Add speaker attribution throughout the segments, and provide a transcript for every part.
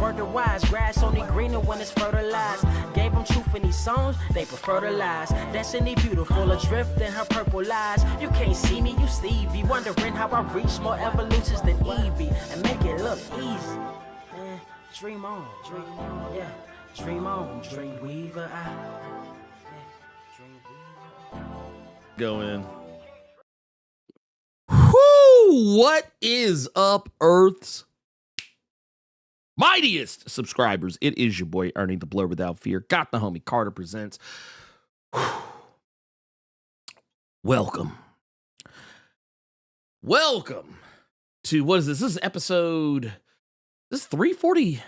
Speaker 1: word to wise. Grass only greener when it's fertilized. Gave them truth in these songs, they prefer to lies. Destiny beautiful, adrift in her purple lies. You can't see me, you Stevie. Wondering how I reach more evolutions than Evie. And make it look easy. Dream on, yeah. Dream on, Dreamweaver.
Speaker 2: Go in. Whoo! What is up, Earth's mightiest subscribers? It is your boy Ernie, the Blerd Without Fear. Got the homie Carter presents. Welcome to, what is this? This is episode. This is 340.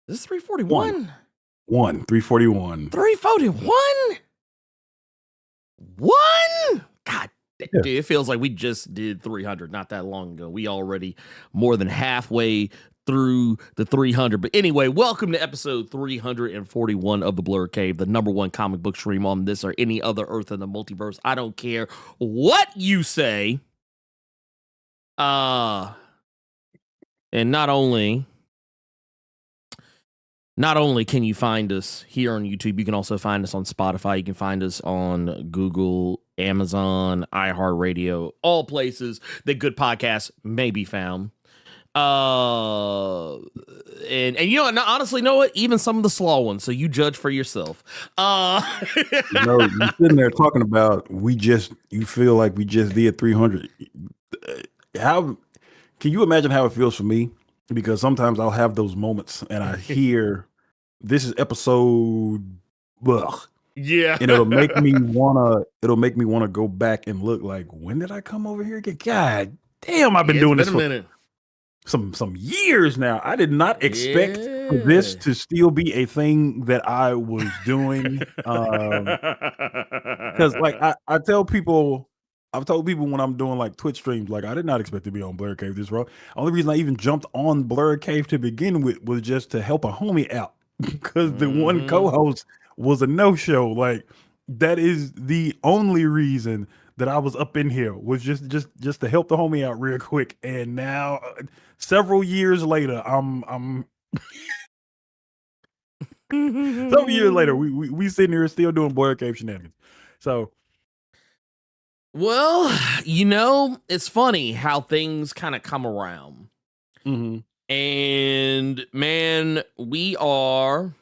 Speaker 2: This is 341.
Speaker 3: 341.
Speaker 2: 341. One. God. Dude, it feels like we just did 300 not that long ago. We already more than halfway through the 300. But anyway, welcome to episode 341 of the Blerd Cave, the #1 comic book stream on this or any other Earth in the multiverse. I don't care what you say. And not only can you find us here on YouTube, you can also find us on Spotify. You can find us on Google, Amazon, iHeartRadio, all places that good podcasts may be found. And you know, honestly, know what? Even some of the slaw ones. So you judge for yourself.
Speaker 3: You're sitting there talking about you feel like we just did 300. How can you imagine how it feels for me? Because sometimes I'll have those moments and I hear this is episode,
Speaker 2: yeah,
Speaker 3: and it'll make me wanna go back and look like, when did I come over here again? God damn, I've been doing this for some years now. I did not expect for this to still be a thing that I was doing. Because I've told people when I'm doing like Twitch streams, like I did not expect to be on Blerd Cave this raw. Only reason I even jumped on Blerd Cave to begin with was just to help a homie out because the one co-host was a no-show. Like that is the only reason that I was up in here, was just to help the homie out real quick. And now, several years later, I'm several years later, we sitting here still doing Blerd Cave shenanigans. So.
Speaker 2: Well, you know, it's funny how things kind of come around.
Speaker 3: Mm-hmm.
Speaker 2: And man, we are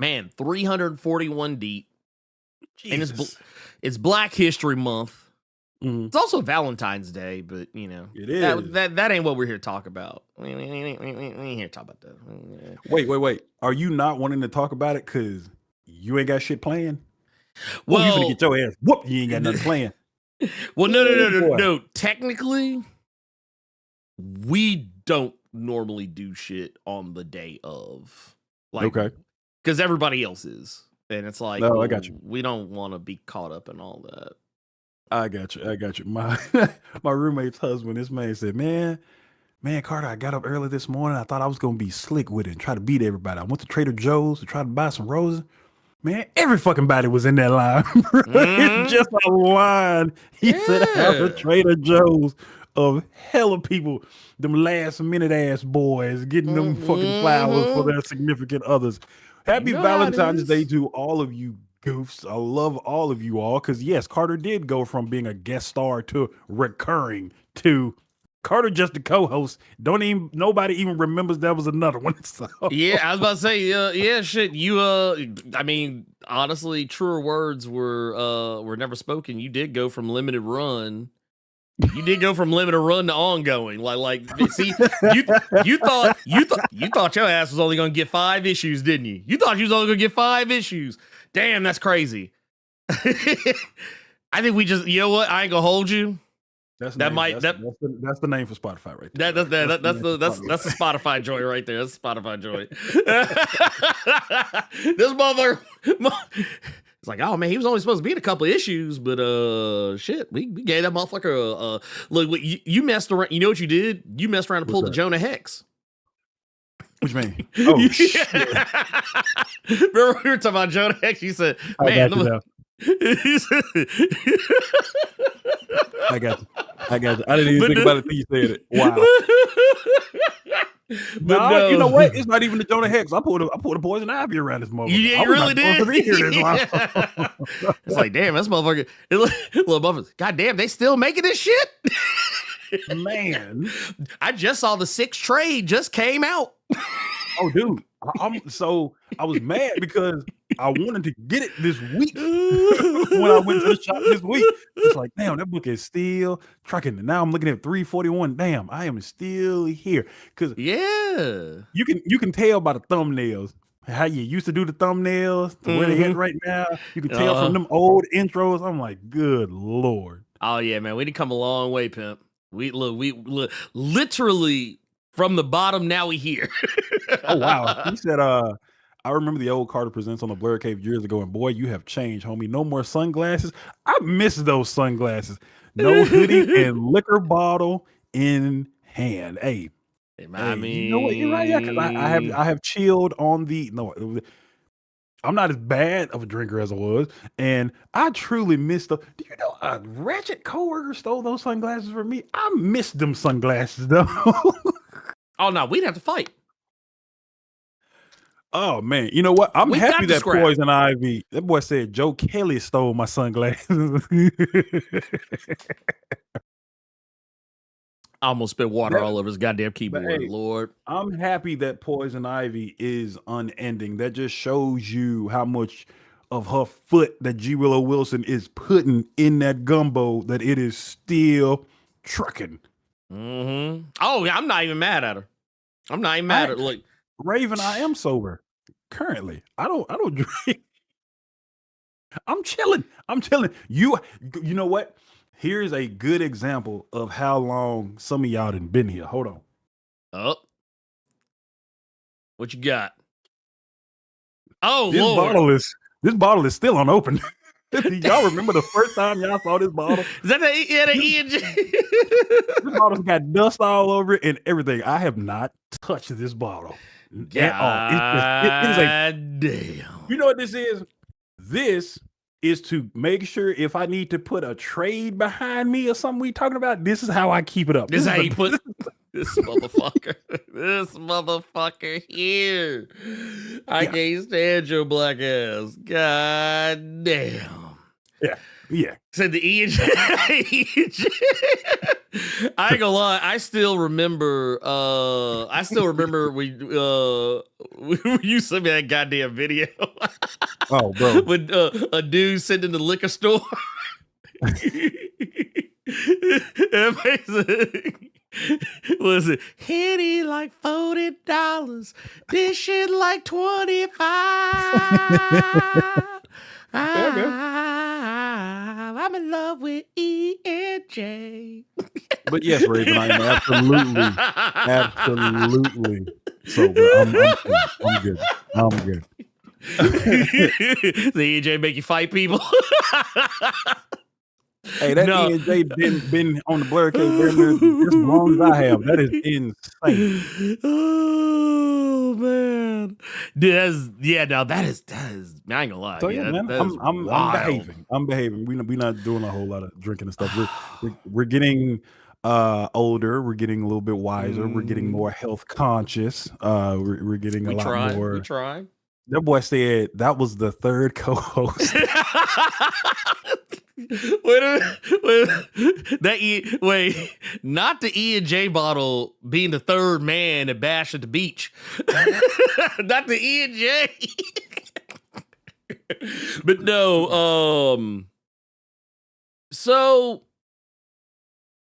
Speaker 2: 341 deep.
Speaker 3: Jesus.
Speaker 2: And it's Black History Month.
Speaker 3: Mm-hmm.
Speaker 2: It's also Valentine's Day, but you know,
Speaker 3: it is.
Speaker 2: That ain't what we're here to talk about. We ain't here to talk about that.
Speaker 3: Wait. Are you not wanting to talk about it because you ain't got shit planned?
Speaker 2: Well,
Speaker 3: you finna get your ass whooped. You ain't got nothing planned.
Speaker 2: Well, no. Technically, we don't normally do shit on the day of. Like,
Speaker 3: okay.
Speaker 2: Because everybody else is. And it's like,
Speaker 3: no, I got you.
Speaker 2: We don't want to be caught up in all that.
Speaker 3: I got you. My roommate's husband, this man said, man, Carter, I got up early this morning. I thought I was going to be slick with it and try to beat everybody. I went to Trader Joe's to try to buy some roses. Man, every fucking body was in that line. It's just a line. He said, I have a Trader Joe's of hella people, them last minute ass boys getting them fucking flowers for their significant others. Happy Valentine's Day to all of you goofs. I love all of you all because yes, Carter did go from being a guest star to recurring to Carter just a co-host. Nobody even remembers there was another one. So.
Speaker 2: Yeah, I was about to say, shit. You, I mean, honestly, truer words were never spoken. You did go from limited run. You did go from limited run to ongoing. Like, see, you thought your ass was only gonna get 5 issues, didn't you? You thought you was only gonna get 5 issues. Damn, that's crazy. I think we just, you know what? I ain't gonna hold you.
Speaker 3: That's the name for Spotify right there.
Speaker 2: That's the Spotify joy right there. That's the Spotify joy. This mother, it's like, oh man, he was only supposed to be in a couple of issues, but shit, we gave that motherfucker look. You messed around. You know what you did? You messed around and pulled the Jonah Hex.
Speaker 3: Which man? Oh shit!
Speaker 2: Remember we were talking about Jonah Hex? You said, man,
Speaker 3: I got you. I didn't even think about it until you said it. Wow.
Speaker 2: But
Speaker 3: No, you know
Speaker 2: no.
Speaker 3: what? It's not even the Jonah Hex. I pulled a poison ivy around this motherfucker.
Speaker 2: Yeah,
Speaker 3: I
Speaker 2: you
Speaker 3: was
Speaker 2: really
Speaker 3: not supposed to be here
Speaker 2: did.
Speaker 3: this long.
Speaker 2: Yeah. It's like, damn, this motherfucker. Little motherfucker. God damn, they still making this shit?
Speaker 3: Man.
Speaker 2: I just saw the 6th trade just came out.
Speaker 3: Oh, dude. I was mad because I wanted to get it this week when I went to the shop this week. It's like, damn, that book is still trucking. And now I'm looking at 341. Damn, I am still here. Because
Speaker 2: Yeah.
Speaker 3: you can tell by the thumbnails how you used to do the thumbnails to where they at right now. You can tell from them old intros. I'm like, good Lord.
Speaker 2: Oh yeah, man. We did come a long way, pimp. We literally from the bottom, now we here.
Speaker 3: Oh wow. He said, I remember the old Carter Presents on the Blerd Cave years ago, and boy, you have changed, homie. No more sunglasses. I miss those sunglasses. No hoodie and liquor bottle in hand. Hey,
Speaker 2: I mean,
Speaker 3: you know what? You're right. Yeah, because I have chilled on the I'm not as bad of a drinker as I was, and I truly missed them. Do you know a ratchet coworker stole those sunglasses from me? I missed them sunglasses though.
Speaker 2: Oh no, we'd have to fight.
Speaker 3: Oh man, you know what? I'm
Speaker 2: We
Speaker 3: happy
Speaker 2: got to
Speaker 3: that
Speaker 2: scrap.
Speaker 3: Poison Ivy. That boy said Joe Kelly stole my sunglasses.
Speaker 2: I almost spit water all over his goddamn keyboard.
Speaker 3: hey,
Speaker 2: Lord,
Speaker 3: I'm happy that Poison Ivy is unending. That just shows you how much of her foot that G. Willow Wilson is putting in that gumbo that it is still trucking.
Speaker 2: Mm-hmm. Oh yeah, I'm not even mad at her. I'm not even mad at her. Like
Speaker 3: Raven, I am sober currently. I don't drink. I'm chilling. You know what? Here's a good example of how long some of y'all done been here. Hold on.
Speaker 2: Oh, what you got? Oh
Speaker 3: This
Speaker 2: Lord,
Speaker 3: this bottle is still unopened. Y'all remember the first time y'all saw this bottle?
Speaker 2: is that the E&J?
Speaker 3: This bottle's got dust all over it and everything. I have not touched this bottle at all. It is a
Speaker 2: damn.
Speaker 3: You know what this is? This is to make sure if I need to put a trade behind me or something we talking about, this is how I keep it up.
Speaker 2: This is how you put this motherfucker. This motherfucker here. I can't stand your black ass. God damn.
Speaker 3: Yeah.
Speaker 2: Said the E and J. I ain't gonna lie. I still remember. When you sent me that goddamn video.
Speaker 3: Oh, bro.
Speaker 2: When a dude sitting in the liquor store. Was it Henny like $40? This shit like 25. I'm in love with E and J.
Speaker 3: But yes, Raven, I am absolutely sober. I'm good.
Speaker 2: The E and J make you fight people.
Speaker 3: Hey, that
Speaker 2: No.
Speaker 3: E&J been on the Blerd Cave as long as I have. That is insane.
Speaker 2: Oh man, now that is. I ain't gonna lie.
Speaker 3: So
Speaker 2: yeah,
Speaker 3: man,
Speaker 2: that is
Speaker 3: I'm
Speaker 2: wild.
Speaker 3: behaving. We're not doing a whole lot of drinking and stuff. We're getting older. We're getting a little bit wiser. We're getting more health conscious. We're getting a lot more.
Speaker 2: We try.
Speaker 3: That boy said that was the third co-host.
Speaker 2: Wait, not the E and J bottle being the third man at Bash at the beach. Not the E and J. But no, so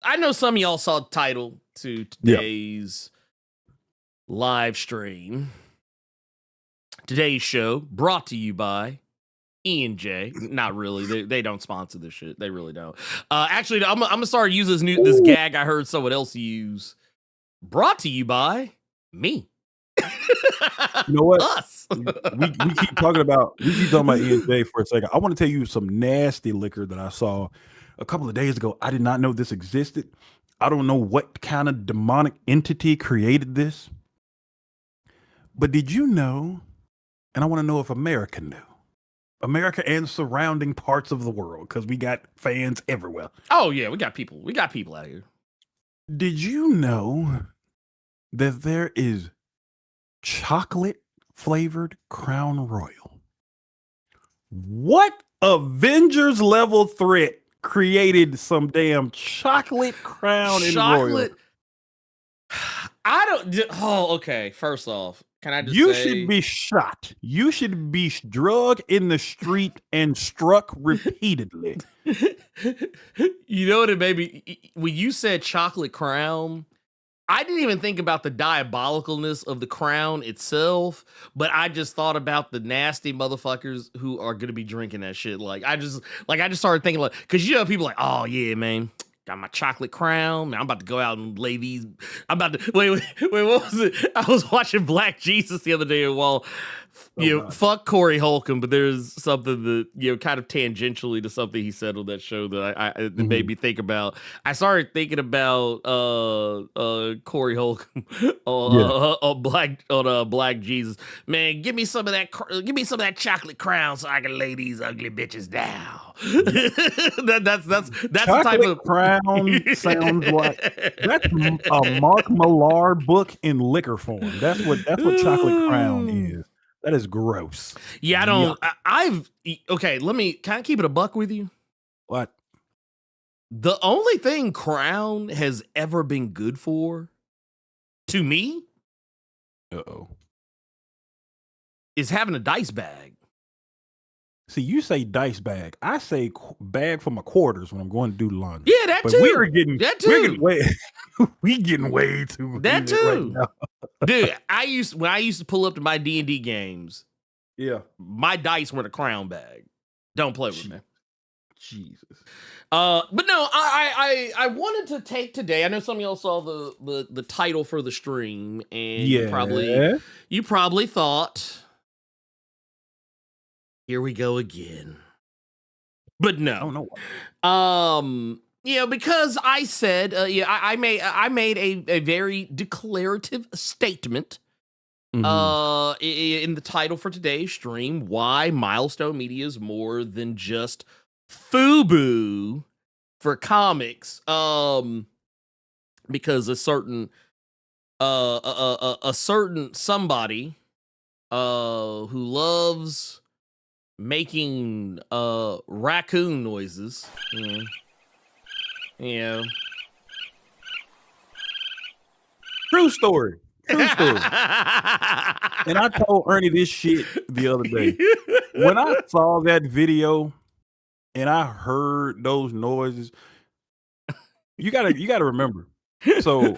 Speaker 2: I know some of y'all saw the title to today's live stream. Today's show brought to you by E&J. Not really. They don't sponsor this shit. They really don't. Actually, I'm gonna start using this gag I heard someone else use. Brought to you by me.
Speaker 3: You know what?
Speaker 2: Us.
Speaker 3: we keep talking about E&J for a second. I want to tell you some nasty liquor that I saw a couple of days ago. I did not know this existed. I don't know what kind of demonic entity created this. But did you know, and I want to know if America knew, America and surrounding parts of the world, because we got fans everywhere.
Speaker 2: Oh yeah, we got people out here.
Speaker 3: Did you know that there is chocolate flavored Crown Royal. What Avengers level threat created some damn chocolate Crown and Royal?
Speaker 2: Chocolate. I don't. Oh, okay. First off, can I just
Speaker 3: You
Speaker 2: say
Speaker 3: should be shot. You should be drugged in the street and struck repeatedly.
Speaker 2: You know what it made me when you said chocolate crown. I didn't even think about the diabolicalness of the crown itself, but I just thought about the nasty motherfuckers who are gonna be drinking that shit. I just started thinking because you know people like, oh yeah, man, got my chocolate crown. Man, I'm about to go out and lay these. I'm about to wait. What was it? I was watching Black Jesus the other day, and while fuck Corey Holcomb, but there's something that kind of tangentially to something he said on that show that it made me think about. I started thinking about Corey Holcomb on Black Jesus. Man, give me some of that chocolate crown so I can lay these ugly bitches down. That's the type of
Speaker 3: crown sounds like that's a Mark Millar book in liquor form. That's what chocolate crown is. That is gross.
Speaker 2: Yeah, I don't. Okay. Can I keep it a buck with you?
Speaker 3: What?
Speaker 2: The only thing Crown has ever been good for, to me, is having a dice bag.
Speaker 3: See, you say dice bag. I say bag for my quarters when I'm going to do laundry.
Speaker 2: Yeah, that too.
Speaker 3: We're getting way too.
Speaker 2: That too, right, dude. When I used to pull up to my D&D games.
Speaker 3: Yeah,
Speaker 2: my dice were in a Crown bag. Don't play with me.
Speaker 3: Jesus.
Speaker 2: But no, I wanted to take today. I know some of y'all saw the title for the stream, and you probably thought, here we go again. But no.
Speaker 3: Oh no.
Speaker 2: Because I said, I made a very declarative statement in the title for today's stream, why Milestone Media is more than just FUBU for comics. Because a certain somebody who loves making raccoon noises,
Speaker 3: True story. And I told Ernie this shit the other day. When I saw that video and I heard those noises, you gotta remember. So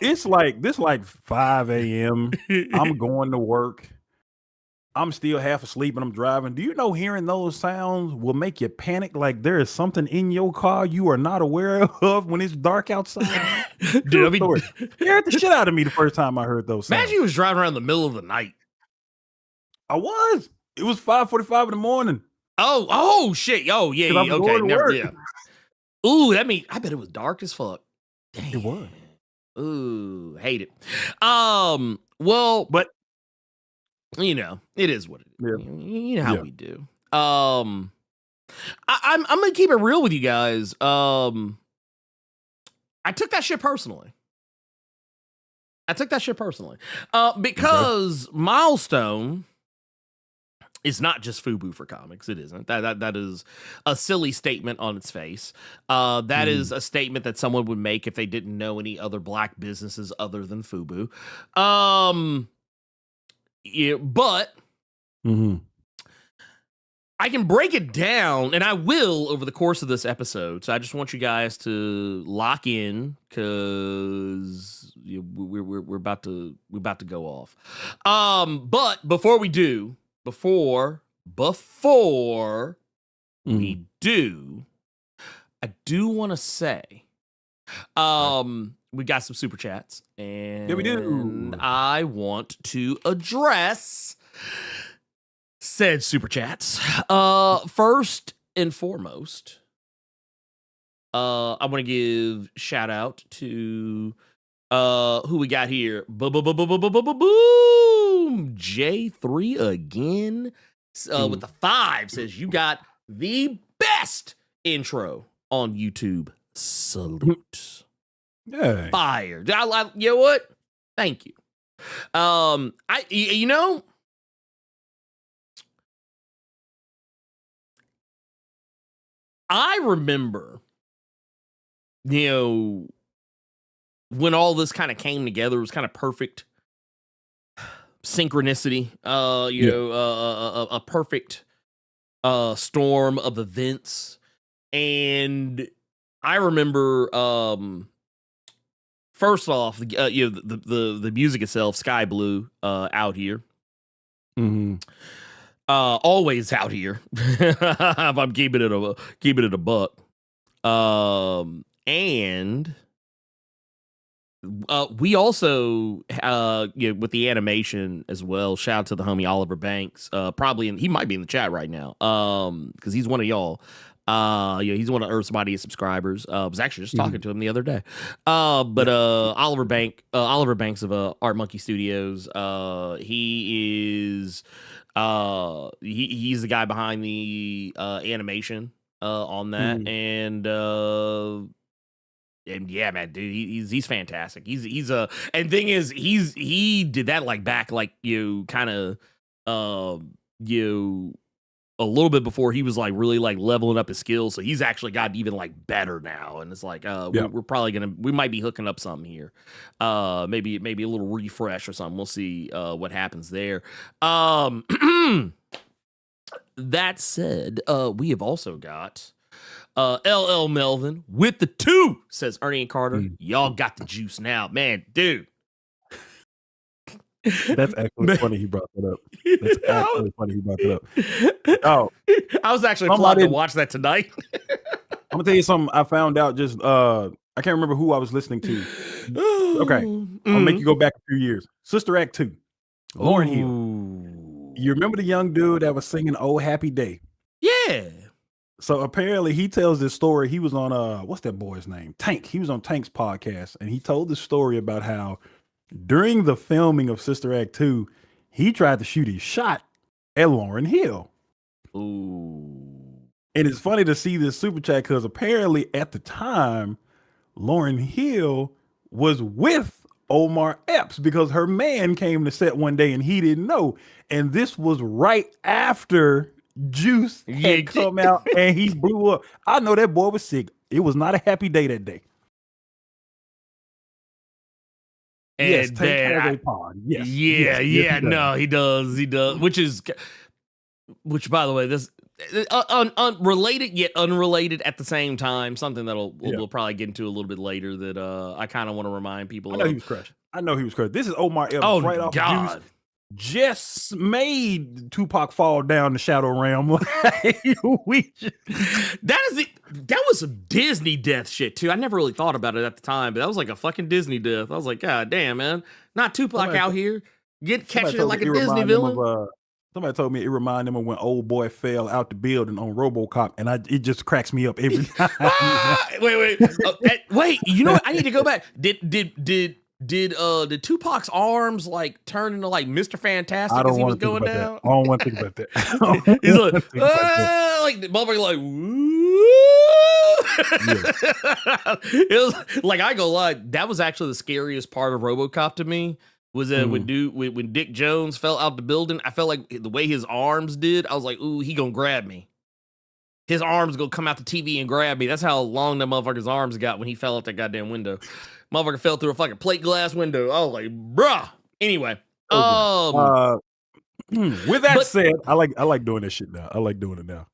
Speaker 3: it's like 5 a.m. I'm going to work. I'm still half asleep and I'm driving. Do you know hearing those sounds will make you panic like there is something in your car you are not aware of when it's dark outside? Dude, scared the shit out of me the first time I heard those sounds.
Speaker 2: Imagine you was driving around the middle of the night.
Speaker 3: I was. It was 5:45 in the morning.
Speaker 2: Oh shit. Oh yeah. Okay. Never. Yeah. Ooh, I bet it was dark as fuck. Damn.
Speaker 3: It was.
Speaker 2: Ooh, hate it. Well,
Speaker 3: but
Speaker 2: it is what it is.
Speaker 3: Yeah.
Speaker 2: You know how we do. I'm gonna keep it real with you guys. I took that shit personally. Because Milestone is not just FUBU for comics. It isn't. That is a silly statement on its face. That is a statement that someone would make if they didn't know any other black businesses other than FUBU. But I can break it down, and I will over the course of this episode. So I just want you guys to lock in because we're about to go off. But before we do, we do, I do want to say, we got some super chats, and
Speaker 3: we do.
Speaker 2: I want to address said super chats. First and foremost, I want to give shout out to who we got here. Boom, J3 again with the 5 says you got the best intro on YouTube. Salute.
Speaker 3: Yeah.
Speaker 2: Fire. You know what? Thank you. You know, I remember, you know, when all this kind of came together, it was kind of perfect synchronicity.
Speaker 3: Yeah.
Speaker 2: A perfect storm of events, and I remember, first off, the music itself, SkyBlew, out here.
Speaker 3: Mm-hmm.
Speaker 2: Always out here. If I'm keeping it a buck. And we also with the animation as well. Shout out to the homie Oliver Banks. He might be in the chat right now. Because he's one of y'all. He's one of Earth's mightiest subscribers. I was actually just talking to him the other day. Oliver Banks of Art Monkey Studios. He is he's the guy behind the animation on that, and yeah, man, dude, he's fantastic. And thing is, he did that like back like kind of a little bit before he was like really like leveling up his skills. So he's actually gotten even like better now. And it's like, we're probably we might be hooking up something here. Maybe a little refresh or something. We'll see what happens there. That said, we have also got LL Melvin with the 2, says Ernie and Carter. Y'all got the juice now, man, dude.
Speaker 3: That's actually funny he brought that up. That's actually funny he brought that up. Oh,
Speaker 2: I was actually plotting to watch that tonight.
Speaker 3: I'm gonna tell you something I found out just I can't remember who I was listening to. Okay. I'll make you go back a few years. Sister Act 2. Lauryn Hill. You remember the young dude that was singing "Oh Happy Day"?
Speaker 2: Yeah.
Speaker 3: So apparently he tells this story. He was on what's that boy's name? Tank. He was on Tank's podcast, and he told this story about how during the filming of Sister Act 2, he tried to shoot his shot at Lauryn Hill.
Speaker 2: Ooh.
Speaker 3: And it's funny to see this super chat because apparently at the time, Lauryn Hill was with Omar Epps because her man came to set one day and he didn't know. And this was right after Juice had come out and he blew up. I know that boy was sick. It was not a happy day that day.
Speaker 2: And
Speaker 3: yes, Tank has a pond. Yes.
Speaker 2: No, he does. Which by the way, this unrelated yet unrelated at the same time. Something that we'll probably get into a little bit later. That I kind of want to remind people.
Speaker 3: He was crushed. This is Omar Epps right off
Speaker 2: God.
Speaker 3: Juice. Just made Tupac fall down the shadow realm.
Speaker 2: That was some Disney death shit too. I never really thought about it at the time, but that was like a fucking Disney death. I was like, God damn, man, not Tupac out here catching it like a Disney villain.
Speaker 3: Somebody told me it reminded him of when old boy fell out the building on RoboCop, and it just cracks me up every time.
Speaker 2: Wait, you know what? I need to go back. Did Tupac's arms like turn into like Mr. Fantastic as he was going down?
Speaker 3: I don't want to think about that.
Speaker 2: He's like the motherfucker like woo. It was like, I go lie, that was actually the scariest part of RoboCop to me. Was that when Dick Jones fell out the building, I felt like the way his arms did, I was like, ooh, he gonna grab me. His arms gonna come out the TV and grab me. That's how long that motherfucker's arms got when he fell out that goddamn window. Motherfucker fell through a fucking plate glass window. I was like, bruh. Anyway.
Speaker 3: With that said, I like doing this shit now. I like doing it now.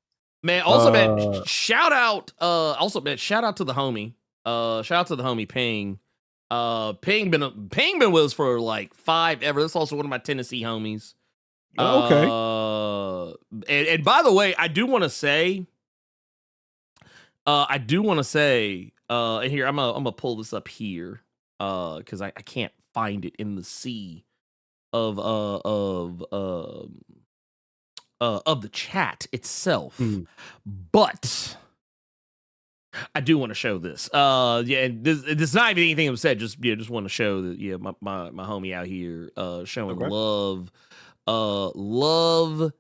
Speaker 2: Man, also, man, shout out to the homie. Shout out to the homie Ping. Ping been with us for like 5 ever. That's also one of my Tennessee homies.
Speaker 3: Okay.
Speaker 2: And by the way, I do want to say, and here I'm gonna pull this up here, because I can't find it in the sea of the chat itself, but I do want to show this. And this is not even anything I've said. Just want to show that my homie out here showing love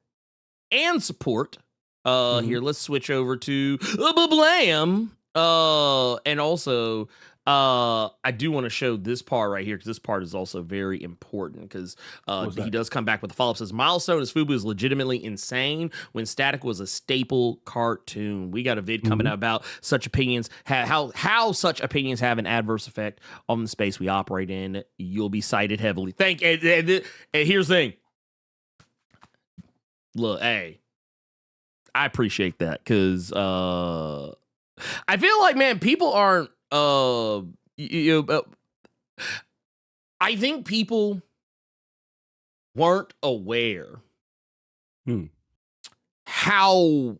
Speaker 2: and support. Here, let's switch over to Blam. And also I do want to show this part right here because this part is also very important because he does come back with a follow-up. Says Milestone is FUBU is legitimately insane when Static was a staple cartoon. We got a vid coming out about such opinions, how such opinions have an adverse effect on the space we operate in. You'll be cited heavily. And here's the thing. Look, hey, I appreciate that because I feel like, man, people aren't. I think people weren't aware how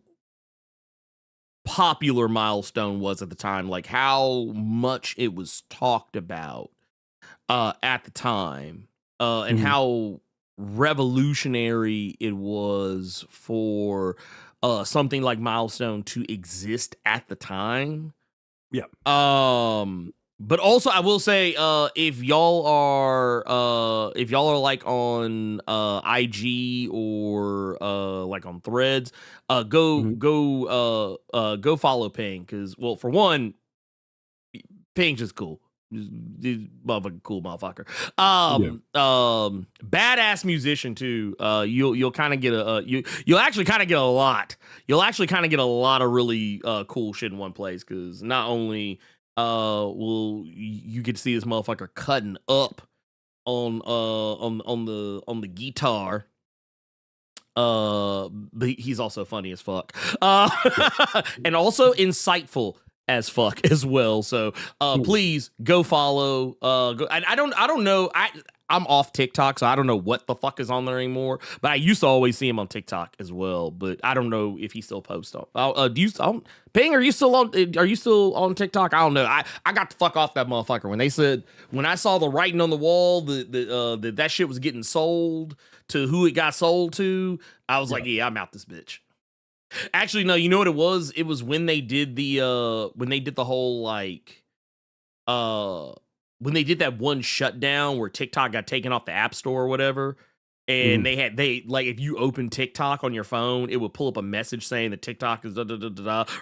Speaker 2: popular Milestone was at the time, like how much it was talked about at the time, and how revolutionary it was for something like Milestone to exist at the time.
Speaker 3: Yeah.
Speaker 2: But also I will say, if y'all are like on IG or like on Threads, go follow Ping because, well, for one, Ping's just cool. He's motherfucking cool motherfucker. Badass musician too. You'll kind of get you'll actually kind of get a lot. You'll actually kind of get a lot of really cool shit in one place because not only will you get to see this motherfucker cutting up on the guitar, but he's also funny as fuck, and also insightful as fuck as well. So please go follow. I don't know. I'm off TikTok, so I don't know what the fuck is on there anymore. But I used to always see him on TikTok as well. But I don't know if he still posts on. Ping? Are you still on TikTok? I don't know. I got the fuck off that motherfucker when I saw the writing on the wall that shit was getting sold to who it got sold to. I was like, yeah, I'm out this bitch. Actually, no, you know what it was? It was when they did the whole like when they did that one shutdown where TikTok got taken off the App Store or whatever, and they like if you open TikTok on your phone, it would pull up a message saying that TikTok is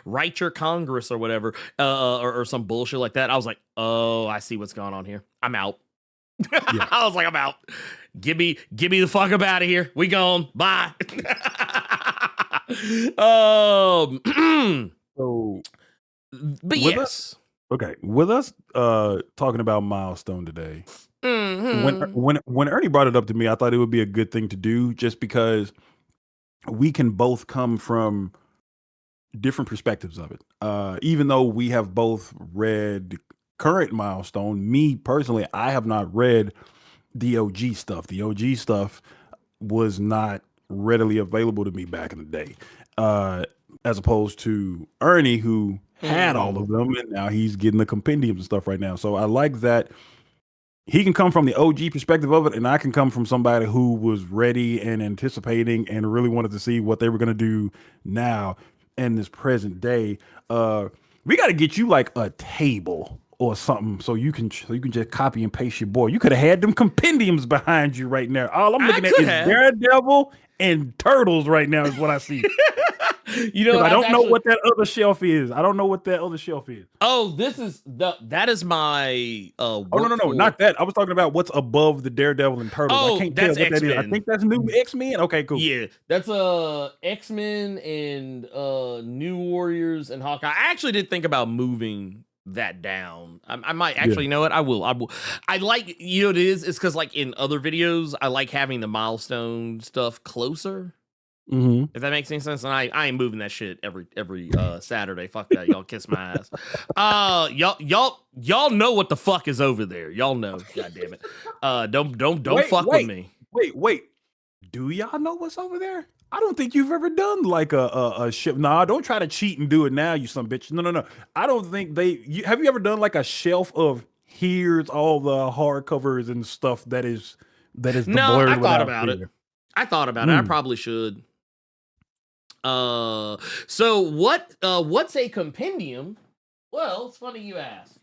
Speaker 2: write your Congress or whatever, or some bullshit like that. I was like, oh, I see what's going on here. I'm out. Yeah. I was like, I'm out. Give me the fuck up out of here. We gone. Bye.
Speaker 3: So,
Speaker 2: but yes.
Speaker 3: With us talking about Milestone today, when Ernie brought it up to me, I thought it would be a good thing to do just because we can both come from different perspectives of it. Even though we have both read current Milestone, me personally, I have not read the OG stuff. The OG stuff was not readily available to me back in the day, as opposed to Ernie, who had all of them, and now he's getting the compendiums and stuff right now. So I like that he can come from the OG perspective of it, and I can come from somebody who was ready and anticipating and really wanted to see what they were going to do now in this present day. We got to get you like a table or something so you can just copy and paste your boy. You could have had them compendiums behind you right now. All I'm looking at is Daredevil and Turtles right now is what I see.
Speaker 2: You know,
Speaker 3: I don't know what that other shelf is. Oh,
Speaker 2: that is my
Speaker 3: oh no, not that. I was talking about what's above the Daredevil and Turtles.
Speaker 2: Oh,
Speaker 3: I can't tell what
Speaker 2: X-Men.
Speaker 3: that is. I think that's new X-Men. Okay, cool.
Speaker 2: Yeah, that's X-Men and New Warriors and Hawkeye. I actually did think about moving that down. I might actually, you know what? I will. I like, you know what it is? It's because like in other videos, I like having the Milestone stuff closer. If that makes any sense. And I ain't moving that shit every Saturday. Fuck that. Y'all kiss my ass. Y'all know what the fuck is over there. Y'all know. God damn it. Don't fuck with me.
Speaker 3: Wait. Do y'all know what's over there? I don't think you've ever done like a ship. Nah, don't try to cheat and do it now, you some bitch. No. I don't think have you ever done like a shelf of here's all the hardcovers and stuff that is the Blerd
Speaker 2: I thought
Speaker 3: Without
Speaker 2: about
Speaker 3: Fear?
Speaker 2: it. I thought about it. I probably should. So what's a compendium? Well, it's funny you ask.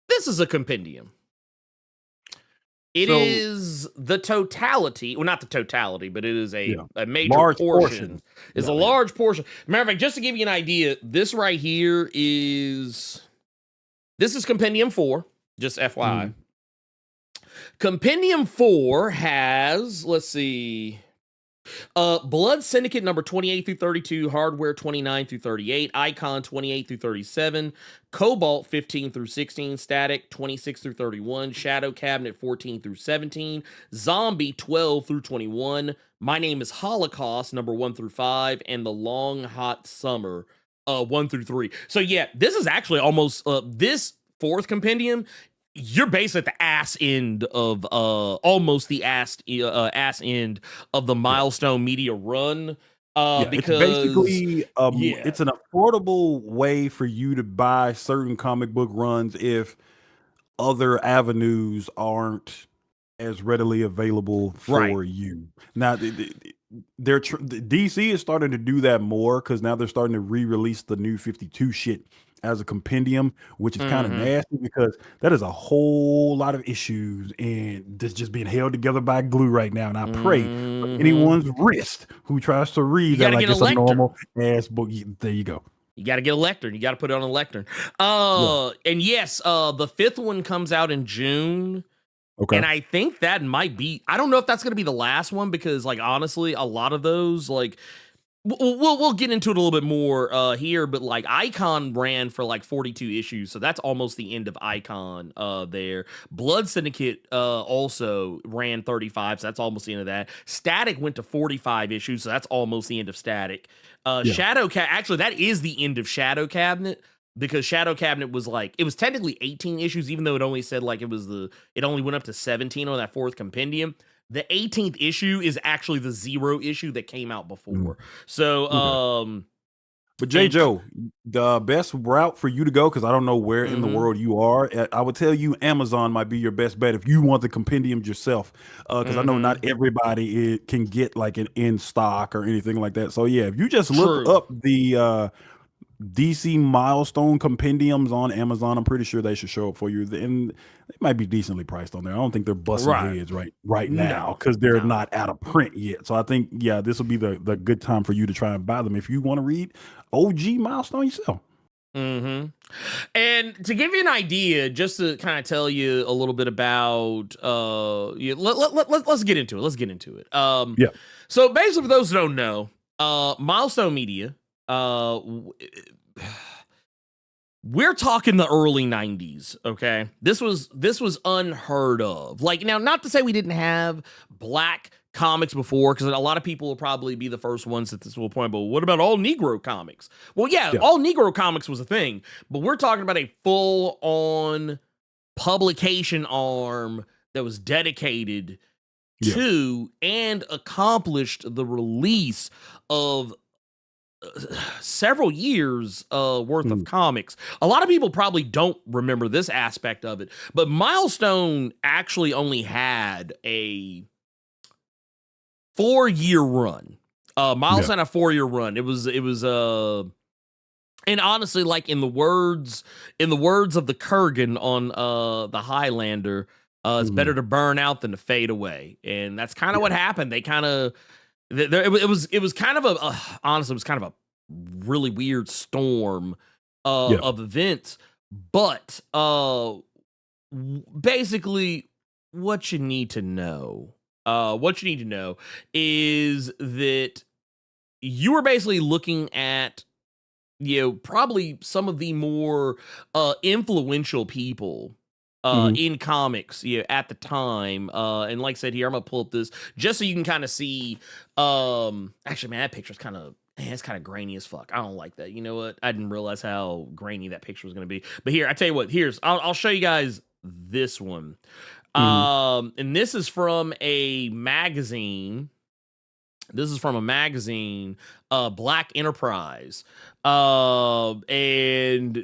Speaker 2: This is a compendium. It is the totality, well, not the totality, but it is a major
Speaker 3: large
Speaker 2: portion. It's a large portion. Matter of fact, just to give you an idea, this right here is This is Compendium 4, just FYI. Compendium 4 has, let's see, Blood Syndicate number 28 through 32, Hardware 29 through 38, Icon 28 through 37, Cobalt 15 through 16, Static 26 through 31, Shadow Cabinet 14 through 17, Zombie 12 through 21, My Name is Holocaust number 1 through 5, and The Long Hot Summer 1 through 3. So yeah, this is actually almost this fourth compendium. You're basically at the ass end of almost the ass end of the Milestone Media run. Because
Speaker 3: it's basically it's an affordable way for you to buy certain comic book runs if other avenues aren't as readily available for you. Now, DC is starting to do that more because now they're starting to re-release the new 52 shit as a compendium, which is kind of nasty because that is a whole lot of issues and that's just being held together by glue right now. And I pray for anyone's wrist who tries to read that like it's a normal ass book. There you go.
Speaker 2: You got to get a lectern. You got to put it on a lectern. And yes, the fifth one comes out in June. Okay. And I think that might be, I don't know if that's going to be the last one because, like, honestly, a lot of those, like, we'll get into it a little bit more here, but like Icon ran for like 42 issues, so that's almost the end of Icon there. Blood Syndicate also ran 35, so that's almost the end of that. Static went to 45 issues, so that's almost the end of Static. Actually, that is the end of Shadow Cabinet, because Shadow Cabinet was like, it was technically 18 issues, even though it only said like it only went up to 17 on that fourth compendium. The 18th issue is actually the 0 issue that came out before. So,
Speaker 3: but J. Joe, the best route for you to go, because I don't know where in the world you are, I would tell you Amazon might be your best bet if you want the compendiums yourself, because I know not everybody can get like an in stock or anything like that. So yeah, if you just look up the DC Milestone compendiums on Amazon, I'm pretty sure they should show up for you, and they might be decently priced on there. I don't think they're busting heads right now because they're not out of print yet. So I think this will be the good time for you to try and buy them if you want to read OG Milestone yourself.
Speaker 2: And to give you an idea, just to kind of tell you a little bit about let's get into it. So basically, for those who don't know, Milestone Media, we're talking the early 90s, okay? This was unheard of. Like, now, not to say we didn't have black comics before, because a lot of people will probably be the first ones that this will point, but what about all Negro comics? Well, all Negro comics was a thing, but we're talking about a full-on publication arm that was dedicated to and accomplished the release of several years worth of comics. A lot of people probably don't remember this aspect of it, but Milestone actually only had a 4-year run. Milestone had a 4-year run. It was and honestly, like in the words of the Kurgan on the Highlander, it's better to burn out than to fade away. And that's kind of what happened. They kind of it was kind of honestly, it was kind of a really weird storm of events, but basically what you need to know is that you were basically looking at probably some of the more influential people in comics at the time, and like I said here, I'm gonna pull up this just so you can kind of see. Actually, man, that picture's kind of grainy as fuck. I don't like that. You know what? I didn't realize how grainy that picture was gonna be. But here, I tell you what. I'll show you guys this one. And this is from a magazine. Black Enterprise. And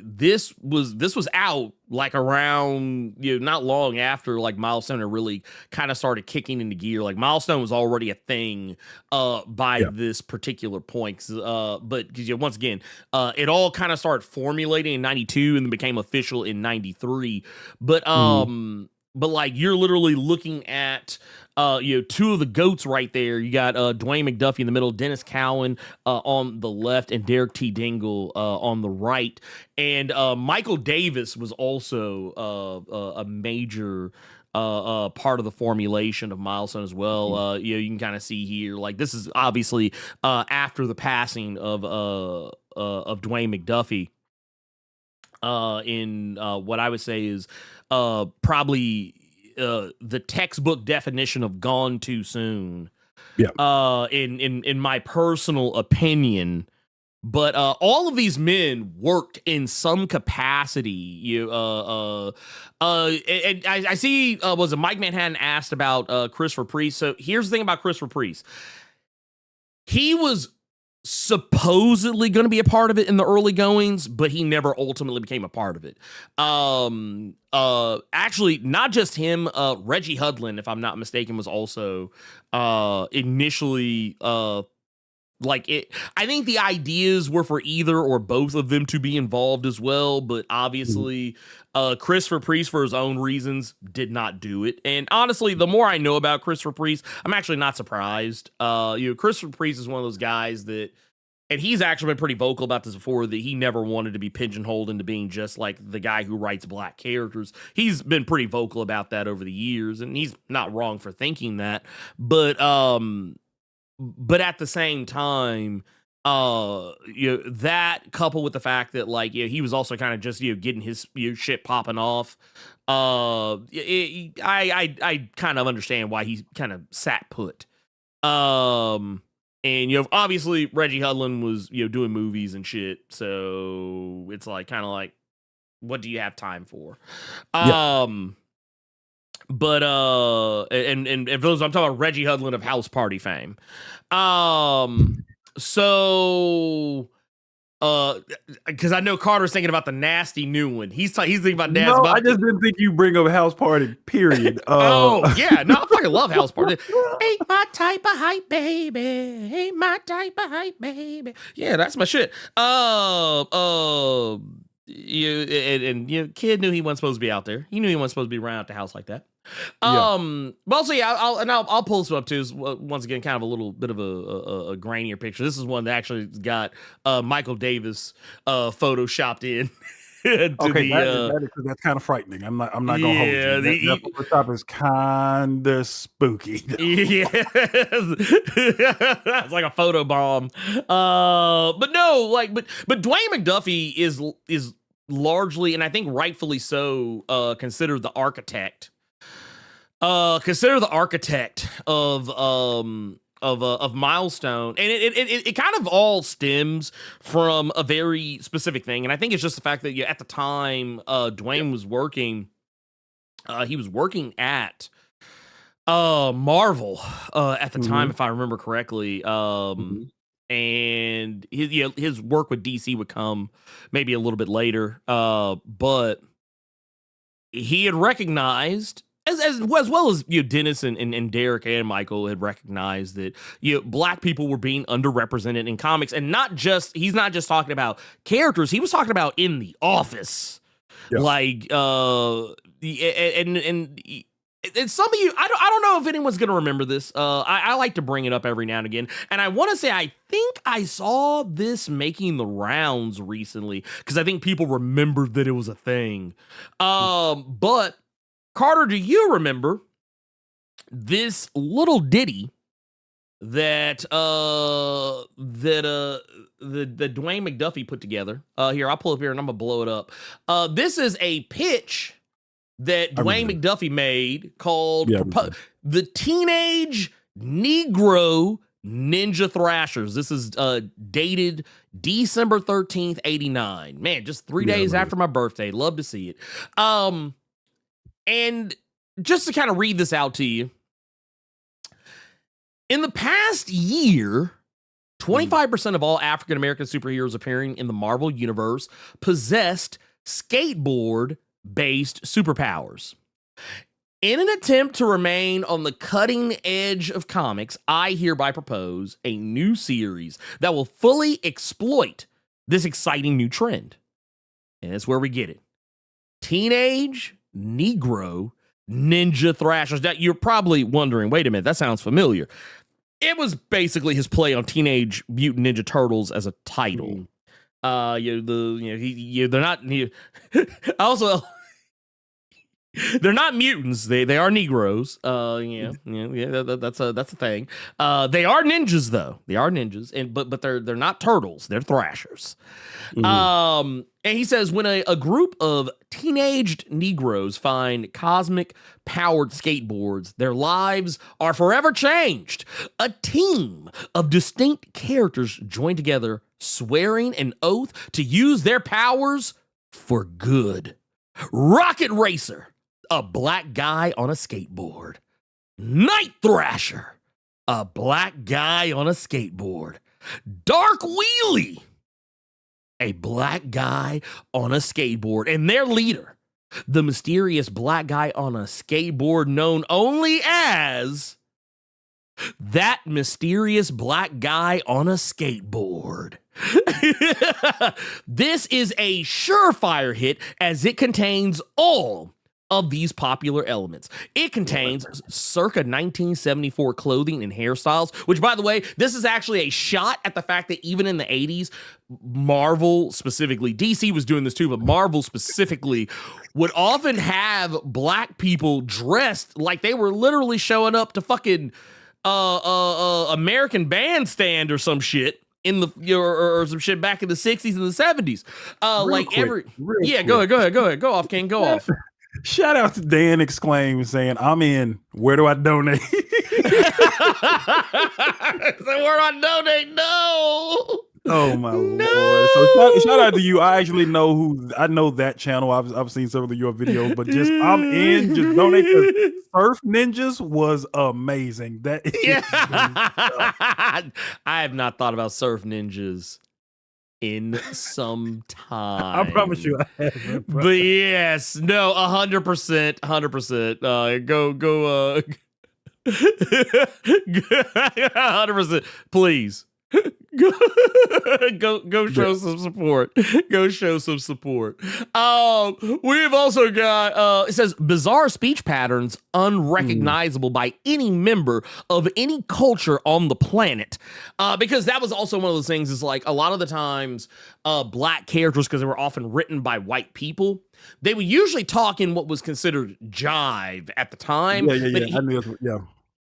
Speaker 2: this was out like around, not long after like Milestone really kind of started kicking into gear. Like Milestone was already a thing by this particular point. But once again, it all kind of started formulating in 92 and then became official in 93. But but like you're literally looking at two of the goats right there. You got Dwayne McDuffie in the middle, Dennis Cowan on the left, and Derek T. Dingle on the right. And Michael Davis was also a major part of the formulation of Milestone as well. You can kind of see here, like this is obviously after the passing of Dwayne McDuffie. In what I would say is probably the textbook definition of gone too soon.
Speaker 3: Yeah.
Speaker 2: In my personal opinion. But all of these men worked in some capacity. And I see. Was it Mike Manhattan asked about Christopher Priest? So here's the thing about Christopher Priest. He was supposedly going to be a part of it in the early goings, but he never ultimately became a part of it. Actually, not just him, Reggie Hudlin, if I'm not mistaken, was also initially like it. I think the ideas were for either or both of them to be involved as well, but obviously Christopher Priest, for his own reasons, did not do it. And honestly, the more I know about Christopher Priest, I'm actually not surprised. Christopher Priest is one of those guys that, and he's actually been pretty vocal about this before, that he never wanted to be pigeonholed into being just like the guy who writes black characters. He's been pretty vocal about that over the years, and he's not wrong for thinking that. But at the same time, that coupled with the fact that like he was also kind of just getting his shit popping off. I kind of understand why he kind of sat put. And obviously Reggie Hudlin was doing movies and shit, so it's like kind of like, what do you have time for?
Speaker 3: Yeah.
Speaker 2: But and for those, I'm talking about Reggie Hudlin of House Party fame. So because I know Carter's thinking about the nasty new one. He's thinking about nasty.
Speaker 3: No, I just didn't think you bring up House Party. Period.
Speaker 2: Oh yeah, no, I fucking love House Party. Ain't my type of hype, baby. Ain't my type of hype, baby. Yeah, that's my shit. Kid knew he wasn't supposed to be out there. He knew he wasn't supposed to be around at the house like that. Well, so yeah, I'll pull this up too. Once again, kind of a little bit of a grainier picture. This is one that actually got Michael Davis photoshopped in.
Speaker 3: Okay, that's kind of frightening. I'm not gonna hold you. That Photoshop is kind of spooky.
Speaker 2: Yeah, it's like a photo bomb. But no, like, but Dwayne McDuffie is largely, and I think rightfully so, considered the architect. Consider the architect of Milestone, and it kind of all stems from a very specific thing, and I think it's just the fact that at the time Dwayne was working, he was working at Marvel at the time, if I remember correctly, and his work with DC would come maybe a little bit later, but he had recognized. As well as Dennis and Derek and Michael had recognized that black people were being underrepresented in comics, and he's not just talking about characters, he was talking about in the office, like and some of you, I don't know if anyone's gonna remember this. I like to bring it up every now and again, and I want to say I think I saw this making the rounds recently because I think people remembered that it was a thing, but. Carter, do you remember this little ditty that Dwayne McDuffie put together? Here, I'll pull up here and I'm gonna blow it up. This is a pitch that Dwayne McDuffie made called the Teenage Negro Ninja Thrashers. This is dated December 13th, 89. Man, just 3 days after my birthday. Love to see it. And just to kind of read this out to you, in the past year, 25% of all African-American superheroes appearing in the Marvel Universe possessed skateboard-based superpowers. In an attempt to remain on the cutting edge of comics, I hereby propose a new series that will fully exploit this exciting new trend. And that's where we get it. Teenage Negro Ninja Thrashers. Now, you're probably wondering, wait a minute, that sounds familiar. It was basically his play on Teenage Mutant Ninja Turtles as a title. They're not. Also, they're not mutants. They are Negroes. That's a thing. They are ninjas though. They are ninjas, but they're not turtles. They're thrashers. And he says when a group of teenaged Negroes find cosmic powered skateboards, their lives are forever changed. A team of distinct characters join together, swearing an oath to use their powers for good. Rocket Racer, a black guy on a skateboard. Night Thrasher, a black guy on a skateboard. Dark Wheelie, a black guy on a skateboard. And their leader, the mysterious black guy on a skateboard known only as that mysterious black guy on a skateboard. This is a surefire hit as it contains all of these popular elements. It contains circa 1974 clothing and hairstyles, which, by the way, this is actually a shot at the fact that even in the 80s, Marvel specifically, DC was doing this too, but Marvel specifically would often have black people dressed like they were literally showing up to fucking American Bandstand or some shit in the or some shit back in the 60s and the 70s. Go ahead. Go off, King. Go off.
Speaker 3: Shout out to Dan Exclaim saying, I'm in. Where do I donate?
Speaker 2: So where do I donate? No.
Speaker 3: Oh my lord! So shout out to you. I actually know that channel. I've seen several of your videos, but just I'm in. Just donate. Surf Ninjas was amazing. That is
Speaker 2: I have not thought about Surf Ninjas in some time.
Speaker 3: I promise you, I haven't.
Speaker 2: But yes, no, 100%. Go. 100%. Please. Go show some support. Go show some support. We've also got it says bizarre speech patterns unrecognizable by any member of any culture on the planet. Because that was also one of those things is like a lot of the times black characters, because they were often written by white people, they would usually talk in what was considered jive at the time.
Speaker 3: Yeah.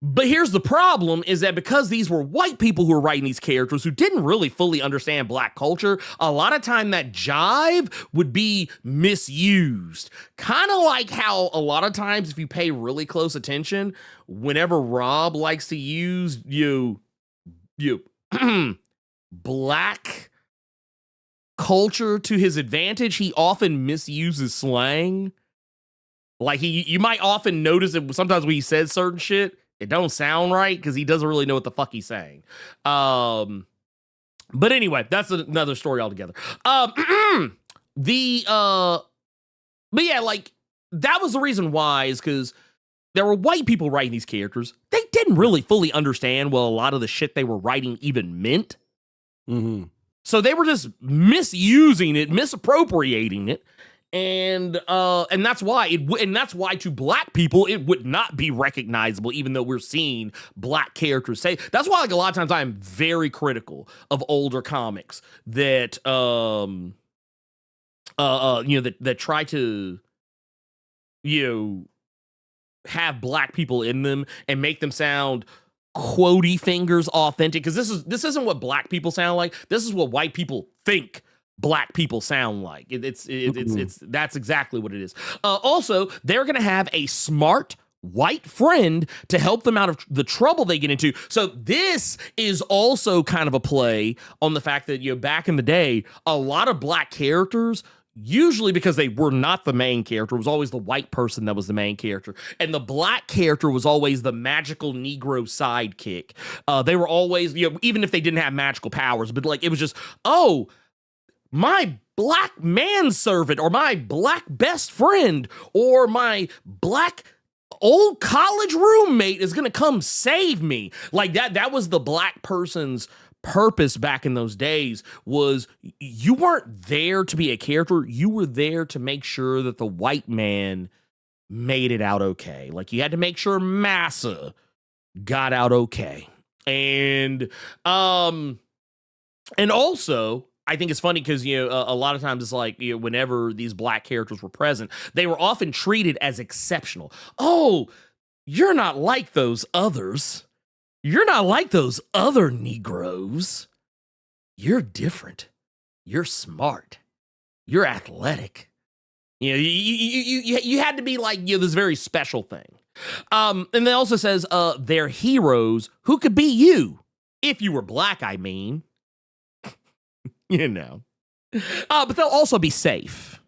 Speaker 2: But here's the problem is that because these were white people who were writing these characters who didn't really fully understand black culture, a lot of time that jive would be misused. Kind of like how a lot of times if you pay really close attention, whenever Rob likes to use black culture to his advantage, he often misuses slang. Like you might often notice it sometimes when he says certain shit, it don't sound right because he doesn't really know what the fuck he's saying. But anyway, that's another story altogether. But yeah, like that was the reason why is because there were white people writing these characters. They didn't really fully understand what a lot of the shit they were writing even meant.
Speaker 3: Mm-hmm.
Speaker 2: So they were just misusing it, misappropriating it. And that's why to black people it would not be recognizable, even though we're seeing black characters say. That's why, like a lot of times, I am very critical of older comics that that try to have black people in them and make them sound quotey fingers authentic. Because this isn't what black people sound like. This is what white people think black people sound like. It's that's exactly what it is. Also, they're gonna have a smart white friend to help them out of the trouble they get into. So this is also kind of a play on the fact that back in the day, a lot of black characters, usually because they were not the main character, it was always the white person that was the main character, and the black character was always the magical Negro sidekick. They were always, even if they didn't have magical powers, but like it was just, oh, my black manservant or my black best friend or my black old college roommate is going to come save me. Like that was the black person's purpose back in those days, was you weren't there to be a character. You were there to make sure that the white man made it out okay. Like you had to make sure Massa got out okay. And also I think it's funny because, you know, a lot of times it's like, you know, whenever these black characters were present, they were often treated as exceptional. Oh, you're not like those others. You're not like those other Negroes. You're different. You're smart. You're athletic. You know, you had to be like, you know, this very special thing. And it also says they're heroes who could be you. If you were black, I mean. You know. But they'll also be safe.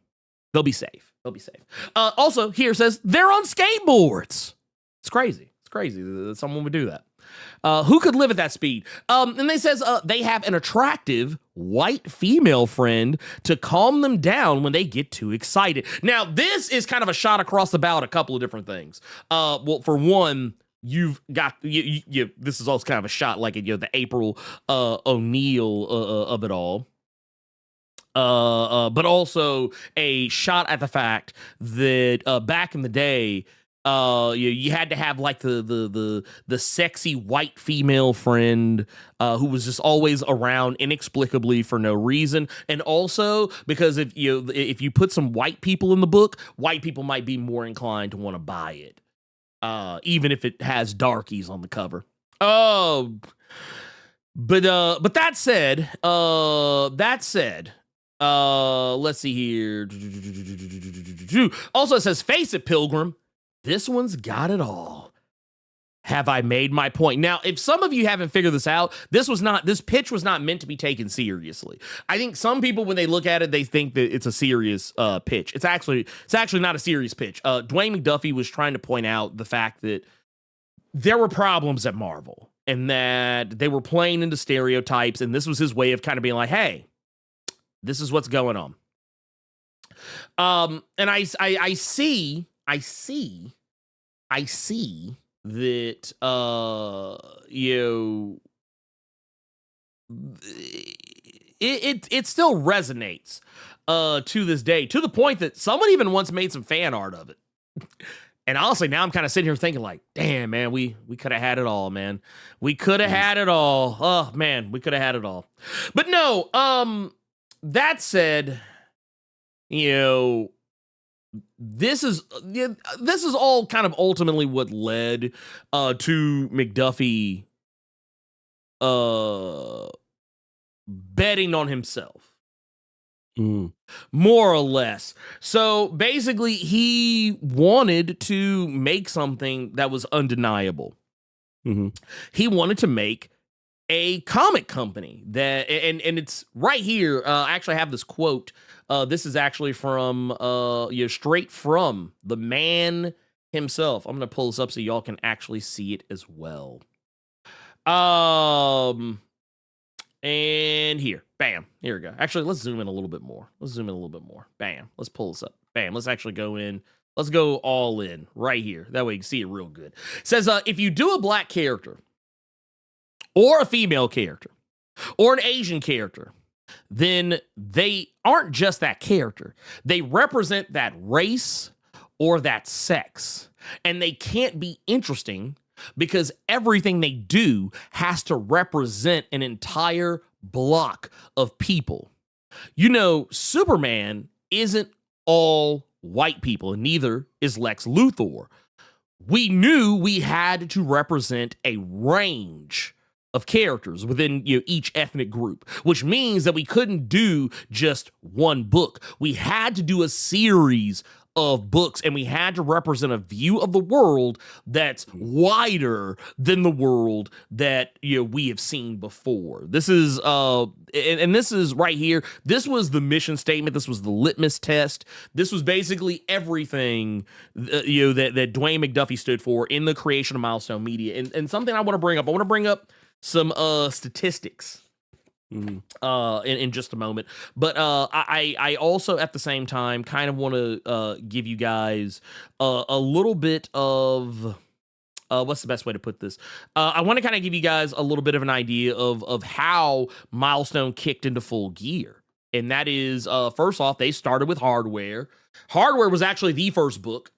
Speaker 2: They'll be safe. They'll be safe. Also, here says they're on skateboards. It's crazy. It's crazy that someone would do that. Who could live at that speed? And they says they have an attractive white female friend to calm them down when they get too excited. Now, this is kind of a shot across the bow at a couple of different things. Well, for one, you've got you this is also kind of a shot like, you know, the April O'Neil of it all. But also a shot at the fact that back in the day, you had to have like the sexy white female friend who was just always around inexplicably for no reason, and also because if you put some white people in the book, white people might be more inclined to want to buy it, even if it has darkies on the cover. But that said, let's see here. Also, it says, face it, Pilgrim. This one's got it all. Have I made my point? Now, if some of you haven't figured this out, this pitch was not meant to be taken seriously. I think some people, when they look at it, they think that it's a serious pitch. It's actually not a serious pitch. Dwayne McDuffie was trying to point out the fact that there were problems at Marvel and that they were playing into stereotypes, and this was his way of kind of being like, hey, this is what's going on. And I see that it still resonates to this day, to the point that someone even once made some fan art of it. And honestly, now I'm kind of sitting here thinking like, damn, man, we could have had it all, man. We could have had it all. Oh man, we could have had it all. But no, that said, you know, this is all kind of ultimately what led to McDuffie betting on himself. More or less. So basically, he wanted to make something that was undeniable. Mm-hmm. He wanted to make a comic company that, and it's right here. I actually have this quote. This is actually from straight from the man himself. I'm gonna pull this up so y'all can actually see it as well. And here, bam, here we go. Actually, let's zoom in a little bit more. Bam, let's pull this up. Bam, let's actually go in. Let's go all in right here. That way you can see it real good. It says, if you do a black character or a female character or an Asian character, then they aren't just that character. They represent that race or that sex. And they can't be interesting because everything they do has to represent an entire block of people. You know, Superman isn't all white people, and neither is Lex Luthor. We knew we had to represent a range of characters within each ethnic group, which means that we couldn't do just one book. We had to do a series of books, and we had to represent a view of the world that's wider than the world that we have seen before. This is and this is right here. This was the mission statement. This was the litmus test. This was basically everything that Dwayne McDuffie stood for in the creation of Milestone Media. And something I want to bring up. I want to bring up some statistics in just a moment, but I also at the same time kind of want to give you guys a little bit of what's the best way to put this? I want to kind of give you guys a little bit of an idea of how Milestone kicked into full gear. And that is, first off, they started with Hardware. Hardware was actually the first book.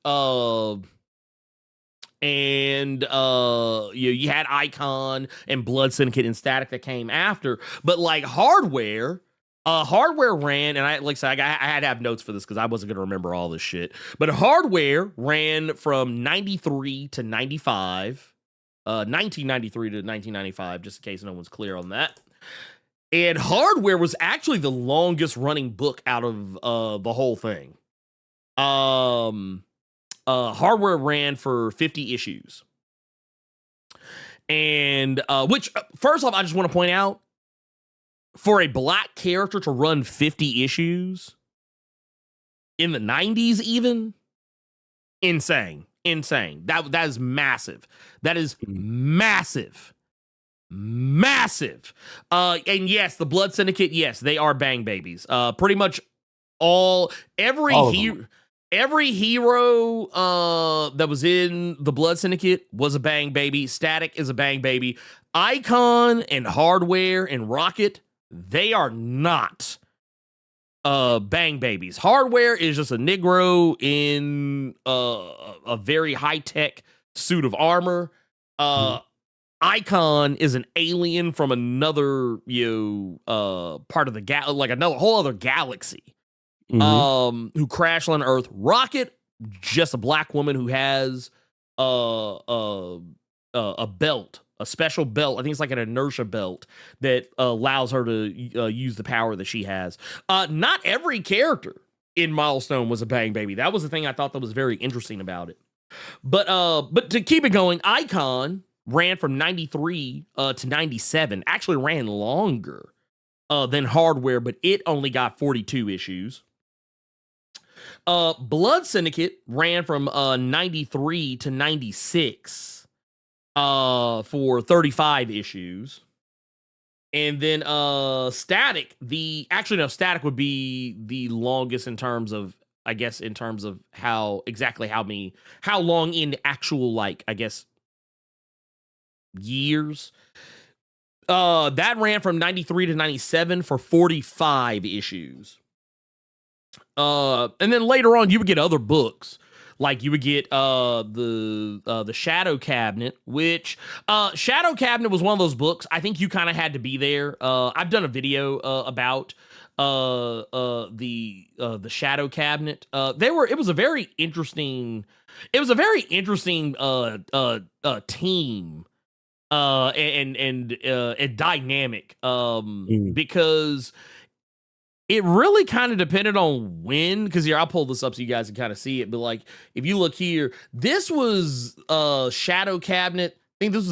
Speaker 2: And you had Icon and Blood Syndicate and Static that came after. But like Hardware ran, and I had to have notes for this because I wasn't going to remember all this shit. But Hardware ran from 93 to 95, 1993 to 1995, just in case no one's clear on that. And Hardware was actually the longest running book out of the whole thing. Hardware ran for 50 issues. And which, first off, I just want to point out, for a black character to run 50 issues in the 90s even, insane. That is massive. That is massive. And yes, the Blood Syndicate, yes, they are bang babies. Pretty much every hero that was in the Blood Syndicate was a bang baby. Static is a bang baby. Icon and Hardware and Rocket, they are not bang babies. Hardware is just a Negro in a very high-tech suit of armor. Icon is an alien from another part of the like another whole other galaxy. Who crashed on Earth. Rocket, just a black woman who has a belt, a special belt. I think it's like an inertia belt that allows her to use the power that she has. Not every character in Milestone was a bang baby. That was the thing I thought that was very interesting about it. But to keep it going, Icon ran from 93 to 97. Actually ran longer than Hardware, but it only got 42 issues. Blood Syndicate ran from 93 to 96 for 35 issues. And then Static, Static would be the longest in terms of, I guess, in terms of how long in actual, like, I guess, years. That ran from 93 to 97 for 45 issues. And then later on, you would get other books. Like you would get the Shadow Cabinet, which Shadow Cabinet was one of those books. I think you kind of had to be there. I've done a video about the Shadow Cabinet. It was a very interesting team. And dynamic. Because it really kind of depended on when, because here, I'll pull this up so you guys can kind of see it. But like, if you look here, this was Shadow Cabinet. I think this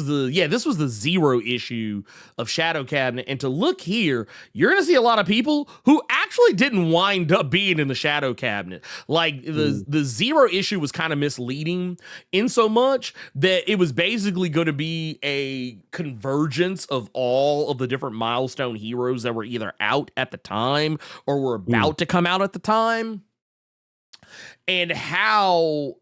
Speaker 2: was the 0 issue of Shadow Cabinet. And to look here, you're going to see a lot of people who actually didn't wind up being in the Shadow Cabinet. Like the 0 issue was kind of misleading in so much that it was basically going to be a convergence of all of the different Milestone heroes that were either out at the time or were about to come out at the time. And how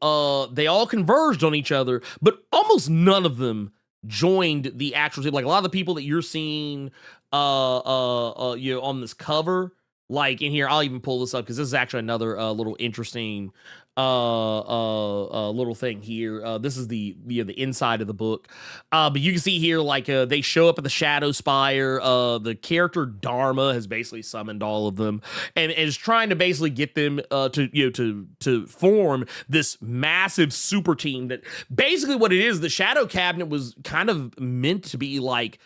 Speaker 2: they all converged on each other, but almost none of them joined the actual team. Like a lot of the people that you're seeing on this cover, like in here, I'll even pull this up because this is actually another little interesting little thing here. This is the inside of the book. But you can see here, like they show up at the Shadow Spire. The character Dharma has basically summoned all of them and is trying to basically get them to form this massive super team. That basically what it is, the Shadow Cabinet was kind of meant to be like.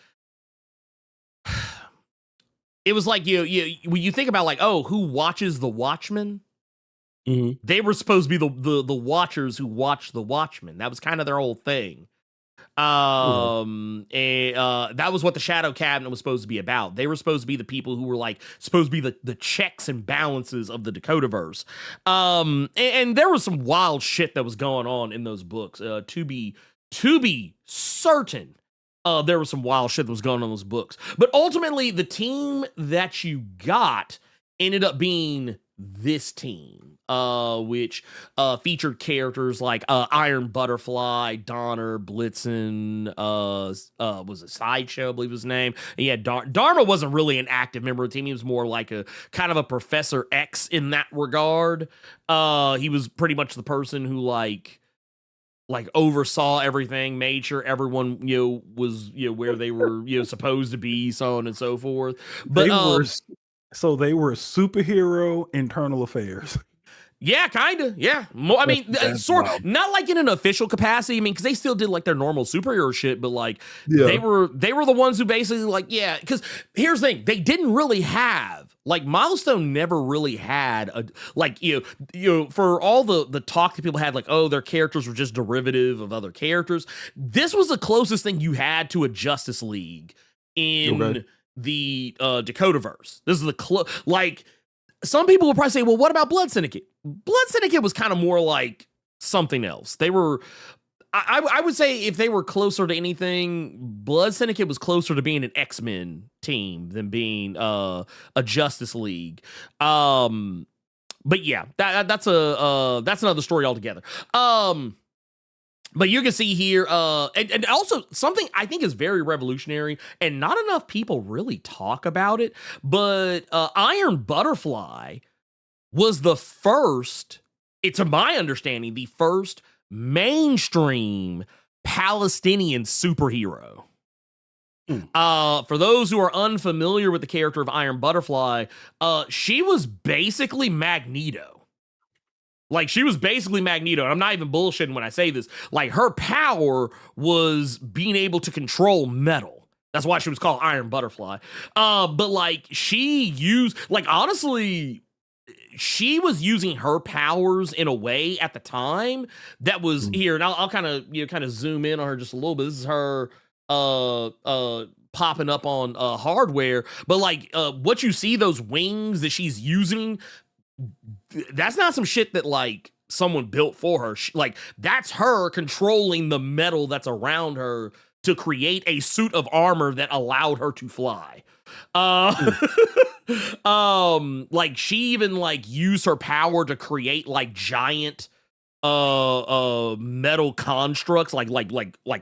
Speaker 2: It was like when you think about like, oh, who watches the Watchmen? They were supposed to be the watchers who watch the Watchmen. That was kind of their whole thing. And that was what the Shadow Cabinet was supposed to be about. They were supposed to be the people who were like supposed to be the checks and balances of the Dakotaverse. And there was some wild shit that was going on in those books. To be certain. There was some wild shit that was going on in those books. But ultimately, the team that you got ended up being this team, which featured characters like Iron Butterfly, Donner, Blitzen, was a Sideshow, I believe his name. And yeah, Dharma wasn't really an active member of the team. He was more like a kind of a Professor X in that regard. He was pretty much the person who like oversaw everything, made sure everyone, was, where they were, supposed to be, so on and so forth. But
Speaker 3: they were superhero internal affairs.
Speaker 2: Yeah, kind of. Yeah. I mean, sort of, not like in an official capacity. I mean, because they still did like their normal superhero shit, but like they were the ones who basically like, yeah. Because here's the thing, they didn't really have like Milestone never really had a like for all the talk that people had like, oh, their characters were just derivative of other characters. This was the closest thing you had to a Justice League in the Dakotaverse. This is the like. Some people will probably say, well, what about Blood Syndicate? Blood Syndicate was kind of more like something else. They were, I would say if they were closer to anything, Blood Syndicate was closer to being an X-Men team than being a Justice League. But yeah, that's another story altogether. But you can see here, and also something I think is very revolutionary, and not enough people really talk about it, but Iron Butterfly was the first, to my understanding, the first mainstream Palestinian superhero. For those who are unfamiliar with the character of Iron Butterfly, she was basically Magneto. Like, she was basically Magneto, and I'm not even bullshitting when I say this. Like, her power was being able to control metal. That's why she was called Iron Butterfly. But, like, she used... Like, honestly, she was using her powers in a way at the time that was... Here, and I'll kind of zoom in on her just a little bit. This is her popping up on hardware. But, like, what you see, those wings that she's using... That's not some shit that like someone built for her. Like that's her controlling the metal that's around her to create a suit of armor that allowed her to fly. Like she even like used her power to create like giant metal constructs like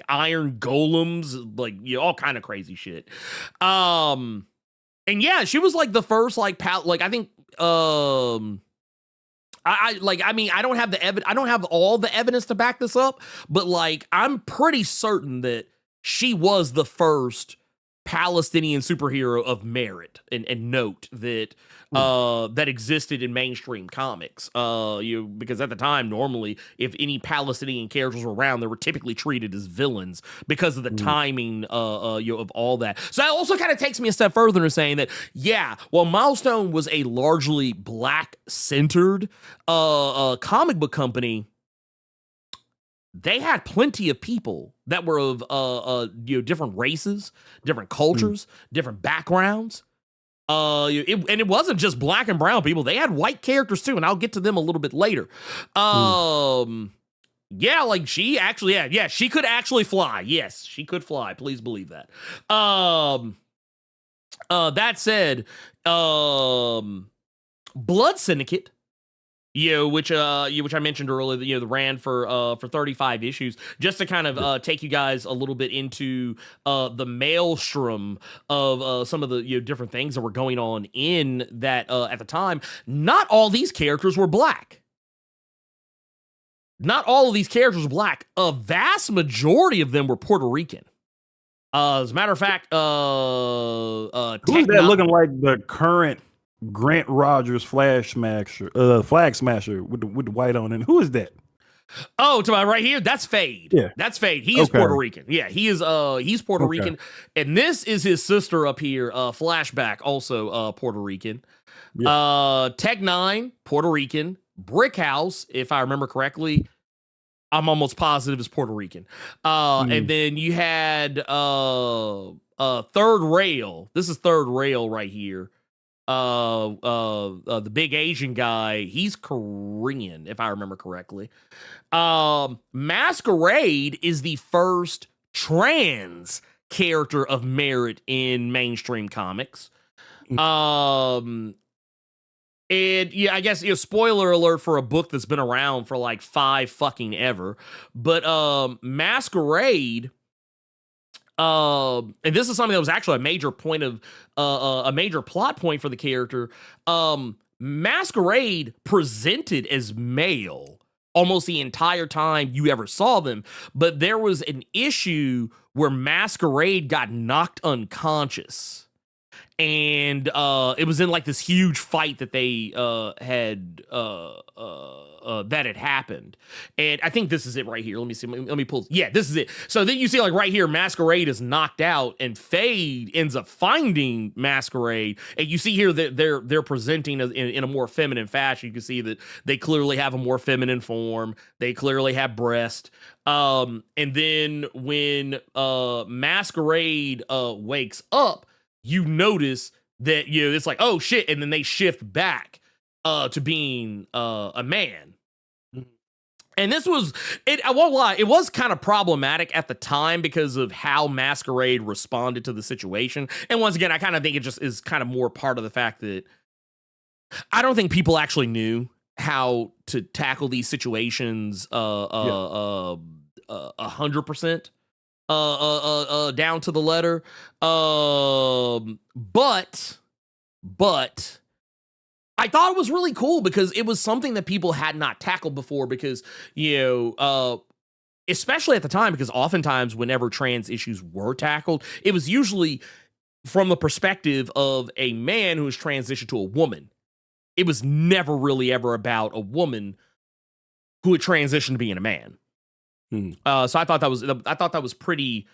Speaker 2: iron golems, like all kind of crazy shit. And yeah, she was like the first like I think I mean, I don't have I don't have all the evidence to back this up, but like, I'm pretty certain that she was the first Palestinian superhero of merit and note that that existed in mainstream comics. Because at the time, normally, if any Palestinian characters were around, they were typically treated as villains because of the timing of all that. So that also kind of takes me a step further in saying that, yeah, while Milestone was a largely black-centered comic book company, they had plenty of people that were of different races, different cultures, different backgrounds. And it wasn't just black and brown people. They had white characters too, and I'll get to them a little bit later. Yeah, like she actually, yeah, she could actually fly. Yes, she could fly. Please believe that. That said, Blood Syndicate, which I mentioned earlier, that ran for 35 issues, just to kind of take you guys a little bit into the maelstrom of some of the different things that were going on in that at the time. Not all these characters were black. Not all of these characters were black. A vast majority of them were Puerto Rican. As a matter of fact,
Speaker 3: who's that looking like the current Grant Rogers flag smasher with the white on it? Who is that?
Speaker 2: Oh, to my right here, that's Fade.
Speaker 3: Yeah,
Speaker 2: that's Fade. He is Puerto Rican. Yeah, he is. He's Puerto Rican, and this is his sister up here. Flashback, also Puerto Rican. Yeah. Tech 9, Puerto Rican. Brickhouse, if I remember correctly, I'm almost positive is Puerto Rican. And then you had Third Rail. This is Third Rail right here. The big Asian guy, he's Korean, if I remember correctly. Masquerade is the first trans character of merit in mainstream comics. And yeah, I guess, spoiler alert for a book that's been around for like 5 fucking ever. But Masquerade, and this is something that was actually a major point of a major plot point for the character. Masquerade presented as male almost the entire time you ever saw them, but there was an issue where Masquerade got knocked unconscious. And it was in like this huge fight that they had that had happened. And I think this is it right here. Let me see. Let me pull. Yeah, this is it. So then you see like right here, Masquerade is knocked out, and Fade ends up finding Masquerade. And you see here that they're presenting in a more feminine fashion. You can see that they clearly have a more feminine form. They clearly have breast. And then when Masquerade wakes up, you notice that it's like, oh shit, and then they shift back to being a man. And this was I won't lie, it was kind of problematic at the time because of how Masquerade responded to the situation. And once again, I kind of think it just is kind of more part of the fact that I don't think people actually knew how to tackle these situations 100%. Down to the letter. But I thought it was really cool because it was something that people had not tackled before because, especially at the time, because oftentimes whenever trans issues were tackled, it was usually from the perspective of a man who was transitioned to a woman. It was never really ever about a woman who had transitioned to being a man. So I thought that was pretty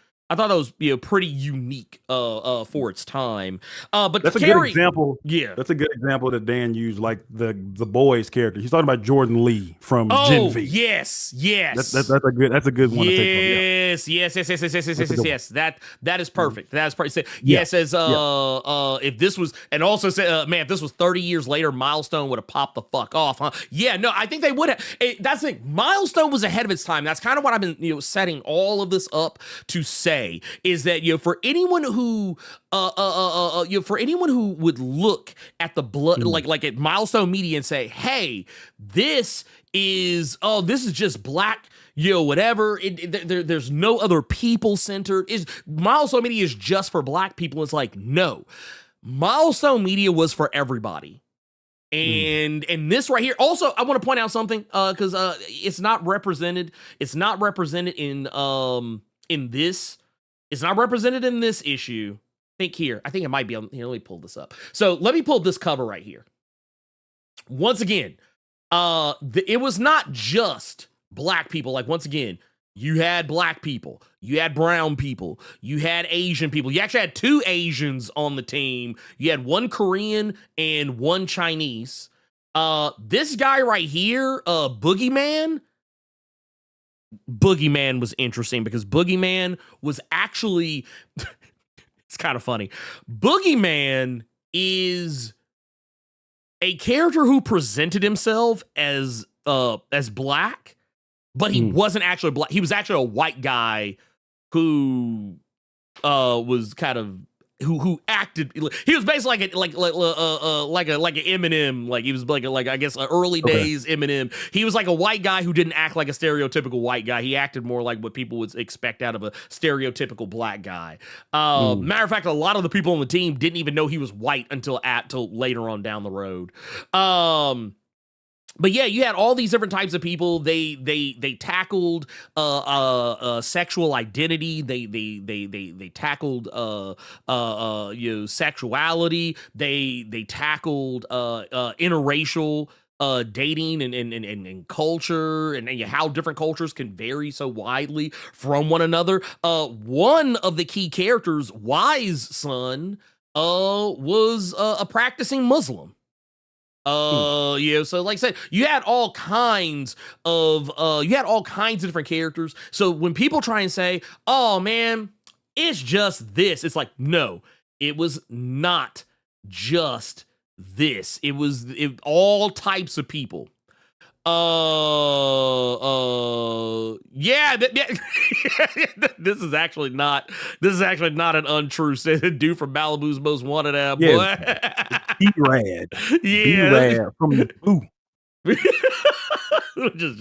Speaker 2: pretty unique for its time. But
Speaker 3: that's a good example.
Speaker 2: Yeah,
Speaker 3: that's a good example that Dan used, like the boys character. He's talking about Jordan Lee from Gen V.
Speaker 2: Yes.
Speaker 3: That's a good one.
Speaker 2: Yes. That is perfect. That is perfect. It says if this was, and also said, man, if this was 30 years later, Milestone would have popped the fuck off, huh? Yeah, no, I think they would have. That's the thing. Milestone was ahead of its time. That's kind of what I've been setting all of this up to say. Is that for anyone who would look at the blood like at Milestone Media and say, hey, this is just black, whatever. There's no other people centered. Milestone Media is just for black people? It's like, no, Milestone Media was for everybody. And this right here, also, I want to point out something because it's not represented. It's not represented in this. It's not represented in this issue. I think it might be on here. Let me pull this up. So let me pull this cover right here. Once again, it was not just black people. Like, once again, you had black people, you had brown people, you had Asian people. You actually had 2 Asians on the team. You had 1 Korean and 1 Chinese. This guy right here, Boogeyman was interesting because Boogeyman was actually it's kind of funny. Boogeyman is a character who presented himself as black, but he wasn't actually black. He was actually a white guy who was kind of who acted. He was basically like an Eminem. Like, he was like I guess early days Eminem. He was like a white guy who didn't act like a stereotypical white guy. He acted more like what people would expect out of a stereotypical black guy. Matter of fact, a lot of the people on the team didn't even know he was white until later on down the road. But yeah, you had all these different types of people. They tackled sexual identity. They tackled sexuality. They tackled interracial dating and culture, and how different cultures can vary so widely from one another. One of the key characters, Wise Son, was a practicing Muslim. So like I said, you had all kinds of different characters. So when people try and say, oh man, it's just this, it's like, no, it was not just this. It was all types of people. This is actually not an untrue statement. Dude from Malibu's Most Wanted app, boy.
Speaker 3: B-Rad.
Speaker 2: Yeah.
Speaker 3: B-Rad from the Boo.
Speaker 2: just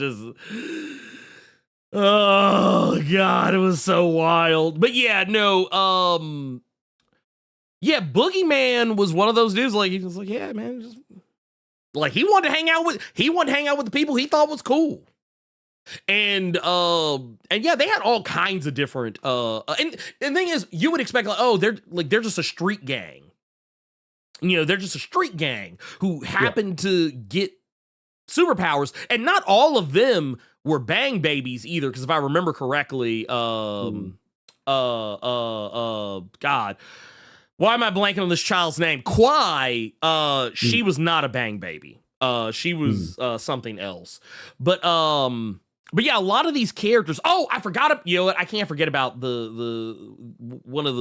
Speaker 2: oh god, it was so wild. But yeah, no, yeah, Boogeyman was one of those dudes. Like he was like, yeah, man, just like he wanted to hang out with the people he thought was cool. And yeah, they had all kinds of different and the thing is, you would expect like, oh, they're just a street gang. You know, they're just a street gang who happened to get superpowers, and not all of them were bang babies either, because if I remember correctly, God, why am I blanking on this child's name? Kwai, she was not a bang baby. She was something else. But yeah, a lot of these characters. Oh, I forgot. You know what? I can't forget about the one of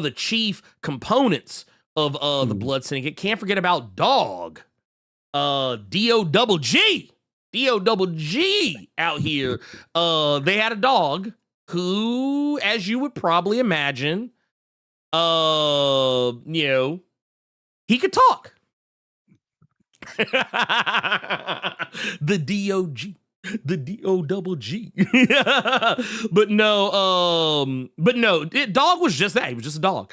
Speaker 2: the chief components of the Blood Syndicate. Can't forget about Dog. D-O-double-G out here. They had a dog who, as you would probably imagine, you know, he could talk. The D-O-G. The D-O-double-G. But no, Dog was just that. He was just a dog.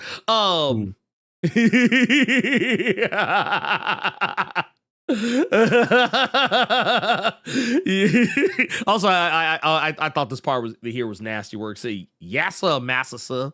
Speaker 2: Also, I thought this part was nasty work. Say yassa massasa.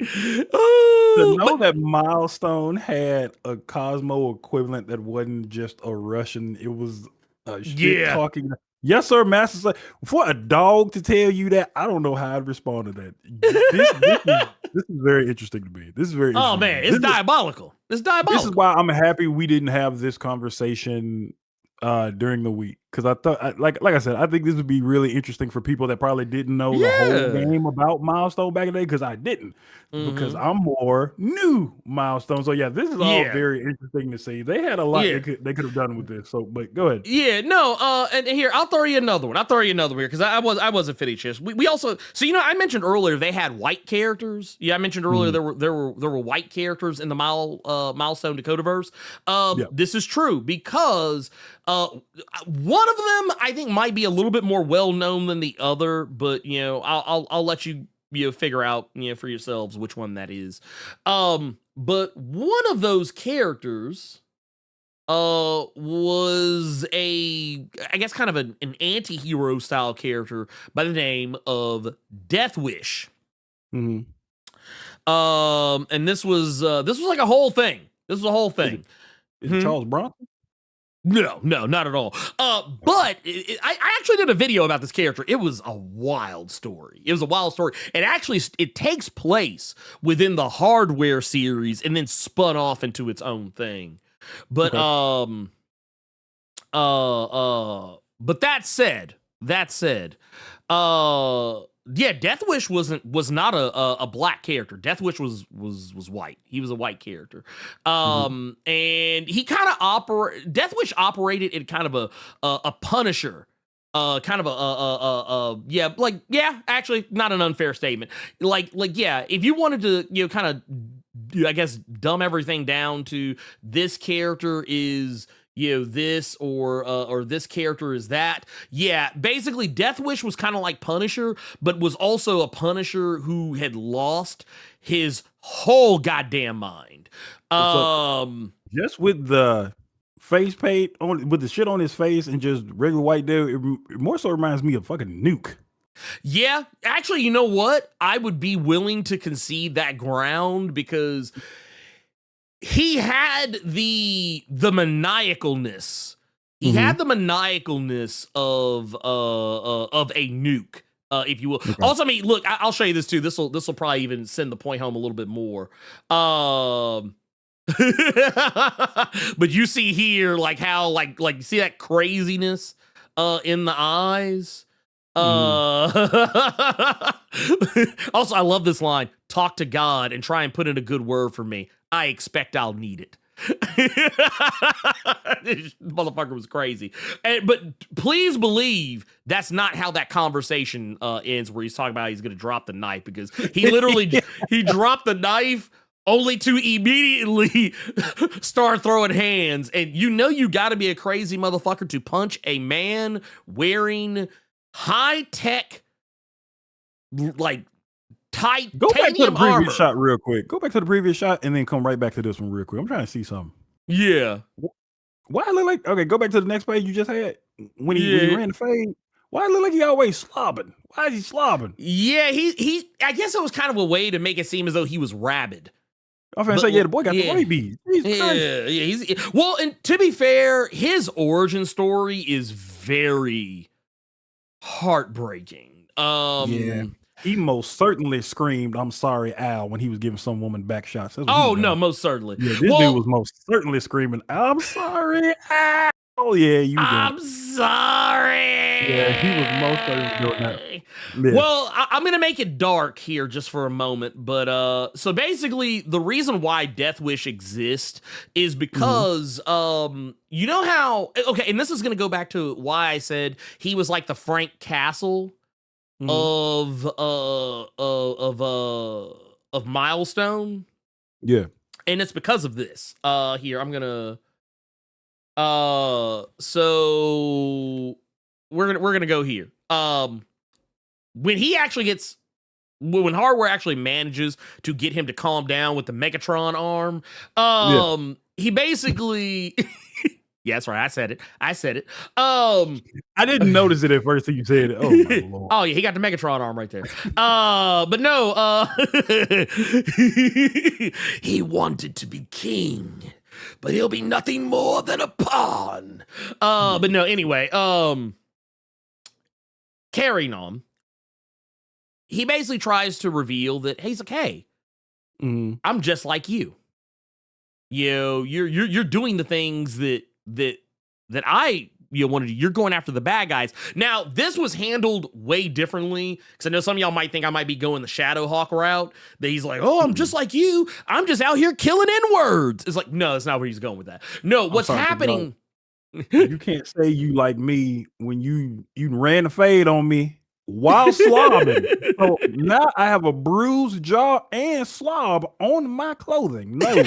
Speaker 3: To know that Milestone had a Cosmo equivalent that wasn't just a Russian, it was a shit talking. Yes, sir, Master. Sir. For a dog to tell you that, I don't know how I'd respond to that. This is very interesting to me. This is very interesting.
Speaker 2: Oh man, it's diabolical. It's diabolical.
Speaker 3: This is why I'm happy we didn't have this conversation during the week, because I thought, like I said, I think this would be really interesting for people that probably didn't know the whole game about Milestone back in the day, because I didn't, because I'm more new Milestone. So yeah, this is all very interesting to see. They had a lot they could have done with this. So, but go ahead.
Speaker 2: Yeah, no, and here I'll throw you another one. here because I wasn't finished. We also, so you know, I mentioned earlier they had white characters. Yeah, I mentioned earlier there were white characters in the Milestone Dakotaverse. This is true because one of them I think might be a little bit more well known than the other, but you know, I'll let you figure out for yourselves which one that is. But one of those characters was I guess kind of an anti-hero style character by the name of Death Wish. And this was like a whole thing. This was a whole thing.
Speaker 3: Is it Charles Bronson?
Speaker 2: No, not at all. But I actually did a video about this character. It was a wild story. It takes place within the Hardware series and then spun off into its own thing. But but that said, yeah, Death Wish was not a black character. Death Wish was white. He was a white character. And he kind of Death Wish operated in kind of a Punisher. Kind of actually not an unfair statement. If you wanted to, kind of, I guess, dumb everything down to this character is this or this character is that. Yeah, basically Death Wish was kind of like Punisher, but was also a Punisher who had lost his whole goddamn mind.
Speaker 3: Just with the face paint on, with the shit on his face and just regular white dude, it more so reminds me of fucking Nuke.
Speaker 2: Yeah, actually, you know what? I would be willing to concede that ground because he had the maniacalness. He had the maniacalness of a Nuke, if you will. Okay. Also, I mean, look, I'll show you this too. This will probably even send the point home a little bit more. But you see here, like how, like see that craziness in the eyes. Also, I love this line: "Talk to God and try and put in a good word for me. I expect I'll need it." This motherfucker was crazy. But please believe that's not how that conversation ends, where he's talking about he's going to drop the knife, because he literally he dropped the knife only to immediately start throwing hands. And you got to be a crazy motherfucker to punch a man wearing high-tech, like, titanium
Speaker 3: Go back to the previous
Speaker 2: armor.
Speaker 3: shot real quick. Go back to the previous shot and then come right back to this one real quick. I'm trying to see something.
Speaker 2: Yeah.
Speaker 3: Why it look like, okay, go back to the next page you just had. When he ran the fade, why it look like he always slobbing? Why is he slobbing?
Speaker 2: Yeah, he I guess it was kind of a way to make it seem as though he was rabid.
Speaker 3: I was gonna say, yeah, the boy got the rabies.
Speaker 2: Well, and to be fair, his origin story is very heartbreaking.
Speaker 3: He most certainly screamed, "I'm sorry, Al," when he was giving some woman back shots.
Speaker 2: Oh no, most certainly.
Speaker 3: Yeah, this dude was most certainly screaming, "I'm sorry, Al." Oh yeah,
Speaker 2: I'm sorry.
Speaker 3: Yeah, he was most certainly doing that. Yeah.
Speaker 2: Well, I'm gonna make it dark here just for a moment, but so basically, the reason why Death Wish exists is because you know how, okay, and this is gonna go back to why I said he was like the Frank Castle of Milestone.
Speaker 3: Yeah.
Speaker 2: And it's because of this. Here, I'm gonna so we're gonna go here. When Hardware actually manages to get him to calm down with the Megatron arm, he basically yeah, that's right. I said it. I
Speaker 3: didn't notice it at first till you said it. Oh my lord.
Speaker 2: Oh yeah, he got the Megatron arm right there. But no, he wanted to be king, but he'll be nothing more than a pawn. But no, anyway, carrying on, he basically tries to reveal that he's like, hey, I'm just like you. You're doing the things that I want to do. You're going after the bad guys. Now, this was handled way differently, because I know some of y'all might think I might be going the Shadowhawk route, that he's like, oh, I'm just like you. I'm just out here killing N-words. It's like, no, that's not where he's going with that. No, what's happening?
Speaker 3: You can't say you like me when you ran the fade on me while slobbing. So now I have a bruised jaw and slob on my clothing. No,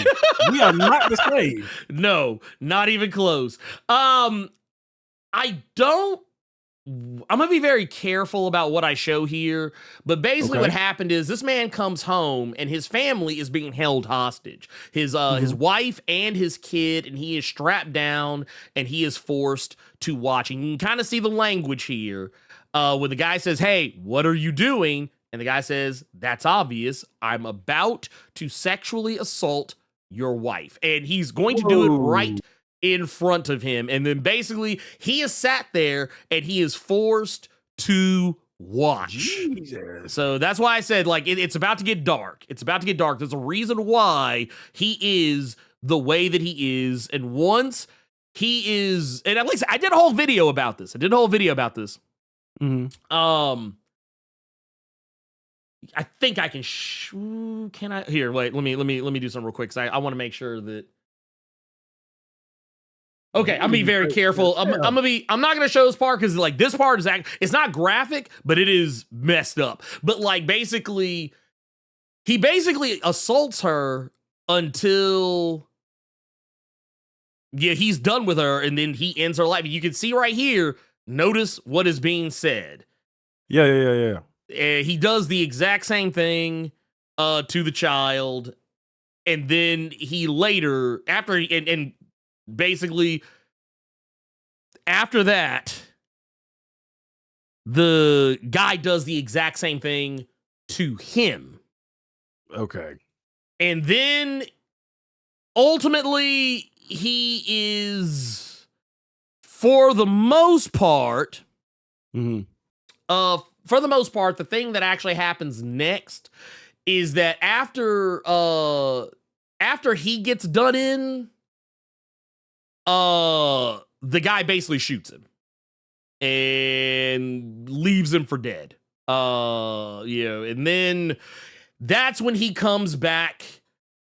Speaker 3: we are not the same.
Speaker 2: No, not even close. I'm gonna be very careful about what I show here, but basically what happened is this man comes home and his family is being held hostage. His wife and his kid, and he is strapped down and he is forced to watch. And you can kind of see the language here. When the guy says, hey, what are you doing? And the guy says, that's obvious. I'm about to sexually assault your wife. And he's going to do it right in front of him. And then basically he is sat there and he is forced to watch.
Speaker 3: Jesus.
Speaker 2: So that's why I said, like, it's about to get dark. It's about to get dark. There's a reason why he is the way that he is. And once he is, and at least I did a whole video about this. I think I can. Can I? Here, wait. Let me do something real quick, because I want to make sure that. Okay, I'm gonna be very careful. I'm not gonna show this part, because like this part is it's not graphic, but it is messed up. But like basically, he basically assaults her until he's done with her, and then he ends her life. You can see right here. Notice what is being said.
Speaker 3: Yeah.
Speaker 2: He does the exact same thing to the child, and then he later, and basically after that, the guy does the exact same thing to him.
Speaker 3: Okay.
Speaker 2: And then ultimately he is, for the most part, the thing that actually happens next is that after he gets done in, the guy basically shoots him and leaves him for dead. And then that's when he comes back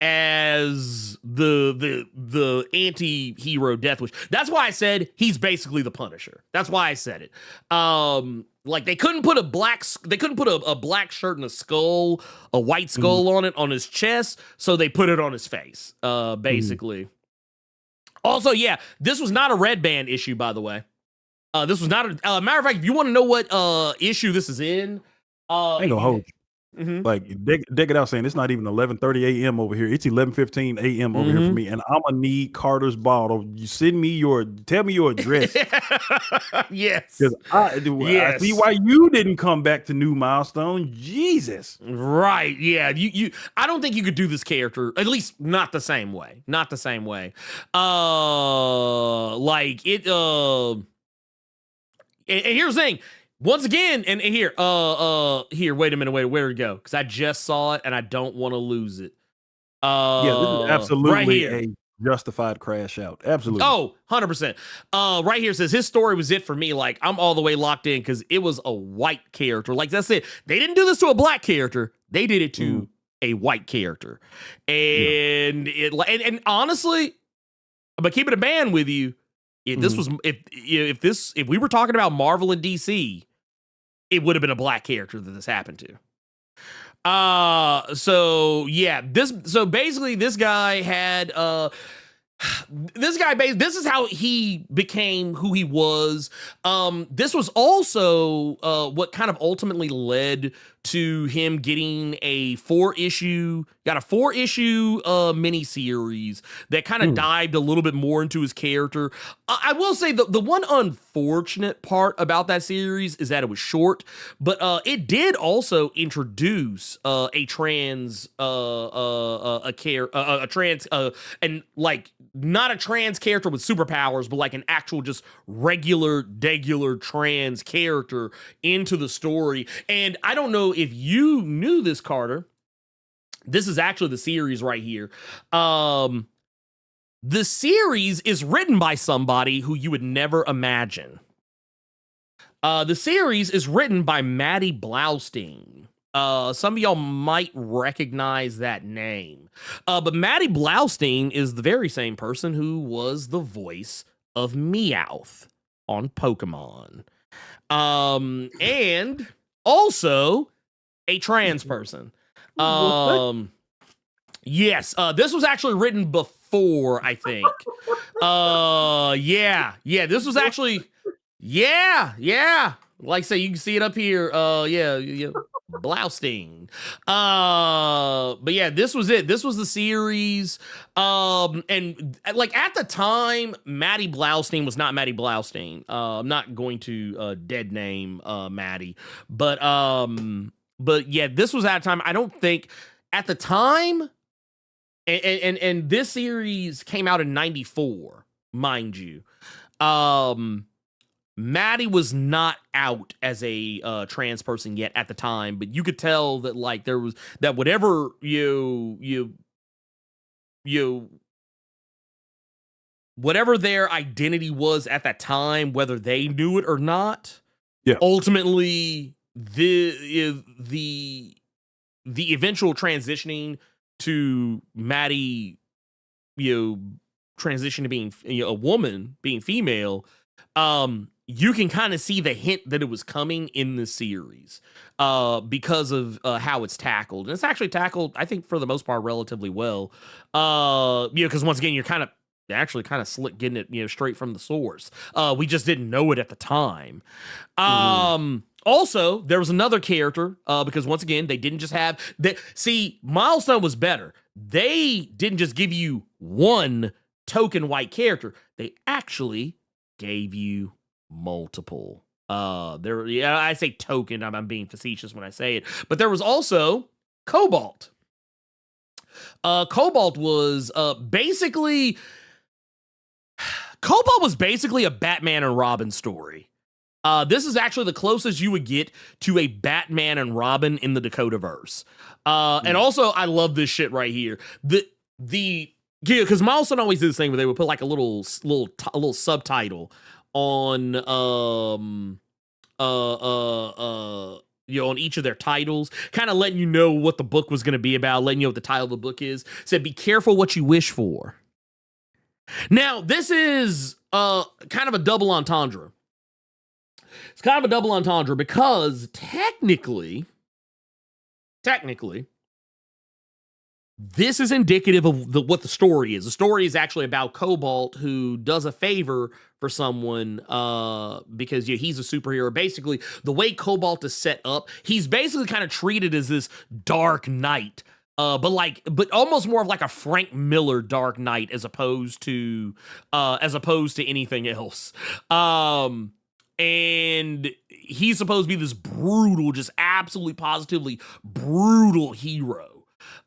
Speaker 2: as the anti-hero Death Wish. That's why I said he's basically the Punisher. That's why I said it. Like they couldn't put a black shirt and a skull, a white skull on it on his chest, so they put it on his face. Basically. Also, yeah, this was not a Red Band issue, by the way. This was not a matter of fact. If you want to know what issue this is in,
Speaker 3: I ain't gonna hold you.
Speaker 2: Mhm.
Speaker 3: Like dig it out saying it's not even 11:30 a.m. over here. It's 11:15 a.m. over here for me, and I'm gonna need Carter's bottle. You tell me your address.
Speaker 2: Yes.
Speaker 3: Because I see why you didn't come back to New Milestone. Jesus.
Speaker 2: Right. Yeah. You I don't think you could do this character, at least not the same way. Not the same way. Like it and here's the thing. Once again, and here, wait a minute, where'd it go? Because I just saw it and I don't want to lose it.
Speaker 3: Yeah, this is absolutely
Speaker 2: right here.
Speaker 3: a justified crash out. Absolutely.
Speaker 2: Oh, 100%. Right here says his story was it for me. Like, I'm all the way locked in because it was a white character. Like, that's it. They didn't do this to a black character. They did it to a white character. And and honestly, but keep it a band with you. If this was if we were talking about Marvel and DC, it would have been a black character that this happened to. So basically this guy had this is how he became who he was. This was also what kind of ultimately led to him getting a 4-issue miniseries that kind of dived a little bit more into his character. I will say the one unfortunate part about that series is that it was short, but it did also introduce a trans and like not a trans character with superpowers, but like an actual just regular trans character into the story. And I don't know if you knew this, Carter. This is actually the series right here. The series is written by somebody who you would never imagine. The series is written by Maddie Blaustein. Some of y'all might recognize that name. But Maddie Blaustein is the very same person who was the voice of Meowth on Pokemon. And also a trans person. Yes, this was actually written before, I think. This was actually, like say you can see it up here. Blaustein. But yeah, this was it. This was the series. And like at the time, Maddie Blaustein was not Maddie Blaustein. I'm not going to dead name Maddie, but yeah, this was at a time. I don't think at the time, and this series came out in '94, mind you. Maddie was not out as a trans person yet at the time, but you could tell that like there was that whatever whatever their identity was at that time, whether they knew it or not, ultimately the eventual transitioning to Maddie, transition to being a woman, being female, you can kind of see the hint that it was coming in the series because of how it's tackled. And it's actually tackled, I think, for the most part, relatively well. Because once again, you're kind of slick getting it, straight from the source. We just didn't know it at the time. Also, there was another character because once again, they didn't just have that. See, Milestone was better. They didn't just give you one token white character. They actually gave you multiple. I say token. I'm being facetious when I say it, but there was also Cobalt. Cobalt was basically a Batman and Robin story. This is actually the closest you would get to a Batman and Robin in the Dakotaverse. And also, I love this shit right here. Because Milestone always did this thing where they would put like a little subtitle on on each of their titles, kind of letting you know what the book was going to be about, letting you know what the title of the book is. Said, be careful what you wish for. Now, this is kind of a double entendre. It's kind of a double entendre because technically, this is indicative of what the story is. The story is actually about Cobalt, who does a favor for someone because he's a superhero. Basically, the way Cobalt is set up, he's basically kind of treated as this dark knight, but almost more of like a Frank Miller Dark Knight as opposed to anything else. And he's supposed to be this brutal, just absolutely positively brutal hero.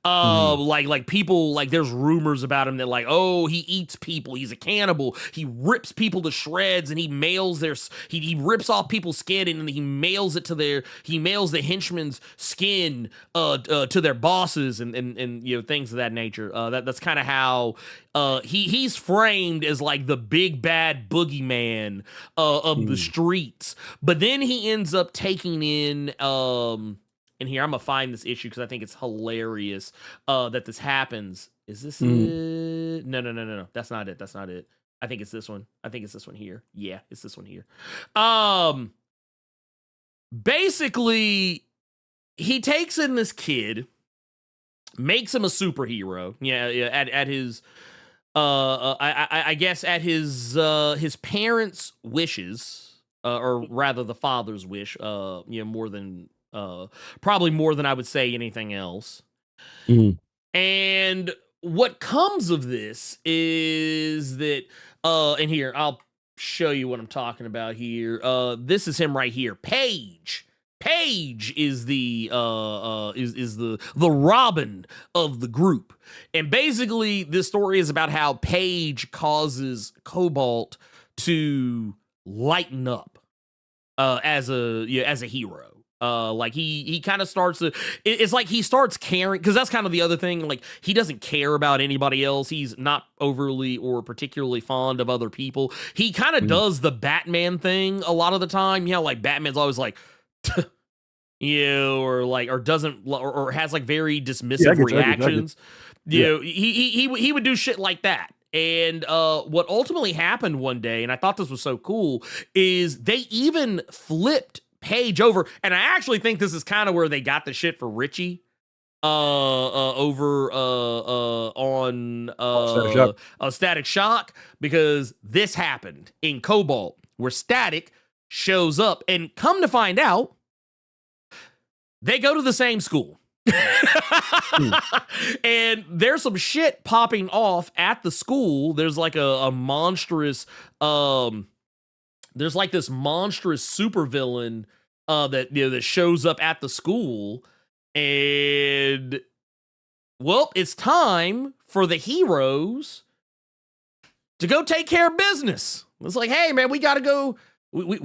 Speaker 2: Like people, like there's rumors about him that like, oh, he eats people, he's a cannibal, he rips people to shreds, and he rips off people's skin, and he mails the henchman's skin to their bosses, and things of that nature. That's kind of how he's framed as like the big bad boogeyman of the streets. But then he ends up taking in and here, I'm going to find this issue because I think it's hilarious that this happens. Is this it? No. That's not it. I think it's this one. Here. Yeah, it's this one here. Basically, he takes in this kid, makes him a superhero. Yeah, at his... I guess at his parents' wishes, or rather the father's wish, probably more than I would say anything else. And what comes of this is that, and here, I'll show you what I'm talking about here. This is him right here. Paige is the Robin of the group. And basically this story is about how Paige causes Cobalt to lighten up as a hero. Like he kind of starts to, it's like he starts caring, because that's kind of the other thing. Like, he doesn't care about anybody else. He's not overly or particularly fond of other people. He kind of does the Batman thing a lot of the time. Like Batman's always like, or doesn't, or has like very dismissive reactions. He would do shit like that. And what ultimately happened one day, and I thought this was so cool, is they even flipped Paige over, and I actually think this is kind of where they got the shit for Richie over on Static Shock, because this happened in Cobalt where Static shows up, and come to find out, they go to the same school. And there's some shit popping off at the school. There's like a monstrous there's like this monstrous supervillain that shows up at the school, and well, it's time for the heroes to go take care of business. It's like, hey man, we gotta go. We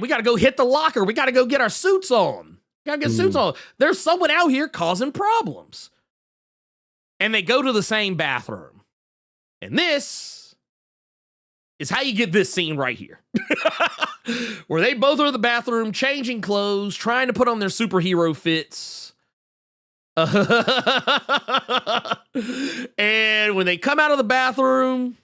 Speaker 2: gotta go hit the locker. We gotta go get our suits on. Gotta get suits on. There's someone out here causing problems. And they go to the same bathroom. And this is how you get this scene right here. Where they both are in the bathroom, changing clothes, trying to put on their superhero fits. And when they come out of the bathroom,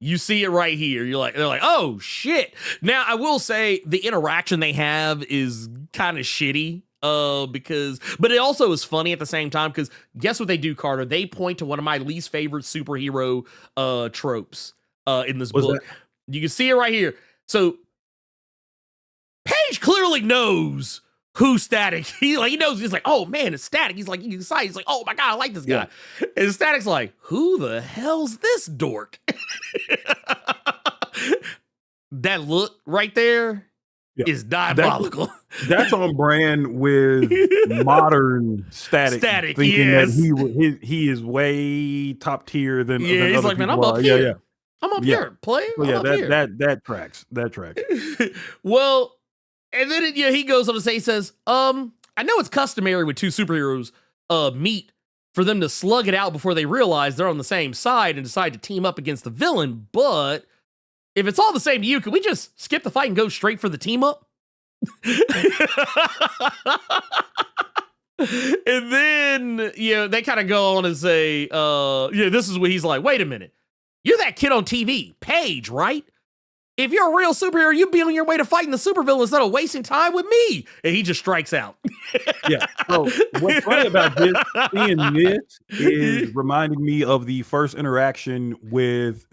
Speaker 2: you see it right here. They're like, oh shit. Now I will say the interaction they have is kind of shitty. But it also is funny at the same time, because guess what they do, Carter? They point to one of my least favorite superhero tropes in this book. That? You can see it right here. So Paige clearly knows who Static. He knows. He's like, oh man, it's Static. He's like, he's like, oh my god, I like this guy. Yeah. And Static's like, who the hell's this dork? That look right there is diabolical.
Speaker 3: That's on brand with modern Static. Thinking that he is way top tier than
Speaker 2: he's
Speaker 3: other
Speaker 2: like, man, I'm
Speaker 3: are.
Speaker 2: up here. Yeah. I'm up here, player.
Speaker 3: Well, that tracks. That tracks.
Speaker 2: Well, and then he goes on to say, he says, I know it's customary when two superheroes meet for them to slug it out before they realize they're on the same side and decide to team up against the villain, but if it's all the same to you, can we just skip the fight and go straight for the team up? And then, they kind of go on and say, this is what he's like, wait a minute. You're that kid on TV, Paige, right? If you're a real superhero, you'd be on your way to fighting the supervillain instead of wasting time with me. And he just strikes out.
Speaker 3: Yeah. So what's funny about seeing this is reminding me of the first interaction with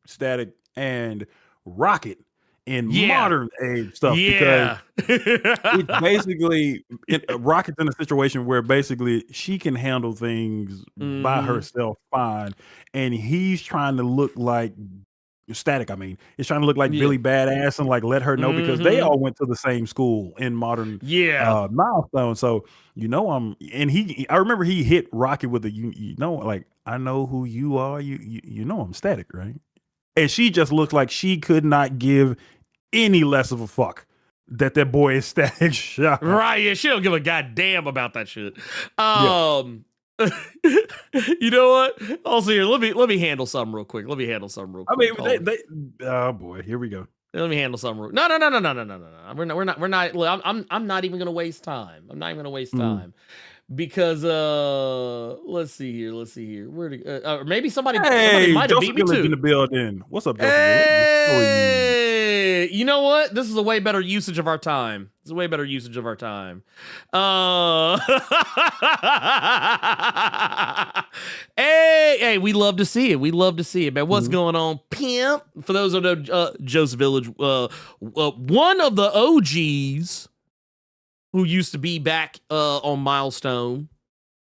Speaker 3: Static and Rocket in modern age stuff.
Speaker 2: Yeah.
Speaker 3: Because it's basically Rocket's in a situation where basically she can handle things by herself fine, and he's trying to look like Static, it's trying to look like Billy Badass and like let her know because they all went to the same school in modern Milestone. So I remember he hit Rocket with like, I know who you are. You know I'm Static, right? And she just looked like she could not give any less of a fuck that boy is Static Shock.
Speaker 2: Right, yeah, she don't give a goddamn about that shit. You know what? Also, here, let me handle something real quick.
Speaker 3: Oh boy, here we go.
Speaker 2: Let me handle something. No. We're not. Look, I'm not even gonna waste time. Because let's see here. Where maybe somebody might have beat me too.
Speaker 3: In the building. What's up, Joseph?
Speaker 2: Hey, you know what? This is a way better usage of our time. Hey, we love to see it. Man, what's going on, pimp? For those who know Joseph Village, one of the OGs who used to be back on Milestone.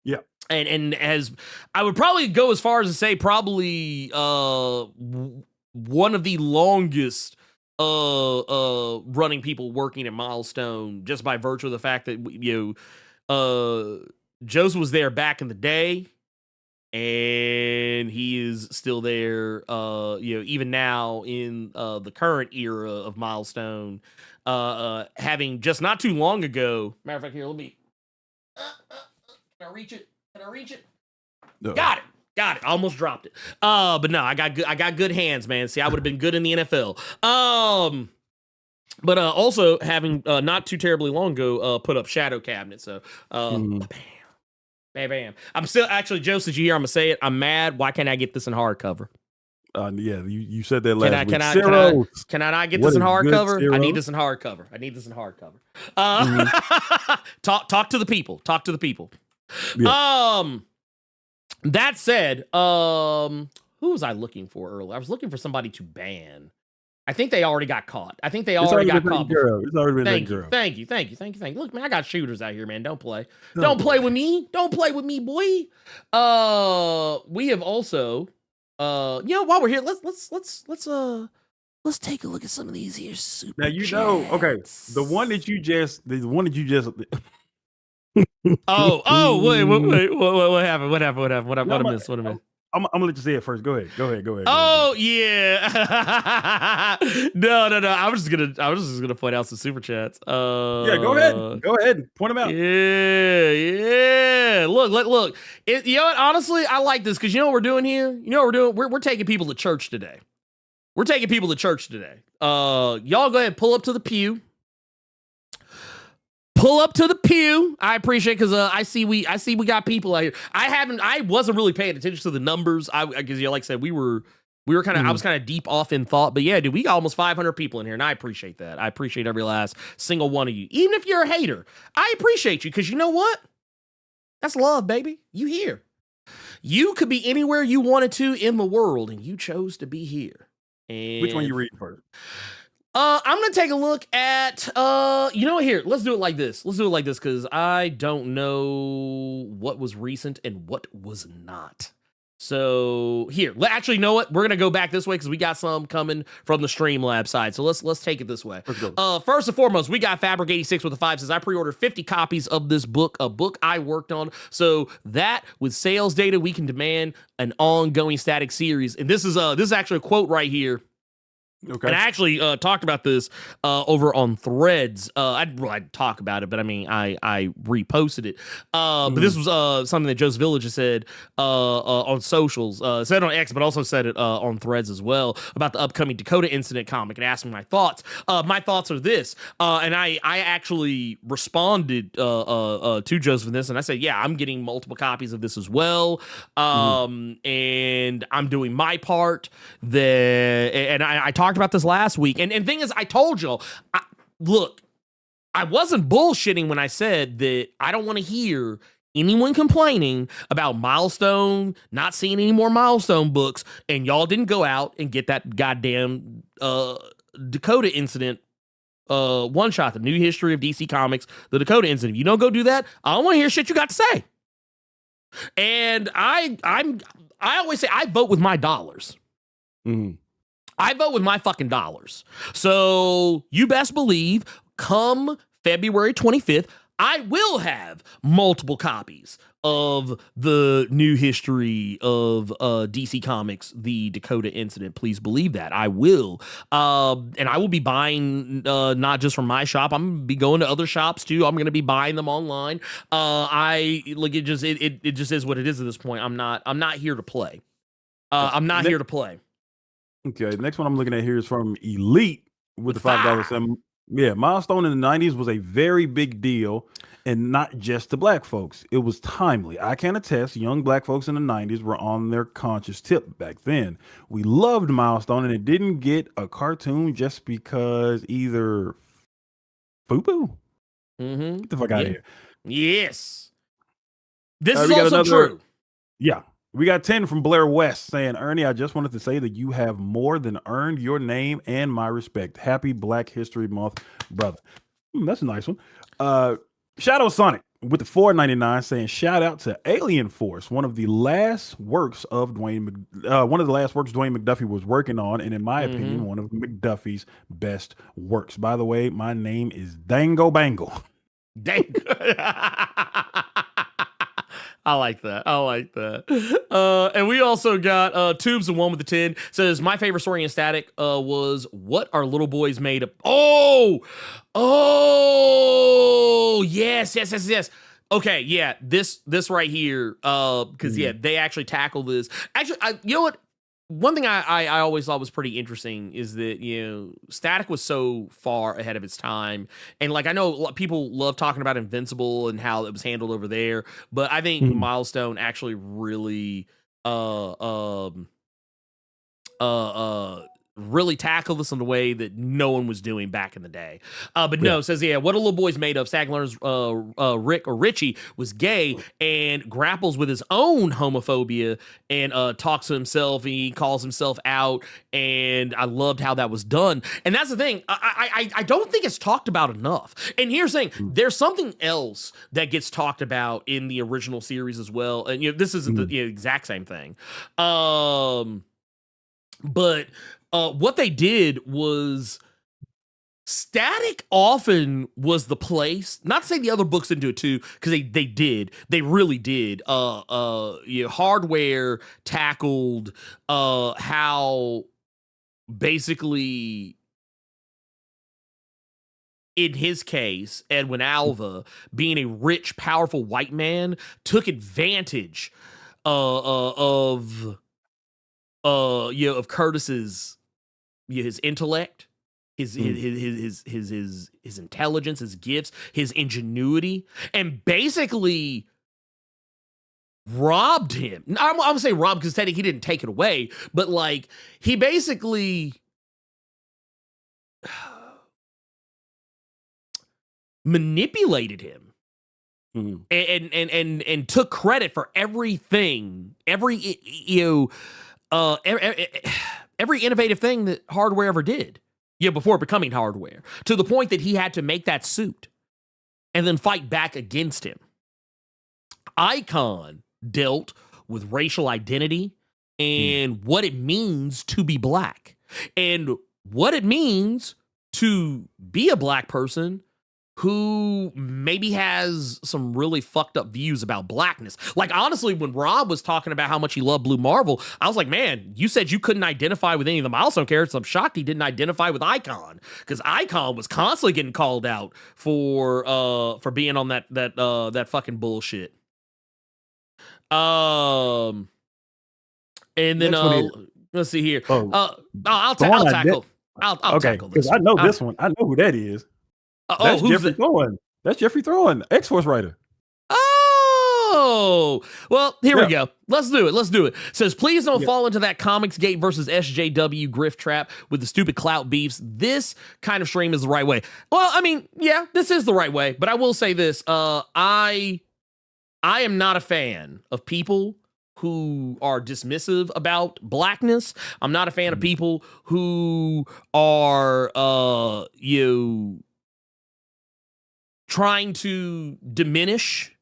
Speaker 3: Yeah.
Speaker 2: And as I would probably go as far as to say probably one of the longest running people working at Milestone, just by virtue of the fact that Joseph was there back in the day, and he is still there even now in the current era of Milestone, having just not too long ago. Matter of fact, here, let me can I reach it? No. Got it. I almost dropped it. But no, I got good hands, man. See, I would have been good in the NFL. But also having not too terribly long ago put up Shadow Cabinet. So bam. I'm still actually, Joseph, did you hear? I'm gonna say it. I'm mad. Why can't I get this in hardcover?
Speaker 3: Yeah, you said that last week.
Speaker 2: Can I not get this in hardcover? I need this in hardcover. Talk to the people. Yeah. That said, who was I looking for earlier? I was looking for somebody to ban. I think they already got caught. It's already been Thank you. Look, man, I got shooters out here, man. Don't play. Don't play with me, boy. We have also, while we're here, let's take a look at some of these here super.
Speaker 3: Now okay, the one that you just.
Speaker 2: Oh, wait, what happened? What I missed?
Speaker 3: I'm gonna let you say it first. Go ahead.
Speaker 2: Oh yeah. No. I was just gonna point out some super chats.
Speaker 3: Yeah, go ahead. Point them out.
Speaker 2: Yeah. Look. You know what? Honestly, I like this because you know what we're doing here. We're taking people to church today. Y'all go ahead and pull up to the pew. I appreciate because I see we got people out here. I wasn't really paying attention to the numbers. Because like I said, we were kind of I was kind of deep off in thought. But yeah, dude, we got almost 500 people in here, and I appreciate that. I appreciate every last single one of you. Even if you're a hater, I appreciate you because you know what? That's love, baby. You here. You could be anywhere you wanted to in the world, and you chose to be here. And
Speaker 3: which one you reading first?
Speaker 2: I'm going to take a look at, here, let's do it like this. Because I don't know what was recent and what was not. So here, actually, you know what? We're going to go back this way because we got some coming from the Streamlab side. So let's take it this way. First and foremost, we got Fabric86 with a 5 says, I pre-ordered 50 copies of this book, a book I worked on. So that with sales data, we can demand an ongoing Static series. And this is actually a quote right here
Speaker 3: Okay.
Speaker 2: And I actually talked about this over on Threads. I'd talk about it, but I mean, I reposted it. But this was something that Joseph Village has said on socials, said on X, but also said it on Threads as well about the upcoming Dakota Incident comic and asked me my thoughts. My thoughts are this, and I actually responded to Joseph in this, and I said, yeah, I'm getting multiple copies of this as well, and I'm doing my part. And I talked about this last week, and thing is, I told y'all, look, I wasn't bullshitting when I said that I don't want to hear anyone complaining about Milestone not seeing any more Milestone books, and y'all didn't go out and get that goddamn Dakota Incident one shot, the new history of DC Comics, the Dakota Incident. If you don't go do that, I don't want to hear shit you got to say. And I always say I vote with my dollars. I vote with my fucking dollars. So you best believe come February 25th, I will have multiple copies of the new history of DC Comics, the Dakota Incident. Please believe that. I will. And I will be buying not just from my shop. I'm going to be going to other shops too. I'm going to be buying them online. It just is what it is at this point. I'm not here to play. I'm not here to play.
Speaker 3: Okay, the next one I'm looking at here is from Elite with the $5. Yeah, Milestone in the 90s was a very big deal, and not just to black folks. It was timely. I can attest, young black folks in the 90s were on their conscious tip back then. We loved Milestone, and it didn't get a cartoon just because either FUBU? Get the fuck out of here.
Speaker 2: Yes. This is also true.
Speaker 3: Yeah. We got 10 from Blair West saying, Ernie, I just wanted to say that you have more than earned your name and my respect. Happy Black History Month, brother. That's a nice one. Shadow Sonic with the $4.99 saying, shout out to Alien Force, one of the last works Dwayne McDuffie was working on, and in my opinion, one of McDuffie's best works. By the way, my name is Dango Bangle.
Speaker 2: Dango. I like that. And we also got Tubes, the one with the 10, says, my favorite story in Static was What Are Little Boys Made Of? Oh, yes. Okay, yeah, this right here, because, yeah, they actually tackle this. Actually, you know what? One thing I always thought was pretty interesting is that, Static was so far ahead of its time. And, like, I know people love talking about Invincible and how it was handled over there, but I think Milestone actually really really tackle this in a way that no one was doing back in the day. But no, it says, yeah, What a Little Boy's Made Of. Sag learns Richie was gay and grapples with his own homophobia and talks to himself. He calls himself out, and I loved how that was done. And that's the thing. I don't think it's talked about enough. And here's the thing. There's something else that gets talked about in the original series as well. And this isn't the exact same thing. But what they did was Static often was the place, not to say the other books didn't do it too, because they really did. Hardware tackled how basically, in his case, Edwin Alva, being a rich, powerful white man, took advantage of Curtis's his intellect, his intelligence, his gifts, his ingenuity, and basically robbed him. I'm gonna say robbed because technically he didn't take it away, but like he basically manipulated him. And took credit for everything, every innovative thing that Hardware ever did, before becoming Hardware, to the point that he had to make that suit and then fight back against him. Icon dealt with racial identity and what it means to be black and what it means to be a black person who maybe has some really fucked up views about blackness. Like, honestly, when Rob was talking about how much he loved Blue Marvel, I was like, man, you said you couldn't identify with any of the Milestone characters. I'm shocked he didn't identify with Icon, because Icon was constantly getting called out for being on that fucking bullshit. And then let's see here. I'll tackle
Speaker 3: because
Speaker 2: this.
Speaker 3: I know this one. I know who that is. That's Jeffrey Thorne. That's Jeffrey Thorne, X-Force writer.
Speaker 2: Oh, well, here we go. Let's do it. Says, please don't fall into that Comicsgate versus SJW grift trap with the stupid clout beefs. This kind of stream is the right way. Well, I mean, yeah, this is the right way, but I will say this. I am not a fan of people who are dismissive about blackness. I'm not a fan of people who are, trying to diminish.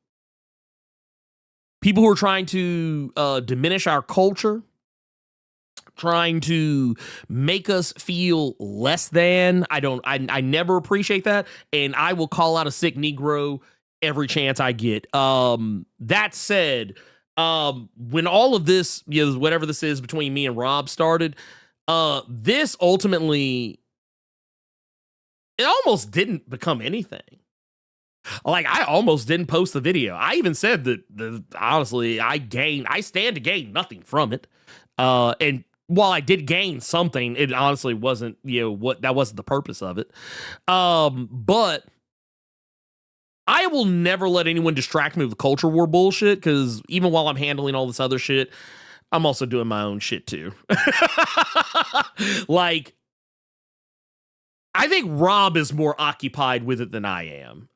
Speaker 2: People who are trying to diminish our culture, trying to make us feel less than. I never appreciate that, and I will call out a sick Negro every chance I get. That said, when all of this, whatever this is between me and Rob started, this ultimately, it almost didn't become anything. Like, I almost didn't post the video. I even said that honestly, I stand to gain nothing from it. And while I did gain something, it honestly wasn't, that wasn't the purpose of it. But I will never let anyone distract me with culture war bullshit, because even while I'm handling all this other shit, I'm also doing my own shit too. Like, I think Rob is more occupied with it than I am.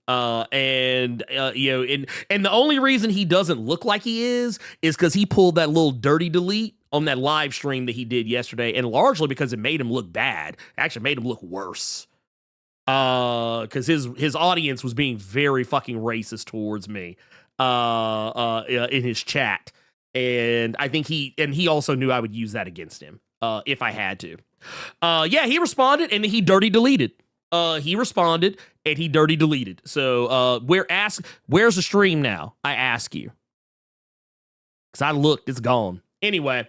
Speaker 2: And the only reason he doesn't look like he is because he pulled that little dirty delete on that live stream that he did yesterday, and largely because it made him look bad. It actually made him look worse. Because his audience was being very fucking racist towards me in his chat. And I think he also knew I would use that against him if I had to. He responded and he dirty deleted. He responded and he dirty deleted. So where's the stream now? I ask you. Because I looked, it's gone. Anyway,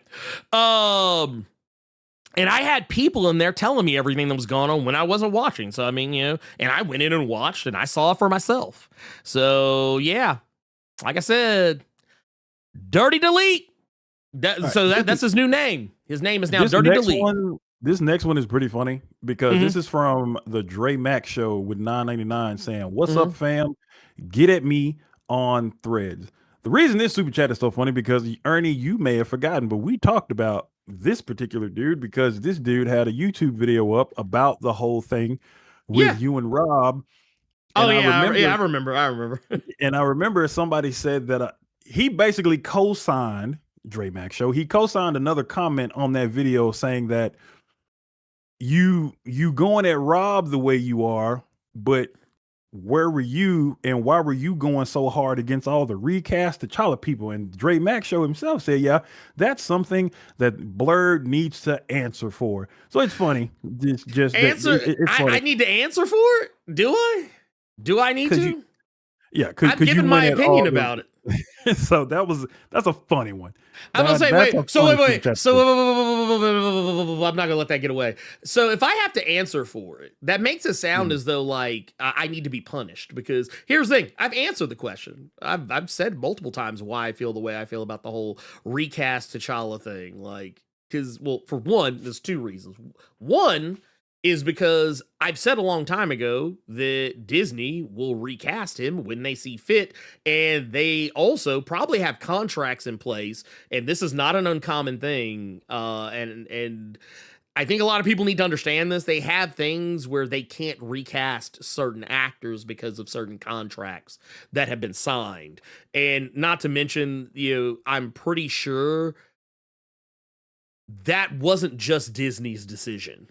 Speaker 2: and I had people in there telling me everything that was going on when I wasn't watching. So, I mean, and I went in and watched and I saw it for myself. So, yeah, like I said, Dirty Delete. That's his new name. His name is now Dirty Delete.
Speaker 3: This next one is pretty funny because this is from the Dre Mac show with 999 saying, "What's up, fam? Get at me on Threads." The reason this super chat is so funny because Ernie, you may have forgotten, but we talked about this particular dude because this dude had a YouTube video up about the whole thing with you and Rob. And
Speaker 2: I remember.
Speaker 3: And I remember somebody said that he basically co-signed Dre Mac show. He co-signed another comment on that video saying that you going at Rob the way you are, but where were you and why were you going so hard against all the recast T'Challa people? And Dre Mac show himself said, yeah, that's something that Blerd needs to answer for. So it's funny. It's just
Speaker 2: answer. It's funny. I need to answer for it. Do I? Do I need to?
Speaker 3: I've
Speaker 2: given my opinion about it.
Speaker 3: So that's a funny one.
Speaker 2: I'm gonna say wait. So wait. So I'm not gonna let that get away. So if I have to answer for it, that makes it sound as though like I need to be punished. Because here's the thing: I've answered the question. I've said multiple times why I feel the way I feel about the whole recast T'Challa thing. Like, because for one, there's two reasons. One is because I've said a long time ago that Disney will recast him when they see fit, and they also probably have contracts in place, and this is not an uncommon thing, and I think a lot of people need to understand this. They have things where they can't recast certain actors because of certain contracts that have been signed, and not to mention, I'm pretty sure that wasn't just Disney's decision.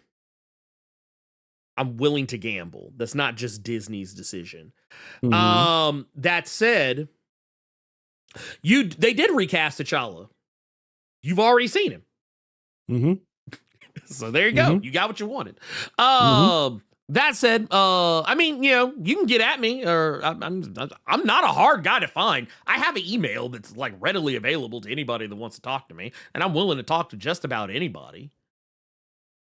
Speaker 2: I'm willing to gamble. That's not just Disney's decision. That said, they did recast T'Challa. You've already seen him. So there you go. You got what you wanted. That said, I mean, you know, you can get at me, or I'm not a hard guy to find. I have an email that's like readily available to anybody that wants to talk to me, and I'm willing to talk to just about anybody.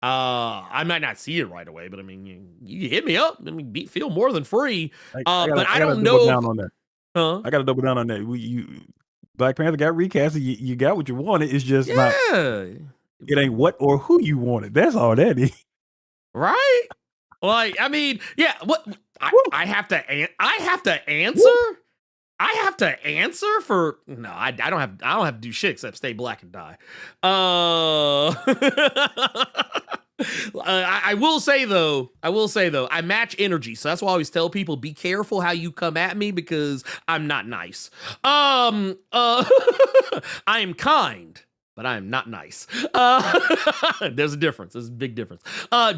Speaker 2: I might not see it right away, but I mean, you hit me up. I mean, feel more than free. But I don't know.
Speaker 3: Down on that.
Speaker 2: Huh?
Speaker 3: I got to double down on that. Black Panther got recast. You got what you wanted. It's just not. It ain't what or who you wanted. That's all that is.
Speaker 2: Right? Like, I mean, yeah. What I have to answer.
Speaker 3: Woo.
Speaker 2: I have to answer for no. I don't have to do shit except stay black and die. I will say though, I match energy, so that's why I always tell people be careful how you come at me because I'm not nice. I am kind, but I am not nice. There's a difference. There's a big difference.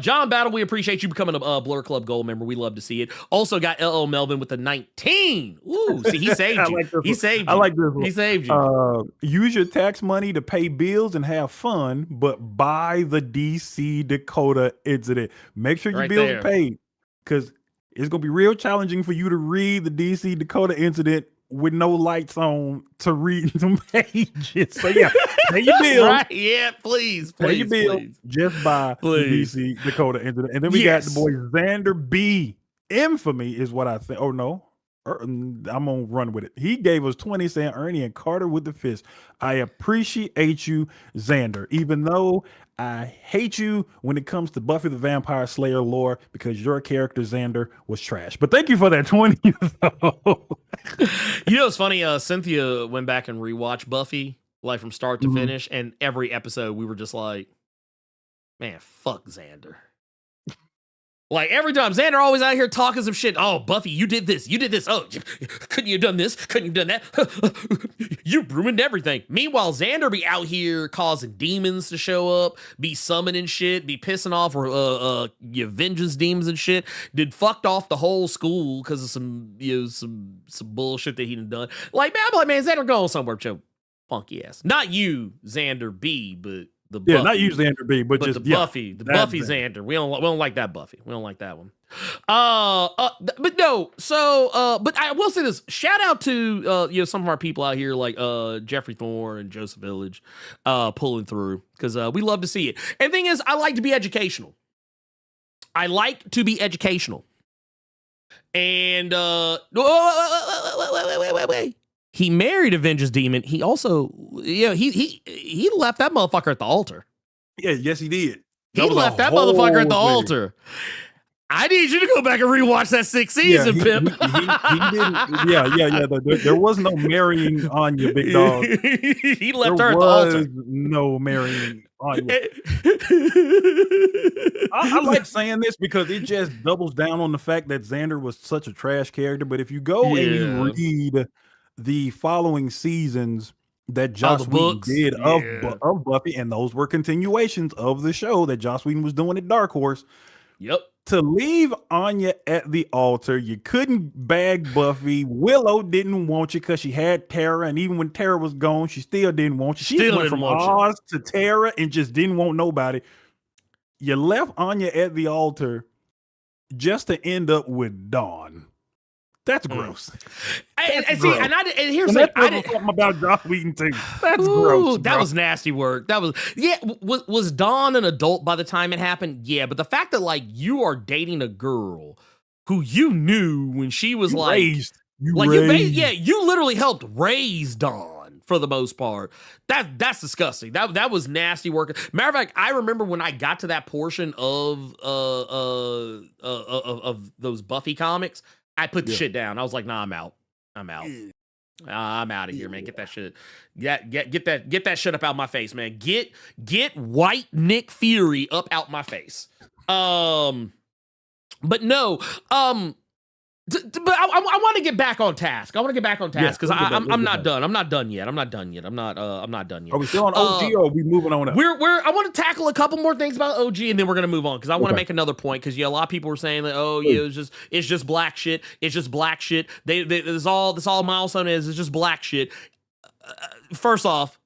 Speaker 2: John Battle, we appreciate you becoming a Blerd Club Gold member. We love to see it. Also got LL Melvin with the 19. Ooh, see, he saved you. He saved you.
Speaker 3: I like this one.
Speaker 2: He saved you.
Speaker 3: Use your tax money to pay bills and have fun, but buy the DC Dakota incident. Make sure your bills are paid, because it's going to be real challenging for you to read the DC Dakota incident with no lights on to read some pages. So yeah, pay your bills.
Speaker 2: Right? Yeah, please.
Speaker 3: Pay your bills.
Speaker 2: Please.
Speaker 3: Just buy the DC Dakota incident. And then we got the boy Xander B. Infamy is what I think. Oh no. I'm gonna run with it. He gave us 20 saying Ernie and Carter with the fist. I appreciate you, Xander, even though I hate you when it comes to Buffy the Vampire Slayer lore, because your character Xander was trash. But thank you for that 20.
Speaker 2: You know, it's funny. Cynthia went back and rewatched Buffy like from start to finish, and every episode we were just like, man, fuck Xander. Like every time, Xander always out here talking some shit. Oh, Buffy, you did this. Oh, couldn't you have done this? Couldn't you have done that? You ruined everything. Meanwhile, Xander be out here causing demons to show up, be summoning shit, be pissing off your vengeance demons and shit. Did fucked off the whole school because of some bullshit that he done. Like, man, I'm like, man, Xander going somewhere, Joe. Funky ass. Not you, Xander B, but the Buffy.
Speaker 3: Not you, Xander B, but just
Speaker 2: the Buffy, Buffy Xander. We don't like that Buffy. We don't like that one. But no. So, but I will say this. Shout out to some of our people out here like Jeffrey Thorne and Joseph Village, pulling through because we love to see it. And the thing is, I like to be educational. And wait. He married a vengeance demon. He also, he left that motherfucker at the altar.
Speaker 3: Yeah, yes, he did.
Speaker 2: He left that motherfucker at the altar. I need you to go back and rewatch that 6th season, Pimp.
Speaker 3: He didn't. There was no marrying Anya, big dog.
Speaker 2: He left her at the altar.
Speaker 3: No marrying Anya. I like saying this because it just doubles down on the fact that Xander was such a trash character. But if you go and you read the following seasons that Joss Whedon did of Buffy, and those were continuations of the show that Joss Whedon was doing at Dark Horse.
Speaker 2: Yep.
Speaker 3: To leave Anya at the altar, you couldn't bag Buffy. Willow didn't want you because she had Tara, and even when Tara was gone, she still didn't want you. She went from Oz to Tara and just didn't want nobody. You left Anya at the altar just to end up with Dawn. That's gross.
Speaker 2: Here's
Speaker 3: something about Joss Whedon too. That's gross.
Speaker 2: That was nasty work. That was Was Dawn an adult by the time it happened? Yeah, but the fact that like you are dating a girl who you knew when she was you literally helped raise Dawn for the most part. That's disgusting. That was nasty work. Matter of fact, I remember when I got to that portion of those Buffy comics. I put the shit down. I was like, nah, I'm out. I'm out of here, man. Get that shit. Get that shit up out my face, man. Get white Nick Fury up out my face. But no. But I want to get back on task. Because I'm not done. I'm not done yet. I'm not done yet.
Speaker 3: Are we still on OG or are we moving on up?
Speaker 2: I want to tackle a couple more things about OG and then we're gonna move on because I want to make another point because a lot of people were saying that it's just black shit. It's just black shit. This all Milestone is. It's just black shit. First off,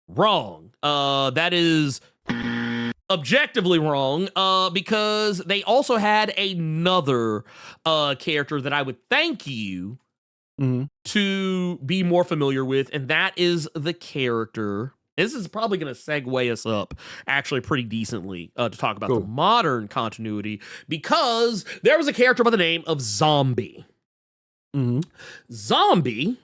Speaker 2: wrong. That is objectively wrong, because they also had another character that I would thank you to be more familiar with, and that is the character. This is probably going to segue us up actually pretty decently to talk about the modern continuity, because there was a character by the name of Zombie. Zombie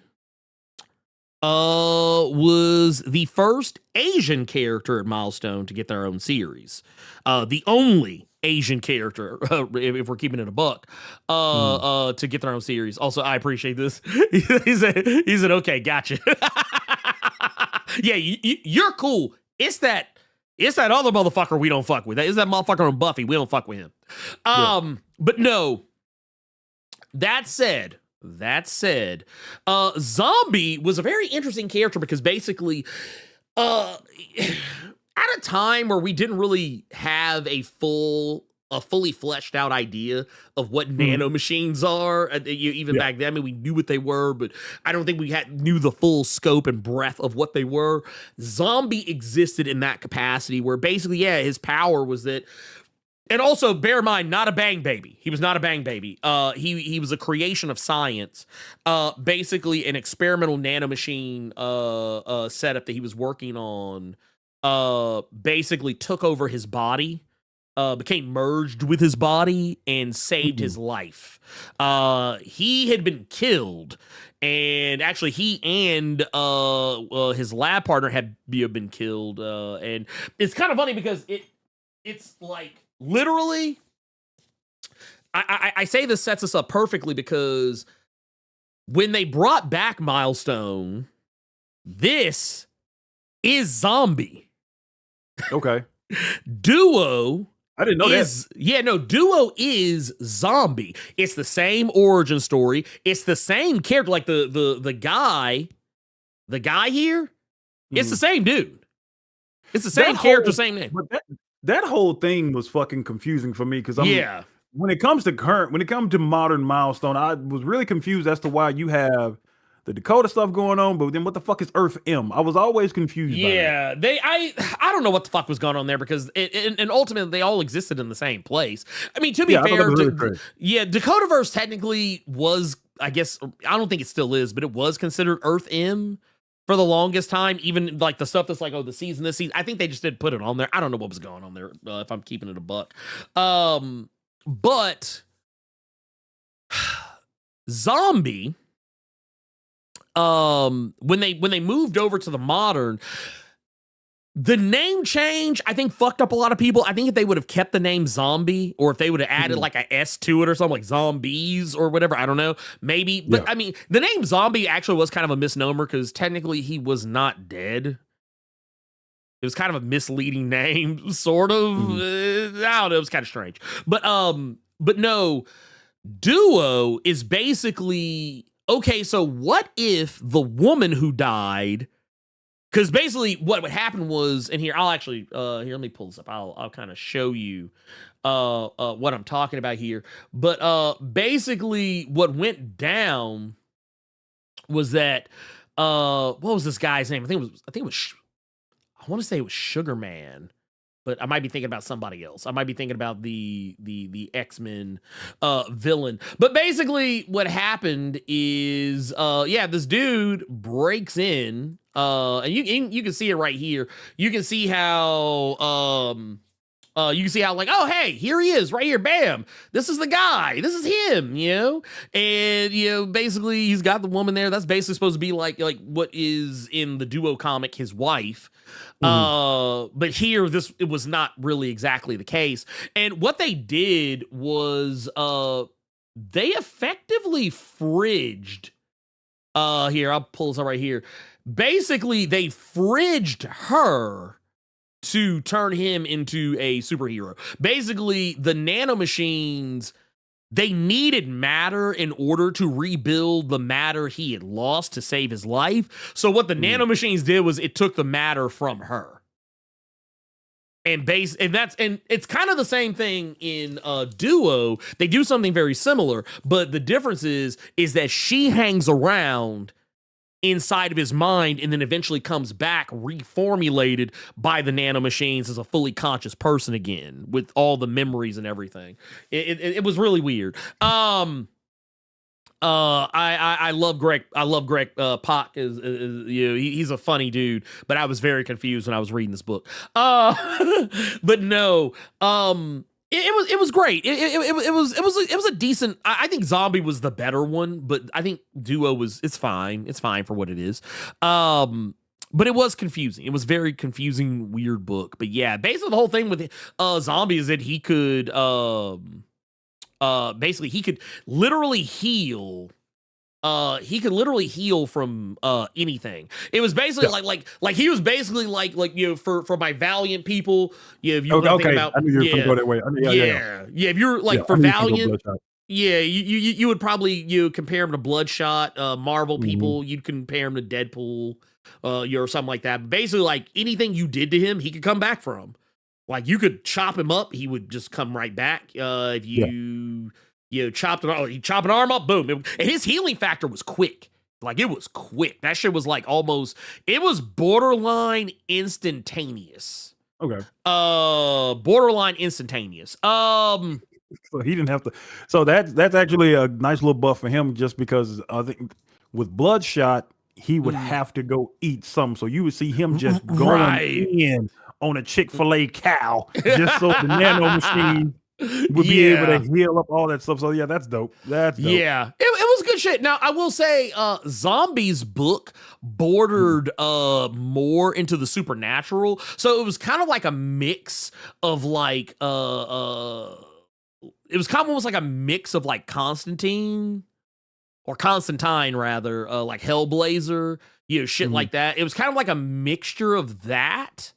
Speaker 2: was the first Asian character at Milestone to get their own series. The only Asian character, if we're keeping it a buck, to get their own series. Also, I appreciate this. he said, okay, gotcha. Yeah, you're cool. It's that other motherfucker we don't fuck with. It's that motherfucker on Buffy. We don't fuck with him. But no, that said, Zombie was a very interesting character because basically, at a time where we didn't really have a fully fleshed out idea of what nanomachines are, even back then. I mean, we knew what they were, but I don't think we knew the full scope and breadth of what they were. Zombie existed in that capacity where basically, his power was that. And also, bear in mind, not a bang baby. He was not a bang baby. He was a creation of science. Basically, an experimental nanomachine setup that he was working on basically took over his body, became merged with his body, and saved his life. He had been killed, and actually, he and his lab partner had been killed. And it's kind of funny because it's like, literally, I say this sets us up perfectly because when they brought back Milestone, this is Zombie.
Speaker 3: Okay.
Speaker 2: Duo.
Speaker 3: I didn't know that.
Speaker 2: Yeah, no, Duo is Zombie. It's the same origin story. It's the same character. Like the guy here, it's the same dude. It's the same character, same name.
Speaker 3: But that whole thing was fucking confusing for me because when it comes to modern Milestone, I was really confused as to why you have the Dakota stuff going on, but then what the fuck is Earth M? I was always confused.
Speaker 2: Yeah, I don't know what the fuck was going on there because and ultimately they all existed in the same place. I mean, to be fair, Dakotaverse technically was, I guess, I don't think it still is, but it was considered Earth M for the longest time. Even like the stuff that's like, this season, I think they just didn't put it on there. I don't know what was going on there, if I'm keeping it a buck. But Zombie, when they moved over to the modern, the name change, I think, fucked up a lot of people. I think if they would have kept the name Zombie, or if they would have added like a S to it or something, like Zombies or whatever, I don't know, maybe. But I mean, the name Zombie actually was kind of a misnomer because technically he was not dead. It was kind of a misleading name, sort of. I don't know, it was kind of strange. But no, Duo is basically, okay, so what if the woman who died, because basically what would happen was, and here, I'll actually, here, let me pull this up. I'll kind of show you what I'm talking about here. But basically what went down was that, what was this guy's name? I want to say it was Sugar Man, but I might be thinking about somebody else. I might be thinking about the X-Men villain. But basically what happened is, this dude breaks in, and you can see it right here. You can see how like, oh, hey, here he is right here. Bam. This is the guy. This is him, And, basically he's got the woman there. That's basically supposed to be like what is in the Duo comic, his wife. But here, it was not really exactly the case. And what they did was, they effectively fridged, here, I'll pull this up right here. Basically, they fridged her to turn him into a superhero. Basically, the nanomachines, they needed matter in order to rebuild the matter he had lost to save his life. So what the nanomachines did was it took the matter from her. And it's kind of the same thing in Duo. They do something very similar, but the difference is that she hangs around inside of his mind and then eventually comes back reformulated by the nanomachines as a fully conscious person again with all the memories and everything. It was really weird. I love Greg. I love Greg Pak. Is you know, he's a funny dude, but I was very confused when I was reading this book. But no, it was great. It was a decent. I think Zombie was the better one, but I think Duo it's fine. It's fine for what it is. But it was confusing. It was very confusing, weird book. But yeah, basically the whole thing with Zombie is that he could basically he could literally heal. He could literally heal from anything. It was basically like he was basically like you know for my Valiant people. Yeah, if you want to think about
Speaker 3: I knew you were gonna go that way.
Speaker 2: Yeah. If you're like for Valiant, yeah, you would probably compare him to Bloodshot. Marvel people, you'd compare him to Deadpool, or something like that. But basically, like anything you did to him, he could come back from. Like you could chop him up, he would just come right back. If you chopped he chop an arm up, boom. And his healing factor was quick. Like it was quick. That shit was like it was borderline instantaneous.
Speaker 3: Okay.
Speaker 2: Borderline instantaneous.
Speaker 3: So he didn't have to. So that's actually a nice little buff for him, just because I think with Bloodshot, he would have to go eat some. So you would see him just going in on a Chick-fil-A cow just so the nanomachine would be able to heal up all that stuff. So yeah, that's dope. That's dope.
Speaker 2: Yeah, it was good shit. Now I will say, Zombie's book bordered more into the supernatural, so it was kind of like a mix of like it was kind of almost like a mix of like Constantine rather, like Hellblazer, shit like that. It was kind of like a mixture of that.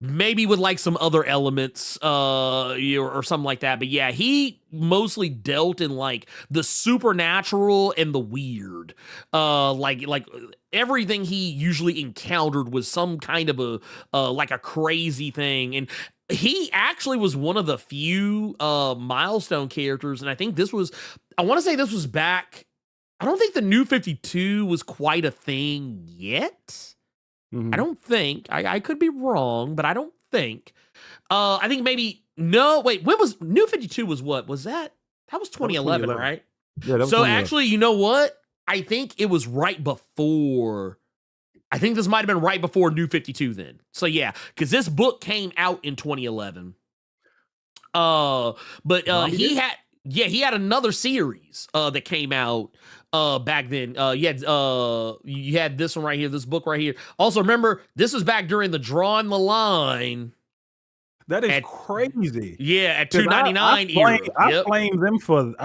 Speaker 2: Maybe with like some other elements, or something like that. But yeah, he mostly dealt in like the supernatural and the weird. Like everything he usually encountered was some kind of like a crazy thing. And he actually was one of the few Milestone characters. And I think I want to say this was back. I don't think the New 52 was quite a thing yet. I don't think. I could be wrong, but I don't think. I think maybe no. Wait, when was New 52? Was what was that? That was 2011, right?
Speaker 3: Yeah. That was
Speaker 2: so actually, you know what? I think it was right before. I think this might have been right before New 52 then. So yeah, because this book came out in 2011. But he had another series that came out back then. You had this one right here, this book right here. Also, remember, this was back during the Drawing the Line.
Speaker 3: That is crazy.
Speaker 2: Yeah, at $2.99 era.
Speaker 3: I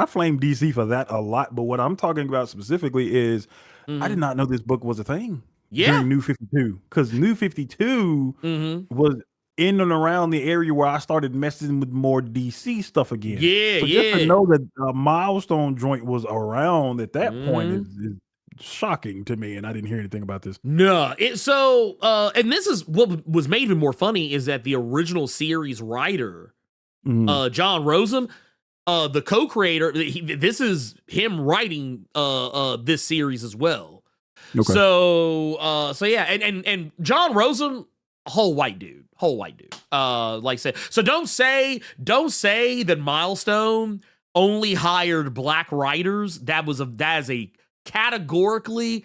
Speaker 3: flame DC for that a lot, but what I'm talking about specifically is I did not know this book was a thing. During New 52, because New 52 was in and around the area where I started messing with more DC stuff again. So just to know that a Milestone joint was around at that point is shocking to me, and I didn't hear anything about this.
Speaker 2: No, and this is what was made even more funny is that the original series writer, John Rosen, the co-creator, this is him writing this series as well. Okay. So yeah, and John Rosen, whole white dude. Like I said, so don't say that Milestone only hired black writers. That is a categorically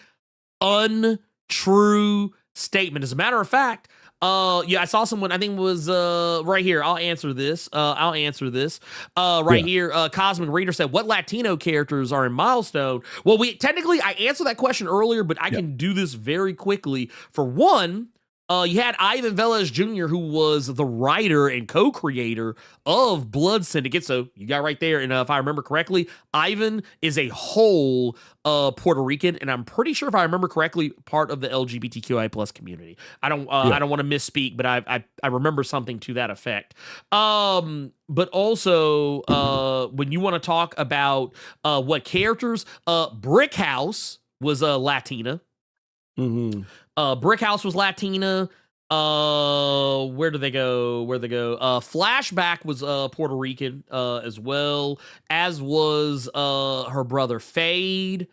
Speaker 2: untrue statement. As a matter of fact, I saw someone, I think it was right here. I'll answer this. Here. Cosmic Reader said, what Latino characters are in Milestone? Well, I answered that question earlier, but I can do this very quickly. For one, you had Ivan Velez Jr., who was the writer and co-creator of Blood Syndicate. So you got right there. And if I remember correctly, Ivan is a whole Puerto Rican, and I'm pretty sure, if I remember correctly, part of the LGBTQI plus community. I don't want to misspeak, but I remember something to that effect. But also, when you want to talk about what characters, Brick House was Latina. Brick House was Latina. Where do they go? Flashback was Puerto Rican as well, as was her brother Fade.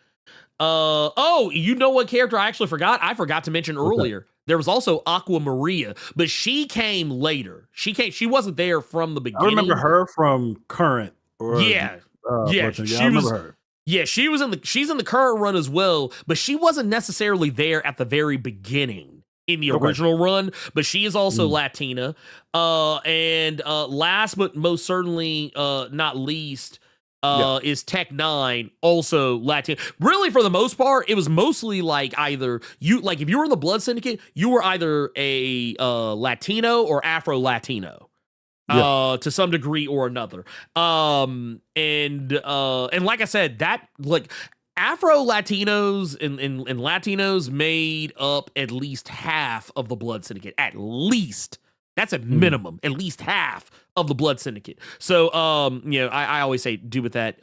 Speaker 2: Oh, you know what character I actually forgot? I forgot to mention earlier. There was also Aqua Maria, but she came later. She wasn't there from the
Speaker 3: I
Speaker 2: beginning.
Speaker 3: remember her from Current.
Speaker 2: Yeah,
Speaker 3: I remember her.
Speaker 2: Yeah, she's in the current run as well, but she wasn't necessarily there at the very beginning in the original run, but she is also Latina. And last but most certainly not least is Tech 9, also Latina. Really, for the most part, it was mostly like either you, like if you were in the Blood Syndicate, you were either a Latino or Afro-Latino. To some degree or another. And like I said, that like Afro Latinos and Latinos made up at least half of the Blood Syndicate. At least. That's a minimum, at least half of the Blood Syndicate. So, I always say do with that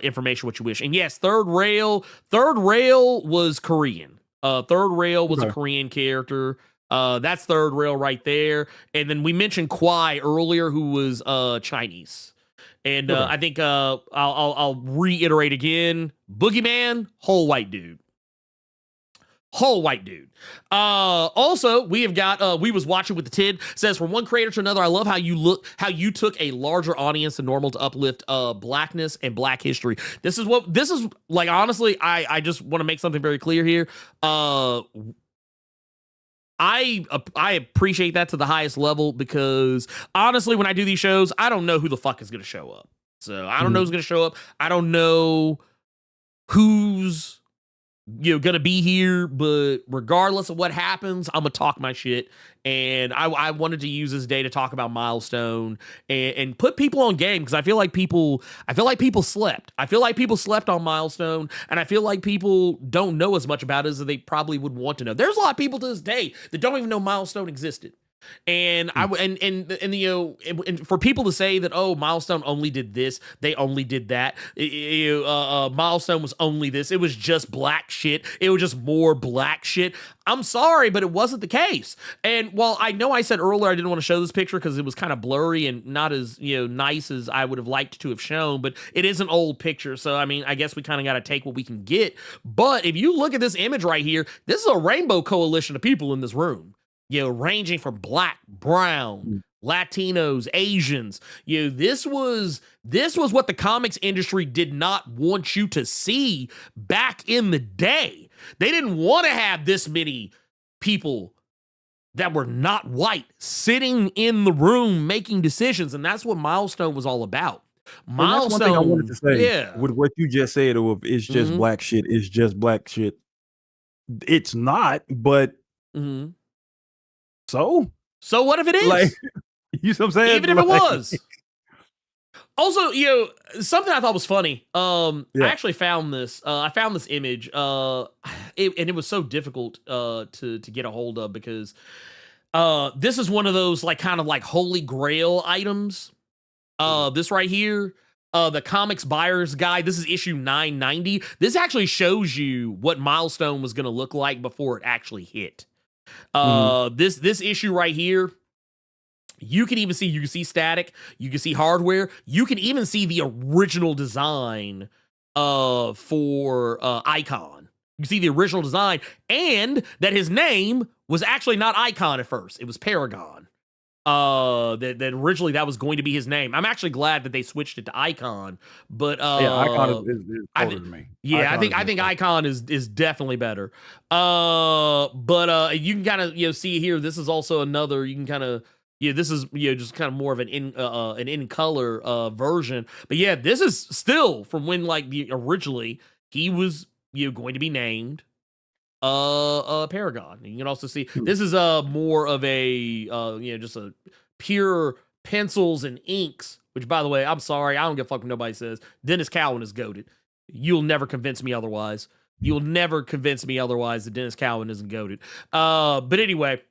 Speaker 2: information what you wish. And yes, Third Rail was Korean. Third Rail was a Korean character. That's Third Rail right there. And then we mentioned Kwai earlier, who was Chinese. And I think I'll reiterate again. Boogeyman, whole white dude. Also, we have got we was watching with the Tid, says from one creator to another, I love how you took a larger audience than normal to uplift blackness and black history. This is like, honestly, I just want to make something very clear here. I appreciate that to the highest level, because honestly, when I do these shows, I don't know who the fuck is going to show up. So I don't know who's going to show up. I don't know who's gonna be here, but regardless of what happens, I'm gonna talk my shit. And I wanted to use this day to talk about Milestone and put people on game, because I feel like people slept. I feel like people slept on Milestone, and I feel like people don't know as much about it as they probably would want to know. There's a lot of people to this day that don't even know Milestone existed. And and for people to say that, oh, Milestone only did this, they only did that, Milestone was only this, it was just black shit, it was just more black shit. I'm sorry, but it wasn't the case. And while I know I said earlier I didn't want to show this picture because it was kind of blurry and not as nice as I would have liked to have shown, but it is an old picture, so I mean, I guess we kind of got to take what we can get. But if you look at this image right here, this is a rainbow coalition of people in this room. Ranging from black, brown, Latinos, Asians. This was what the comics industry did not want you to see back in the day. They didn't want to have this many people that were not white sitting in the room making decisions, and that's what Milestone was all about. Milestone,
Speaker 3: that's one thing I wanted to say. With what you just said, it's just black shit. It's just black shit. It's not, but. So what if it is? Like, you know what I'm saying?
Speaker 2: Even if it was. Also, something I thought was funny. I actually found this. I found this image. And it was so difficult to get a hold of, because this is one of those like kind of like holy grail items. This right here. The comics buyer's guide. This is issue 990. This actually shows you what Milestone was going to look like before it actually hit. This issue right here, you can see static, you can see hardware, you can even see the original design for Icon. You see the original design, and that his name was actually not Icon at first, it was Paragon. That originally that was going to be his name. I'm actually glad that they switched it to Icon, but
Speaker 3: Icon is better than me.
Speaker 2: Yeah, I think Icon is definitely better. But you can kind of see here. This is also another. You can kind of this is just kind of more of an in color version. But yeah, this is still from when like originally he was going to be named Paragon. You can also see this is more of a just a pure pencils and inks, which, by the way, I'm sorry, I don't give a fuck what nobody says. Dennis Cowan is goated. You'll never convince me otherwise. That Dennis Cowan isn't goated. But anyway,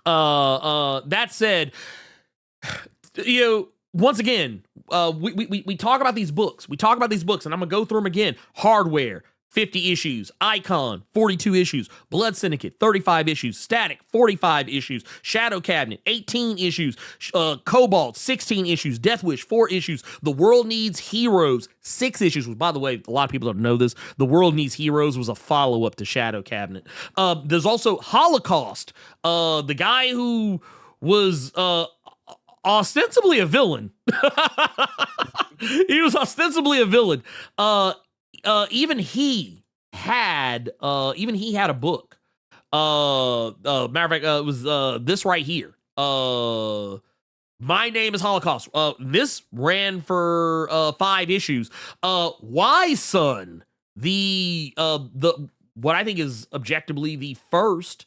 Speaker 2: that said, once again, we talk about these books. And I'm gonna go through them again. Hardware, 50 issues. Icon, 42 issues. Blood Syndicate, 35 issues. Static, 45 issues. Shadow Cabinet, 18 issues. Cobalt, 16 issues. Death Wish, 4 issues. The World Needs Heroes, 6 issues. By the way, a lot of people don't know this. The World Needs Heroes was a follow-up to Shadow Cabinet. There's also Holocaust, the guy who was ostensibly a villain. He was ostensibly a villain. Even he had a book. Matter of fact, it was this right here. My Name is Holocaust. This ran for 5 issues. Wise Son, the what I think is objectively the first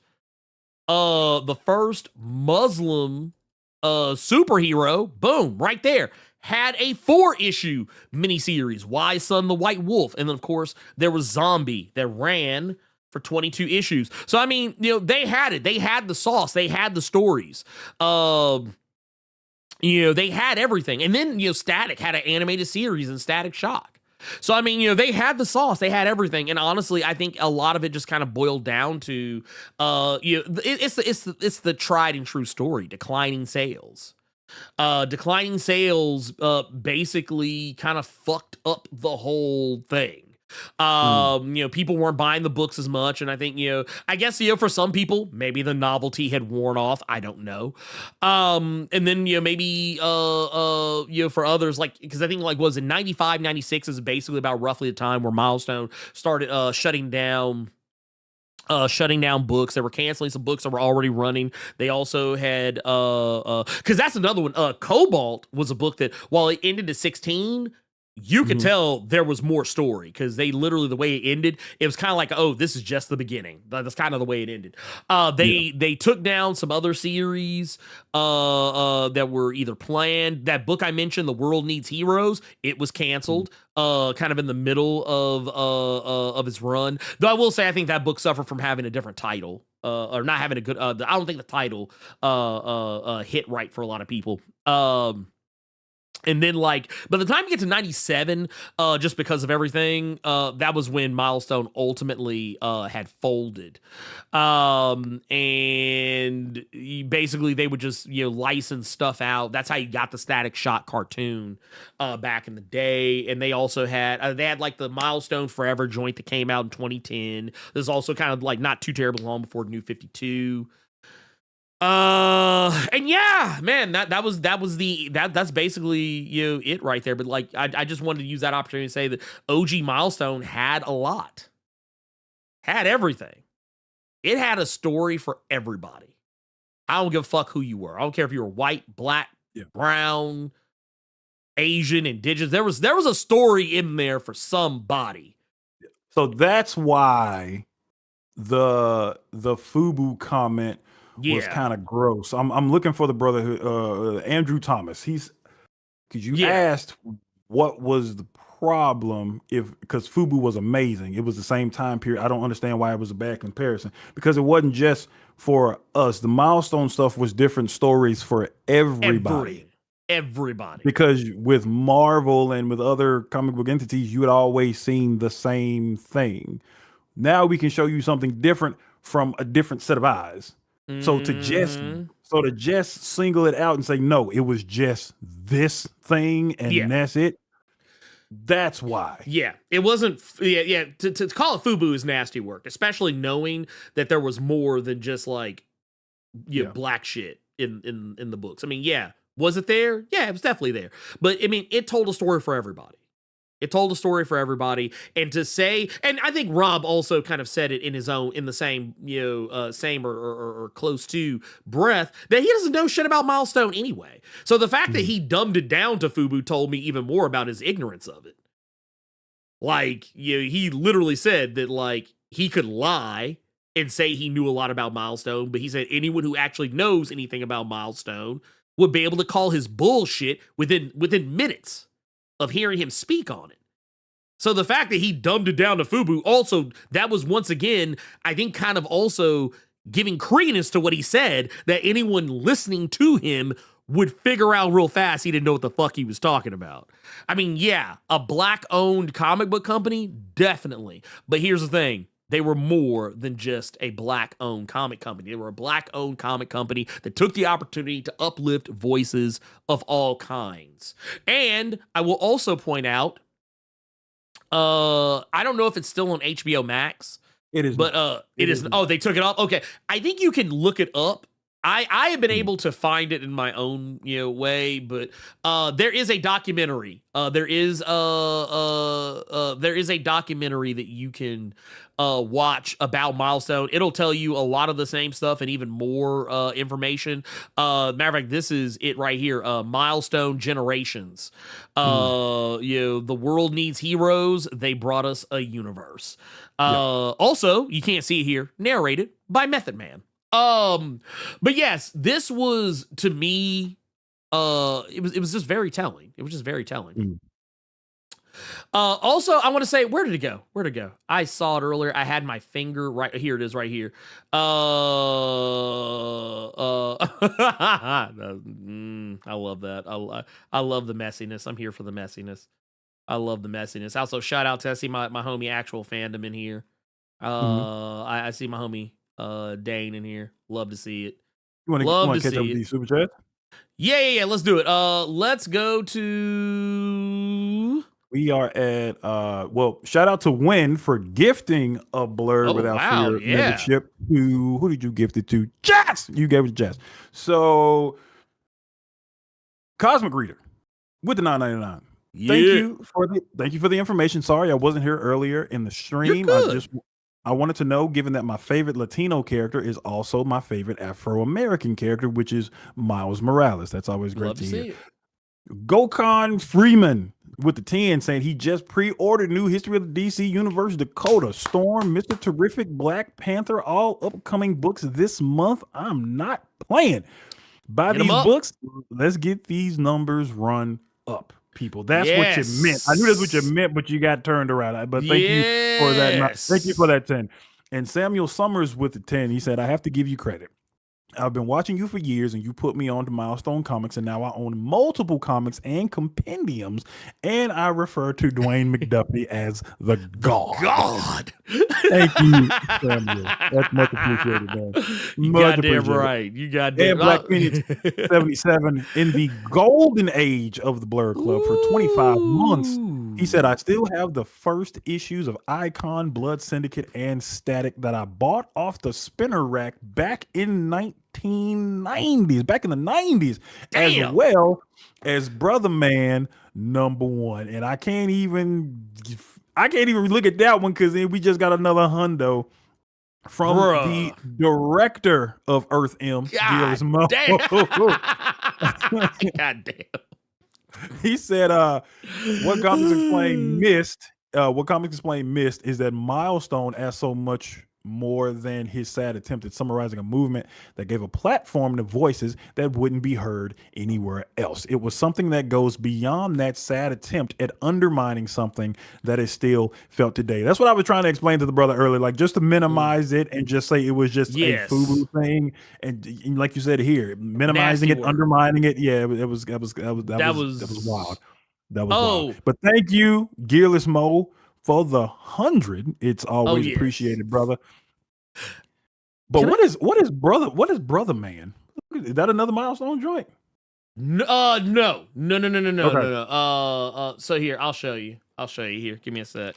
Speaker 2: Muslim superhero, boom, right there, had a 4-issue miniseries, Wise Son, the White Wolf. And then, of course, there was Zombie that ran for 22 issues. So, I mean, they had it. They had the sauce. They had the stories. They had everything. And then, Static had an animated series in Static Shock. So, I mean, they had the sauce, they had everything. And honestly, I think a lot of it just kind of boiled down to, it's the tried and true story, declining sales. Declining sales basically kind of fucked up the whole thing. People weren't buying the books as much, and I think I guess for some people maybe the novelty had worn off. I don't know. And then maybe for others, like, because I think like was in 95, 96 is basically about roughly the time where Milestone started shutting down books. They were canceling some books that were already running. They also had because that's another one. Cobalt was a book that while it ended at 16, you could tell there was more story, because they literally, the way it ended, it was kind of like, oh, this is just the beginning. That's kind of the way it ended. They took down some other series that were either planned. That book I mentioned, The World Needs Heroes, it was canceled kind of in the middle of its run. Though I will say, I think that book suffered from having a different title. Or not having a good, I don't think the title hit right for a lot of people. And then, like, by the time you get to 97, just because of everything, that was when Milestone ultimately had folded. And basically, they would just, license stuff out. That's how you got the Static Shock cartoon back in the day. And they also had, like, the Milestone Forever joint that came out in 2010. There's also kind of, like, not too terribly long before New 52. And yeah, man, that's basically it right there. But like, I just wanted to use that opportunity to say that OG Milestone had a lot, had everything. It had a story for everybody. I don't give a fuck who you were. I don't care if you were white, black, brown, Asian, indigenous. There was a story in there for somebody.
Speaker 3: So that's why the FUBU comment was kind of gross. I'm looking for the brother, Andrew Thomas. Because you asked what was the problem, because FUBU was amazing. It was the same time period. I don't understand why it was a bad comparison, because it wasn't just for us. The Milestone stuff was different stories for everybody.
Speaker 2: Everybody.
Speaker 3: Because with Marvel and with other comic book entities, you had always seen the same thing. Now we can show you something different from a different set of eyes. So to just single it out and say, no, it was just this thing and that's it. That's why. Yeah,
Speaker 2: it wasn't. Yeah. To call it FUBU is nasty work, especially knowing that there was more than just like black shit in the books. I mean, was it there? Yeah, it was definitely there. But I mean, it told a story for everybody. It told a story for everybody. And to say, and I think Rob also kind of said it in the same, same or close to breath, that he doesn't know shit about Milestone anyway. So the fact that he dumbed it down to FUBU told me even more about his ignorance of it. Like, he literally said that, like, he could lie and say he knew a lot about Milestone, but he said anyone who actually knows anything about Milestone would be able to call his bullshit within minutes of hearing him speak on it. So the fact that he dumbed it down to FUBU, also, that was once again, I think, kind of also giving credence to what he said, that anyone listening to him would figure out real fast he didn't know what the fuck he was talking about. I mean, yeah, a black-owned comic book company, definitely. But here's the thing. They were more than just a black-owned comic company. They were a black-owned comic company that took the opportunity to uplift voices of all kinds. And I will also point out, I don't know if it's still on HBO Max.
Speaker 3: It is,
Speaker 2: but it is. Oh, they took it off. Okay, I think you can look it up. I have been able to find it in my own way, but there is a documentary. There is a documentary that you can watch about Milestone. It'll tell you a lot of the same stuff and even more information. Matter of fact, this is it right here. Milestone Generations. The world needs heroes. They brought us a universe. Also, you can't see it here. Narrated by Method Man. But yes, this was, to me, it was just very telling. It was just very telling. Also, I want to say, where did it go? Where'd it go? I saw it earlier. I had my finger right here. It is right here. I love that. I love the messiness. I'm here for the messiness. I love the messiness. Also, shout out to, I see my homie Actual Fandom in here. I see my homie Dane in here. Love to see it.
Speaker 3: You want to catch up with these super chats?
Speaker 2: Yeah. Let's do it. Let's go to.
Speaker 3: We are at shout out to Win for gifting a Blerd Without Fear membership to, who did you gift it to? Jess! You gave it to Jess. So Cosmic Reader with the $9.99.
Speaker 2: Yeah.
Speaker 3: Thank you for the information. Sorry I wasn't here earlier in the stream. I wanted to know, given that my favorite Latino character is also my favorite Afro-American character, which is Miles Morales. That's always great to hear. Gokon Freeman with the 10 saying he just pre-ordered new History of the DC Universe, Dakota, Storm, Mr. Terrific, Black Panther, all upcoming books this month. I'm not playing. Buy these books. Let's get these numbers run up, people. That's what you meant. I knew that's what you meant, but you got turned around. But thank you for that. Thank you for that 10. And Samuel Summers with the 10, he said, I have to give you credit. I've been watching you for years, and you put me on to Milestone Comics, and now I own multiple comics and compendiums, and I refer to Dwayne McDuffie as the God. Thank you, Samuel. That's much appreciated, man.
Speaker 2: You goddamn right. You goddamn
Speaker 3: right. Black Phoenix 77 in the golden age of the Blerd Club for 25 months. He said, I still have the first issues of Icon, Blood Syndicate, and Static that I bought off the spinner rack back in 1990s, back in the 90s, as well as Brother Man #1. And I can't even look at that one because we just got another hundo from the director of Earth M. God damn.
Speaker 2: God damn.
Speaker 3: He said, what Comics Explained missed is that Milestone asked so much more than his sad attempt at summarizing a movement that gave a platform to voices that wouldn't be heard anywhere else. It was something that goes beyond that sad attempt at undermining something that is still felt today. That's what I was trying to explain to the brother earlier, like just to minimize it and just say it was just a FUBU thing. And like you said here, minimizing it, undermining it. Yeah, that was wild. That was wild. But thank you, Gearless Mo, for the 100. It's always appreciated, brother. But what is Brother Man? Is that another Milestone joint?
Speaker 2: No. So here, I'll show you here. Give me a sec.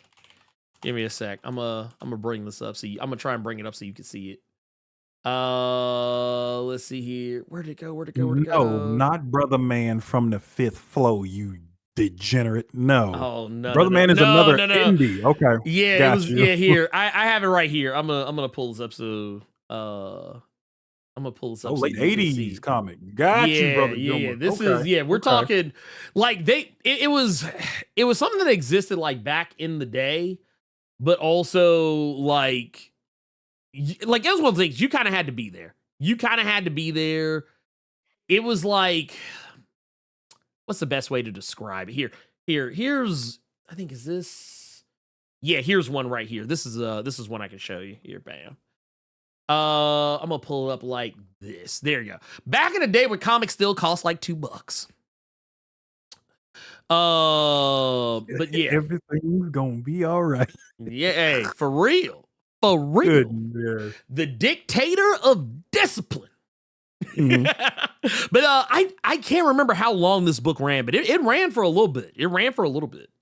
Speaker 2: I'm gonna bring this up. I'm gonna try and bring it up so you can see it. Let's see here. Where'd it go?
Speaker 3: No, not Brother Man from the Fifth Flow, you degenerate. No.
Speaker 2: Oh no.
Speaker 3: Brother Man is another indie. Okay.
Speaker 2: Yeah, here. I have it right here. I'm gonna pull this up so I'm gonna pull this up.
Speaker 3: Oh, late 80s comic. Got you, brother.
Speaker 2: Yeah. This is we're talking like it was something that existed like back in the day, but also like it was one of the things you kind of had to be there. It was like, what's the best way to describe it? Here's I think is this. Yeah, here's one right here. This is one I can show you here. Bam. I'm gonna pull it up like this. There you go. Back in the day when comics still cost like $2. But yeah,
Speaker 3: Everything's gonna be all right.
Speaker 2: yeah, hey, for real, for real.
Speaker 3: Goodness.
Speaker 2: The dictator of discipline.
Speaker 3: Mhm.
Speaker 2: But I can't remember how long this book ran, but it ran for a little bit.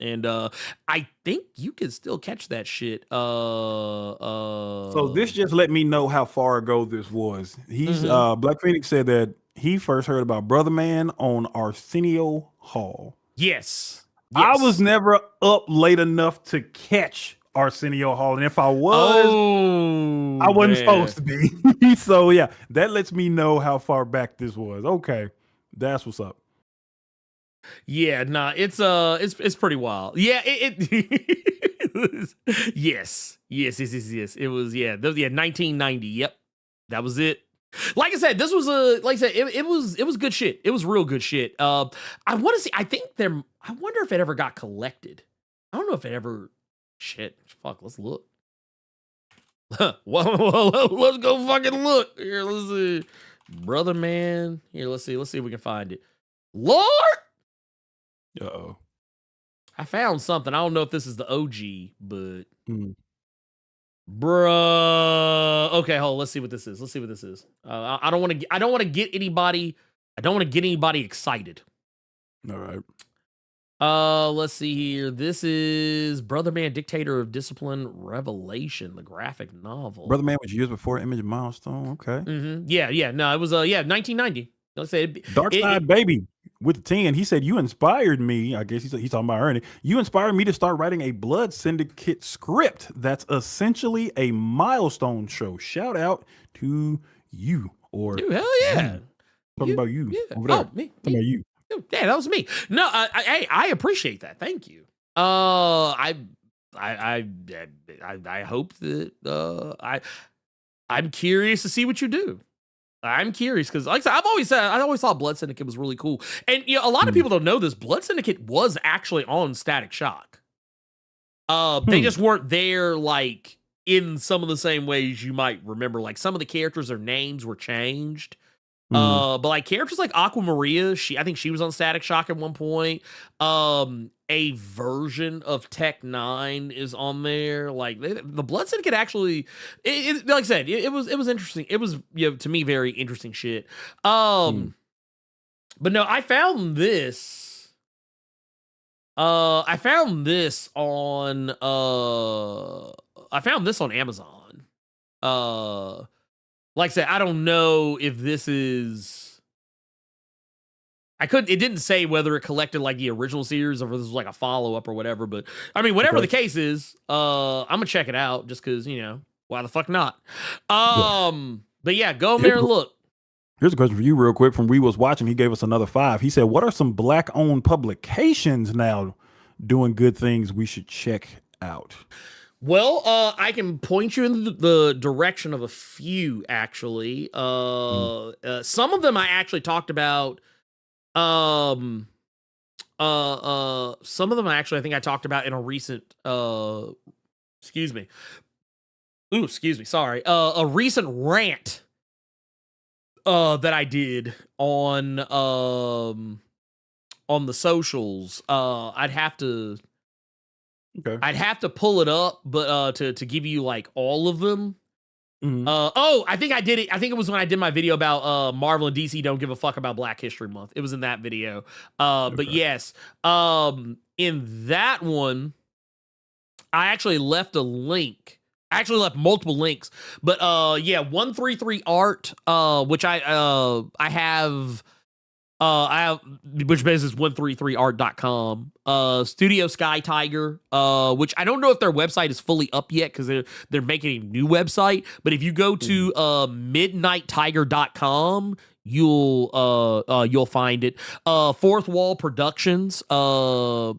Speaker 2: And I think you can still catch that shit.
Speaker 3: So this just let me know how far ago this was. He's Black Phoenix said that he first heard about Brother Man on Arsenio Hall.
Speaker 2: Yes.
Speaker 3: I was never up late enough to catch Arsenio Hall, and if I was, I wasn't supposed to be. So yeah, that lets me know how far back this was. Okay, that's what's up.
Speaker 2: Yeah, nah, it's pretty wild. Yeah, yes. It was 1990. Yep, that was it. Like I said, this was it was good shit. It was real good shit. I want to see. I wonder if it ever got collected. I don't know if it ever. Shit, fuck. Let's look. Well, let's go fucking look. Here, let's see. Brother Man. Here, let's see if we can find it. Lord.
Speaker 3: Uh-oh.
Speaker 2: I found something. I don't know if this is the OG, but bruh. Okay, hold on. Let's see what this is. I don't want to get anybody excited.
Speaker 3: All right.
Speaker 2: Let's see here. This is Brother Man, Dictator of Discipline, Revelation, the graphic novel.
Speaker 3: Brother Man was years before Image Milestone. Okay.
Speaker 2: Yeah. No, it was 1990. Let's say
Speaker 3: Dark Side Baby with the 10. He said, "You inspired me." I guess he's talking about Ernie. "You inspired me to start writing a Blood Syndicate script that's essentially a Milestone show. Shout out to you." Or
Speaker 2: dude, hell yeah.
Speaker 3: Talking about you.
Speaker 2: Yeah.
Speaker 3: Over there.
Speaker 2: Oh, me.
Speaker 3: Talking about you.
Speaker 2: Yeah, that was me. No, I appreciate that. Thank you. I hope that I'm curious to see what you do. I'm curious because, like I said, I always thought Blood Syndicate was really cool, and a lot of people don't know this. Blood Syndicate was actually on Static Shock. They just weren't there like in some of the same ways you might remember. Like some of the characters, their names were changed. But like characters like Aqua Maria, I think she was on Static Shock at one point. A version of Tech 9 is on there. Like the Blood Syndicate actually, like I said, it was interesting. It was to me very interesting shit. But no, I found this. I found this on Amazon. Like I said, I don't know if this is. It didn't say whether it collected like the original series or if this was like a follow up or whatever. But I mean, whatever the case is, I'm gonna check it out just because why the fuck not? But yeah, go over there and look.
Speaker 3: Here's a question for you, real quick. From We Was Watching, he gave us another 5. He said, "What are some Black-owned publications now doing good things we should check out?"
Speaker 2: Well, I can point you in the direction of a few, actually. Some of them I actually talked about. Some of them I think I talked about in a recent, excuse me. Sorry. A recent rant, that I did on the socials. I'd have to pull it up, but to give you like all of them. I think I did it. I think it was when I did my video about Marvel and DC don't give a fuck about Black History Month. It was in that video. But yes, in that one, I actually left a link. I actually left multiple links. But 133 Art, which I have. Which basically is 133art.com. Studio Sky Tiger, which I don't know if their website is fully up yet because they're making a new website. But if you go to midnighttiger.com, you'll find it. Fourth Wall Productions,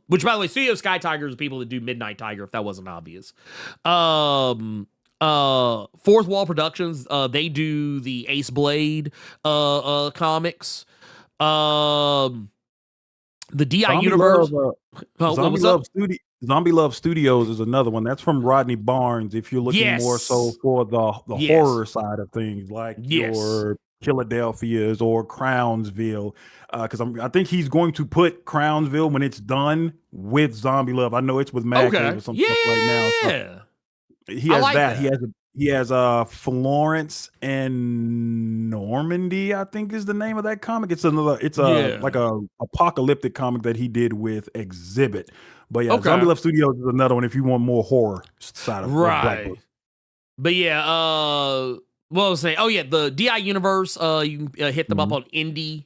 Speaker 2: which by the way, Studio Sky Tiger is the people that do Midnight Tiger, if that wasn't obvious. Fourth Wall Productions, they do the Ace Blade comics. The DI
Speaker 3: Zombie
Speaker 2: universe.
Speaker 3: Love,
Speaker 2: What was up?
Speaker 3: Zombie Love Studios is another one. That's from Rodney Barnes. If you're looking more so
Speaker 2: Yes.
Speaker 3: for the
Speaker 2: Yes.
Speaker 3: horror side of things, like
Speaker 2: Yes.
Speaker 3: your Philadelphia's or Crownsville, because I think he's going to put Crownsville when it's done with Zombie Love. I know it's with Mad Cave or some stuff right now. So he has
Speaker 2: like
Speaker 3: that.
Speaker 2: that.
Speaker 3: He has Florence and Normandy, I think is the name of that comic. It's like a apocalyptic comic that he did with Exhibit. But yeah, Zombie Love Studios is another one if you want more horror side of Black Book.
Speaker 2: But yeah, what was I saying? Oh yeah, the DI universe, you can hit them up on Indie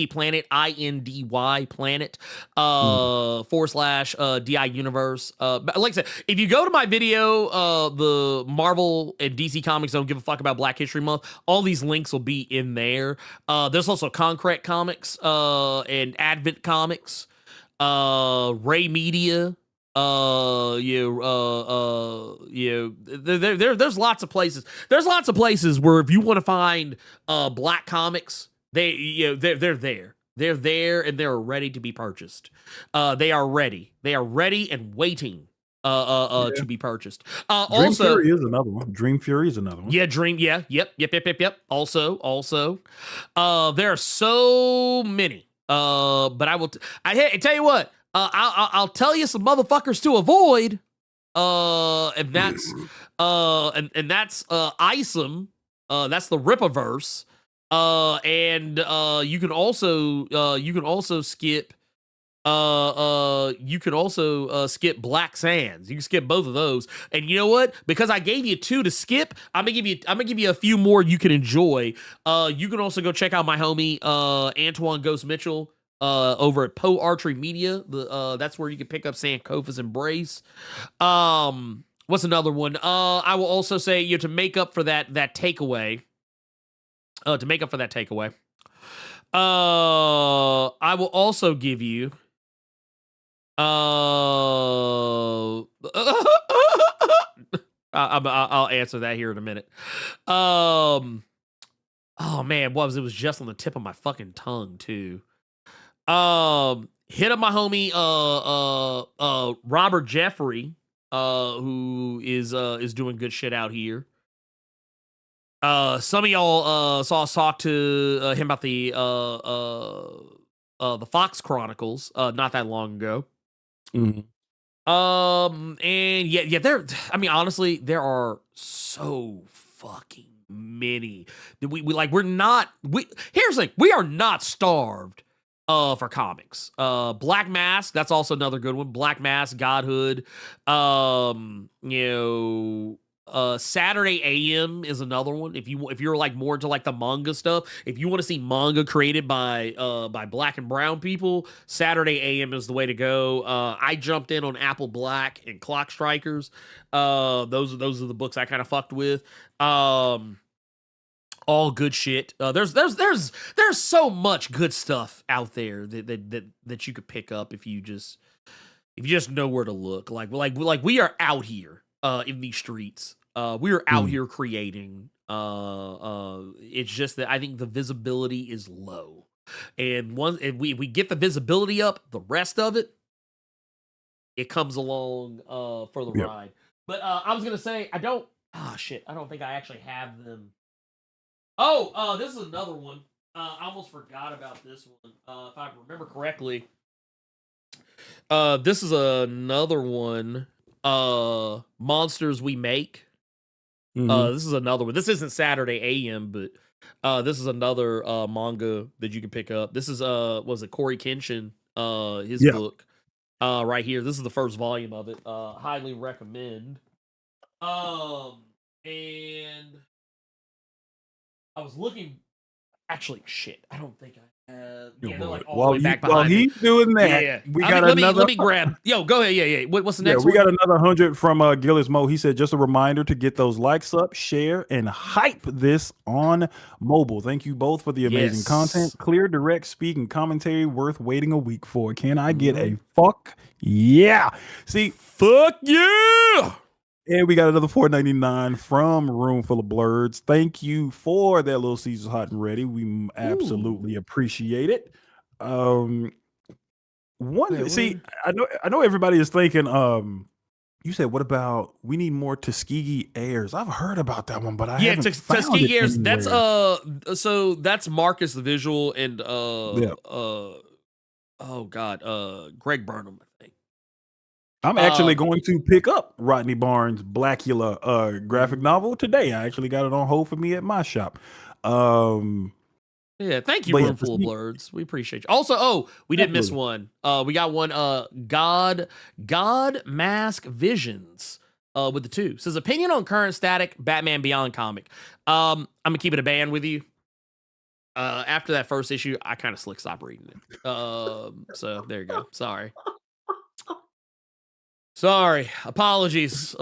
Speaker 2: Planet, INDY Planet, / DI Universe. But like I said, if you go to my video, the Marvel and DC Comics don't give a fuck about Black History Month, all these links will be in there. There's also Concrete Comics, and Advent Comics, Ray Media. There's lots of places. There's lots of places where if you want to find Black comics, they're there. They're there and they're ready to be purchased. They are ready. They are ready and waiting to be purchased.
Speaker 3: Dream Fury is another one. Dream Fury is another one.
Speaker 2: Yeah, Yep. Also. There are so many. But I tell you what. I'll tell you some motherfuckers to avoid. And that's Isom. That's the Rippaverse. And you can also skip skip Black Sands. You can skip both of those. And you know what? Because I gave you 2 to skip, I'm gonna give you a few more you can enjoy. You can also go check out my homie Antoine Ghost Mitchell over at Poe Archery Media. That's where you can pick up Sankofa's Embrace. What's another one? I will also say to make up for that takeaway. I will also give you I'll answer that here in a minute. Oh man, it was just on the tip of my fucking tongue too. Hit up my homie Robert Jeffrey, who is doing good shit out here. Some of y'all saw us talk to him about the Fox Chronicles not that long ago.
Speaker 3: Mm-hmm.
Speaker 2: And honestly, there are so fucking many that here's the thing, we are not starved for comics. Black Mask, that's also another good one. Black Mask, Godhood. Saturday AM is another one. If you're like more into like the manga stuff, if you want to see manga created by Black and brown people, Saturday AM is the way to go. I jumped in on Apple Black and Clock Strikers. Those are the books I kind of fucked with. All good shit. There's so much good stuff out there that you could pick up if you just know where to look. Like we are out here in these streets. We are out here creating. It's just that I think the visibility is low, and if we get the visibility up, the rest of it comes along for the ride. But I was gonna say I don't think I actually have them. This is another one. I almost forgot about this one. If I remember correctly, this is another one. Monsters We Make. This is another one. This isn't Saturday AM, but this is another manga that you can pick up. This is was it Corey Kenshin? His book right here. This is the first volume of it. Highly recommend. And I was looking. Actually, shit. I don't think I have. Yeah, they're like all the way back behind me.
Speaker 3: He's doing that, we got another.
Speaker 2: Let me grab. Yo, go ahead. Yeah. What's the next one?
Speaker 3: We got another 100 from Gillis Mo. He said, just a reminder to get those likes up, share, and hype this on mobile. Thank you both for the amazing content. Clear, direct, speaking commentary worth waiting a week for. Can I get a fuck yeah? See,
Speaker 2: fuck yeah.
Speaker 3: And we got another $4.99 from Room Full of Blerds. Thank you for that Little Caesars Hot and Ready. We absolutely appreciate it. One,
Speaker 2: Wait,
Speaker 3: see, I know everybody is thinking, you said, what about we need more Tuskegee heirs? I've heard about that one, but I
Speaker 2: yeah,
Speaker 3: haven't found
Speaker 2: Tuskegee
Speaker 3: it
Speaker 2: Airs. That's
Speaker 3: anywhere.
Speaker 2: so that's Marcus the Visual and
Speaker 3: Yeah.
Speaker 2: oh god, Greg Burnham, I think.
Speaker 3: I'm actually going to pick up Rodney Barnes' Blackula graphic novel today. I actually got it on hold for me at my shop.
Speaker 2: Yeah, thank you,
Speaker 3: But yeah,
Speaker 2: Roomful of Blerds. We appreciate you. Also, we did miss one. We got one. God Mask Visions. With the 2 says opinion on current static Batman Beyond comic. I'm gonna keep it a band with you. After that first issue, I kind of stopped reading it. So there you go. Sorry. Apologies.
Speaker 3: So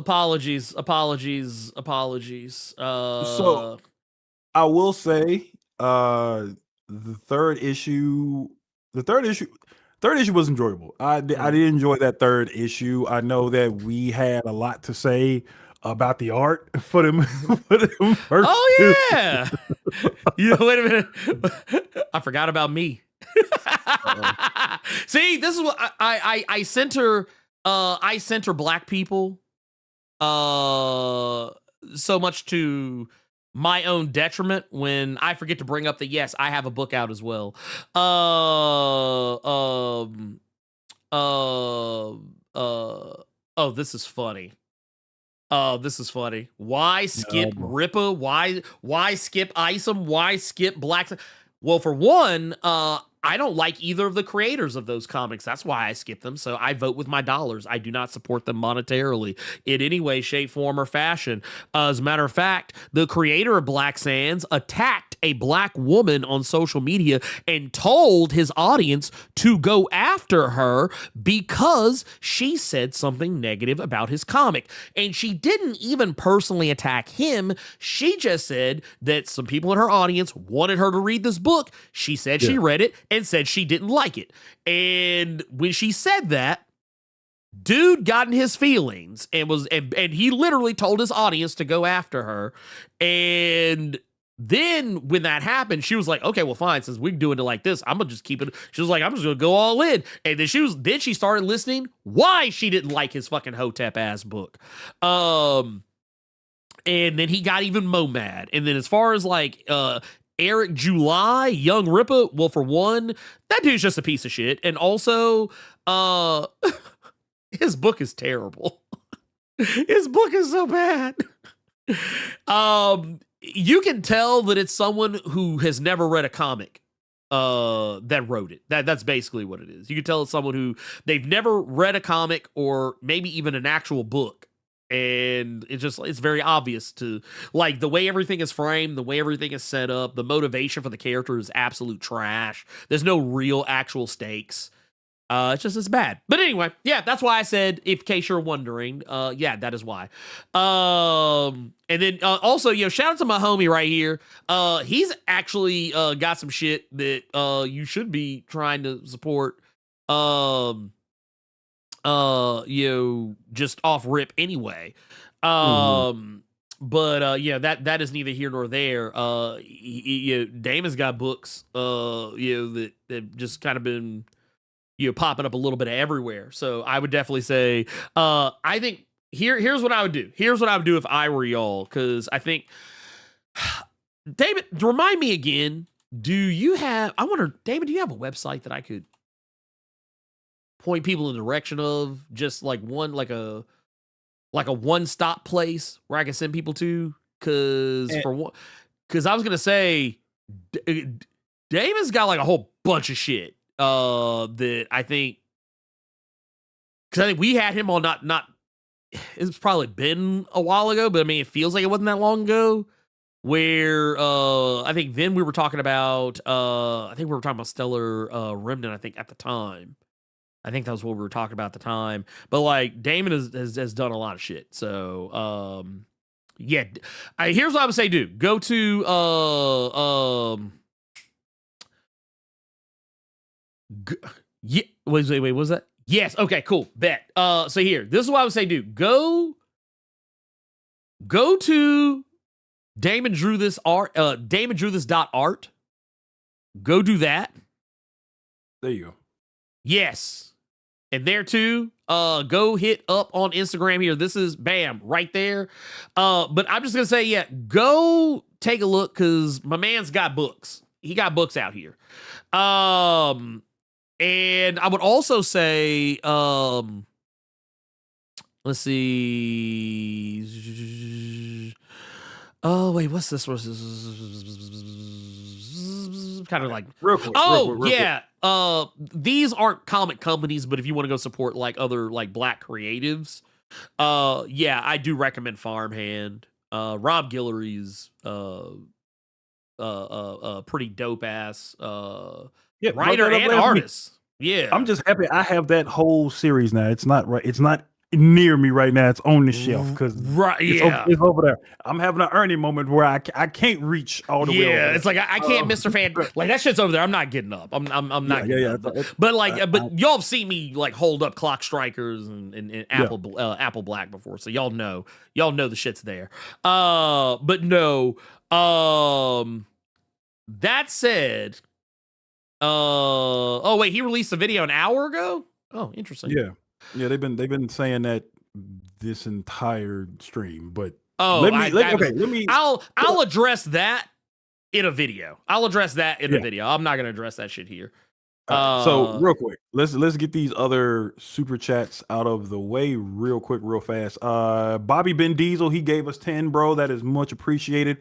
Speaker 3: I will say, the third issue was enjoyable. I did enjoy that third issue. I know that we had a lot to say about the art for them, first two.
Speaker 2: Yeah. Wait a minute. I forgot about me. See, this is what I center black people so much to my own detriment when I forget to bring up that yes, I have a book out as well. This is funny. Why skip Rippa? Why skip Isom? Why skip Black? Well, for one, I don't like either of the creators of those comics. That's why I skip them. So I vote with my dollars. I do not support them monetarily in any way, shape, form, or fashion. As a matter of fact, the creator of Black Sands attacked a black woman on social media and told his audience to go after her because she said something negative about his comic. And she didn't even personally attack him. She just said that some people in her audience wanted her to read this book. She said she read it and said she didn't like it. And when she said that, dude got in his feelings and he literally told his audience to go after her. And then when that happened, she was like, okay, well, fine, since we're doing it like this, I'm gonna just keep it. She was like, I'm just gonna go all in. And then she started listening why she didn't like his fucking Hotep ass book. And then he got even more mad. And then as far as like Eric July, Young Rippa, well, for one, that dude's just a piece of shit. And also, his book is terrible. His book is so bad. You can tell that it's someone who has never read a comic that wrote it. That's basically what it is. You can tell it's someone who they've never read a comic or maybe even an actual book. And it's very obvious to like the way everything is framed, the way everything is set up, the motivation for the character is absolute trash. There's no real actual stakes. It's bad. But anyway, yeah, that's why I said, in case you're wondering, yeah, that is why. And then also, shout out to my homie right here. He's actually got some shit that you should be trying to support. Just off rip anyway. But yeah, that is neither here nor there. Damon's got books, that just kind of been, popping up a little bit of everywhere. So I would definitely say, I think here's what I would do. Here's what I would do if I were y'all, because I think, David, remind me again. David, do you have a website that I could point people in the direction of, just like a one-stop place where I can send people to? Because I was gonna say, Damon's got like a whole bunch of shit that I think, because I think we had him on not it's probably been a while ago, but I mean it feels like it wasn't that long ago, where I think then we were talking about Stellar Remnant, I think, at the time. I think that was what we were talking about at the time. But like Damon has done a lot of shit. So yeah. Here's what I would say, dude. Go to wait, what was that? Yes, okay, cool. Bet. So here, this is what I would say, dude. Go to Damon Drew This Art, Damon Drew This .art. Go do that.
Speaker 3: There you go.
Speaker 2: Yes. And there too, go hit up on Instagram here. This is bam right there. But I'm just gonna say, yeah, go take a look because my man's got books. He got books out here. And I would also say, let's see. Oh wait, what's this? Kind of like
Speaker 3: Real quick.
Speaker 2: yeah. These aren't comic companies, but if you want to go support like other like black creatives, yeah, I do recommend Farmhand. Rob Guillory's pretty dope ass
Speaker 3: Yeah,
Speaker 2: writer and artist. Yeah,
Speaker 3: I'm just happy I have that whole series now. It's not right. It's not near me right now. It's on the shelf because
Speaker 2: right,
Speaker 3: it's over there. I'm having an Ernie moment where I can't reach all the way over there.
Speaker 2: It's like I can't, Mr. Fan. Like that shit's over there. I'm not getting up. I'm not.
Speaker 3: Yeah.
Speaker 2: But like, but y'all have seen me like hold up Clock Strikers and Apple Black before, so y'all know the shit's there. But no. That said, oh wait, he released a video an hour ago. Oh, interesting.
Speaker 3: Yeah, they've been saying that this entire stream, but
Speaker 2: I'll
Speaker 3: I'll
Speaker 2: address that in a video. I'll address that in a video. I'm not gonna address that shit here.
Speaker 3: So real quick, let's get these other super chats out of the way real quick, real fast. Bobby Ben Diesel, he gave us 10, bro. That is much appreciated.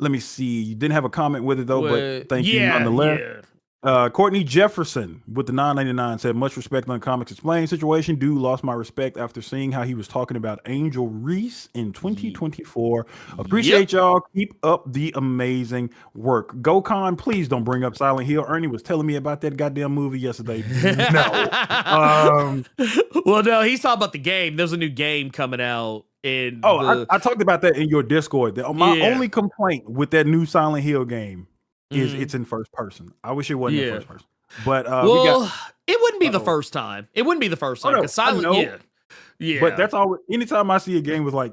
Speaker 3: Let me see. You didn't have a comment with it though, but thank you nonetheless.
Speaker 2: Yeah.
Speaker 3: Courtney Jefferson with the $9.99 said, much respect on the Comics Explained situation. Dude lost my respect after seeing how he was talking about Angel Reese in 2024. Appreciate y'all. Keep up the amazing work. GoCon, please don't bring up Silent Hill. Ernie was telling me about that goddamn movie yesterday. No.
Speaker 2: Well, no, he's talking about the game. There's a new game coming out.
Speaker 3: I talked about that in your Discord. My only complaint with that new Silent Hill game is it's in first person. I wish it wasn't in first person. But
Speaker 2: it wouldn't be the first time. It wouldn't be the first time because Silent yeah.
Speaker 3: But that's all. Anytime I see a game with like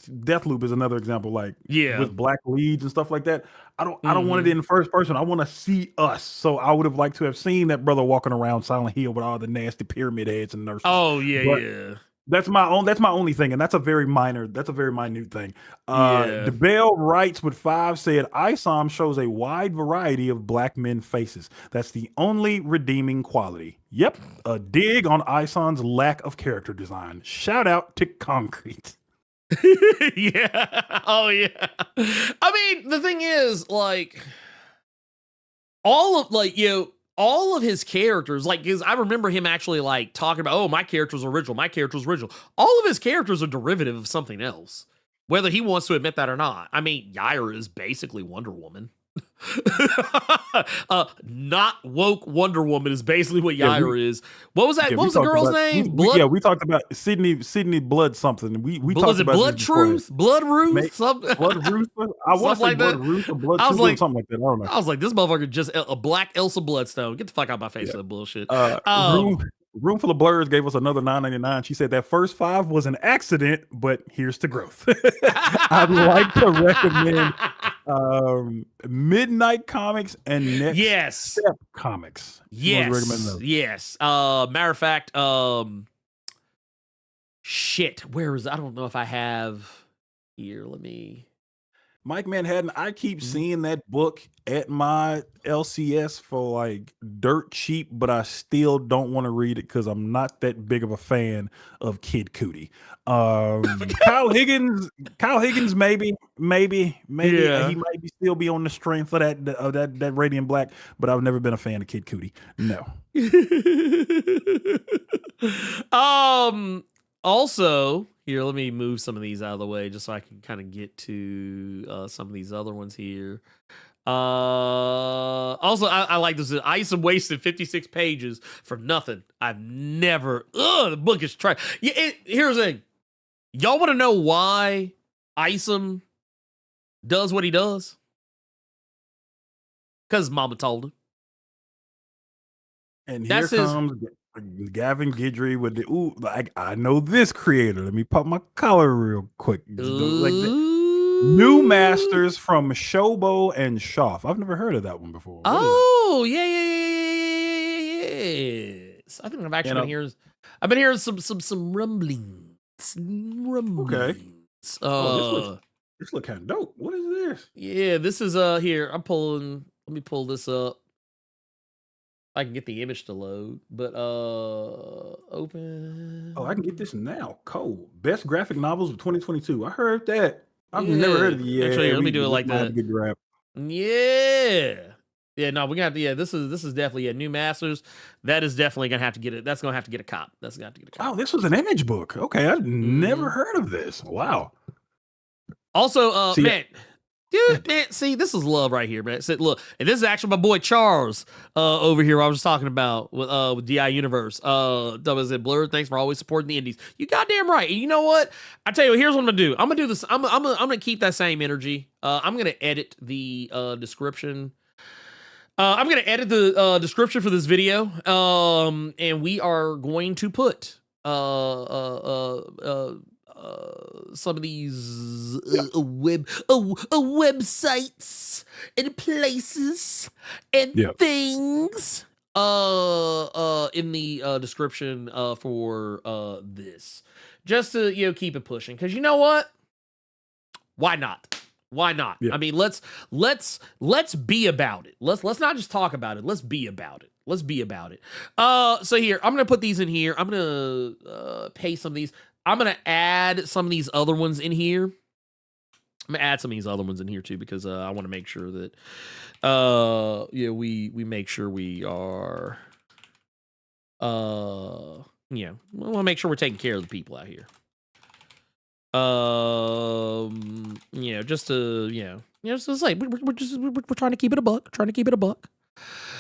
Speaker 3: Deathloop is another example, like with black leads and stuff like that. I don't want it in first person. I want to see us. So I would have liked to have seen that brother walking around Silent Hill with all the nasty pyramid heads and nurses.
Speaker 2: Oh yeah.
Speaker 3: That's my only thing, and that's a very minute thing. DeBell writes with 5 said ISOM shows a wide variety of black men faces. That's the only redeeming quality. Yep, a dig on ISOM's lack of character design. Shout out to Concrete.
Speaker 2: Yeah. Oh yeah. I mean, the thing is, like, all of his characters, like, because I remember him actually like talking about, oh, my character's original. All of his characters are derivative of something else, whether he wants to admit that or not. I mean, Yaira is basically Wonder Woman. Not woke Wonder Woman is basically what Yaira is. What was that? What was the girl's name?
Speaker 3: We talked about Sydney Blood something. We talked about
Speaker 2: Blood Truth, Blood Ruth, something.
Speaker 3: Blood Ruth. I want to say Blood Ruth or Blood Truth or something like that. I don't know.
Speaker 2: I was like, this motherfucker just a black Elsa Bloodstone. Get the fuck out of my face with that bullshit.
Speaker 3: Roomful of Blurs gave us another $9.99. She said that first 5 was an accident, but here's to growth. I'd like to recommend Midnight Comics and Next Step Comics.
Speaker 2: Yes. Matter of fact, shit. Where is? I don't know if I have here. Let me.
Speaker 3: Mike Manhattan, I keep seeing that book at my LCS for like dirt cheap, but I still don't want to read it because I'm not that big of a fan of Kid Cudi. Kyle Higgins, maybe he might still be on the strength of that Radiant Black, but I've never been a fan of Kid Cudi. No.
Speaker 2: Also, here, let me move some of these out of the way just so I can kind of get to some of these other ones here. Also, I like this. Isom wasted 56 pages for nothing. I've never. The book is trash. Here's the thing. Y'all want to know why Isom does what he does? Because Mama told him.
Speaker 3: And here comes Gavin Guidry with the I know this creator. Let me pop my collar real quick. Like new masters from Shobo and Shoff. I've never heard of that one before.
Speaker 2: Oh, yeah. Yes, I think I've actually
Speaker 3: And,
Speaker 2: been hearing. I've been hearing some rumblings.
Speaker 3: okay.
Speaker 2: Rumblings.
Speaker 3: Oh, this look kind of dope. What is this?
Speaker 2: Yeah, this is here. I'm pulling. Let me pull this up. I can get the image to load, but open.
Speaker 3: Oh, I can get this now. Cold. Best graphic novels of 2022. I heard that. I've never
Speaker 2: Yeah,
Speaker 3: heard of it. Yeah,
Speaker 2: actually, let me do it
Speaker 3: this
Speaker 2: like
Speaker 3: might have
Speaker 2: that.
Speaker 3: a good grab.
Speaker 2: Yeah. Yeah, no, we got yeah, this is definitely a new masters. That is definitely gonna have to get it. That's gonna have to get a cop. That's gonna have to get a cop.
Speaker 3: Oh, this was an image book. Okay, I've never heard of this. Wow.
Speaker 2: Also,
Speaker 3: See,
Speaker 2: man, dude, man, see, this is love right here, man. Look, and this is actually my boy Charles over here. I was talking about with DI Universe. That was it. Blerd, thanks for always supporting the indies. You goddamn right. And you know what? I tell you what, here's what I'm gonna do. I'm gonna do this. I'm gonna keep that same energy. I'm gonna edit the description. I'm gonna edit the description for this video. And we are going to put some of these websites and places and things in the description for this, just to keep it pushing, because you know what, why not I mean, let's be about it. Let's not just talk about it, let's be about it. So here, I'm gonna put these in here. I'm gonna paste some of these. I'm going to add some of these other ones in here. I'm going to add some of these other ones in here too, because I want to make sure that we make sure we are we want to make sure we're taking care of the people out here. Just to just to say we're trying to keep it a buck,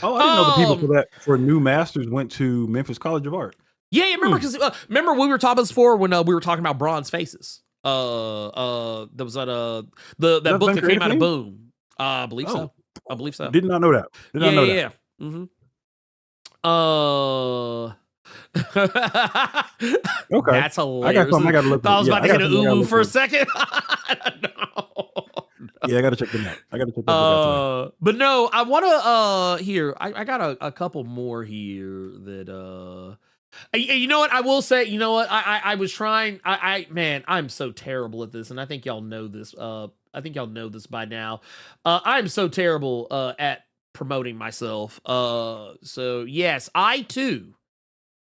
Speaker 2: Oh, I didn't
Speaker 3: know the people for new masters went to Memphis College of Art.
Speaker 2: Yeah, remember, because remember we were talking about this before when we were talking about Bronze Faces. There was that that book that came out of Boom. I believe so.
Speaker 3: Did not know that.
Speaker 2: Yeah. Mm-hmm.
Speaker 3: Okay.
Speaker 2: That's hilarious.
Speaker 3: I got to look.
Speaker 2: I was about to hit a ooh for a second.
Speaker 3: Yeah, I got to check them out.
Speaker 2: But no, I want to here. I got a couple more here that you know what? I will say, you know what? I was trying. Man, I'm so terrible at this, and I think y'all know this. I think y'all know this by now. I'm so terrible at promoting myself. So yes, I too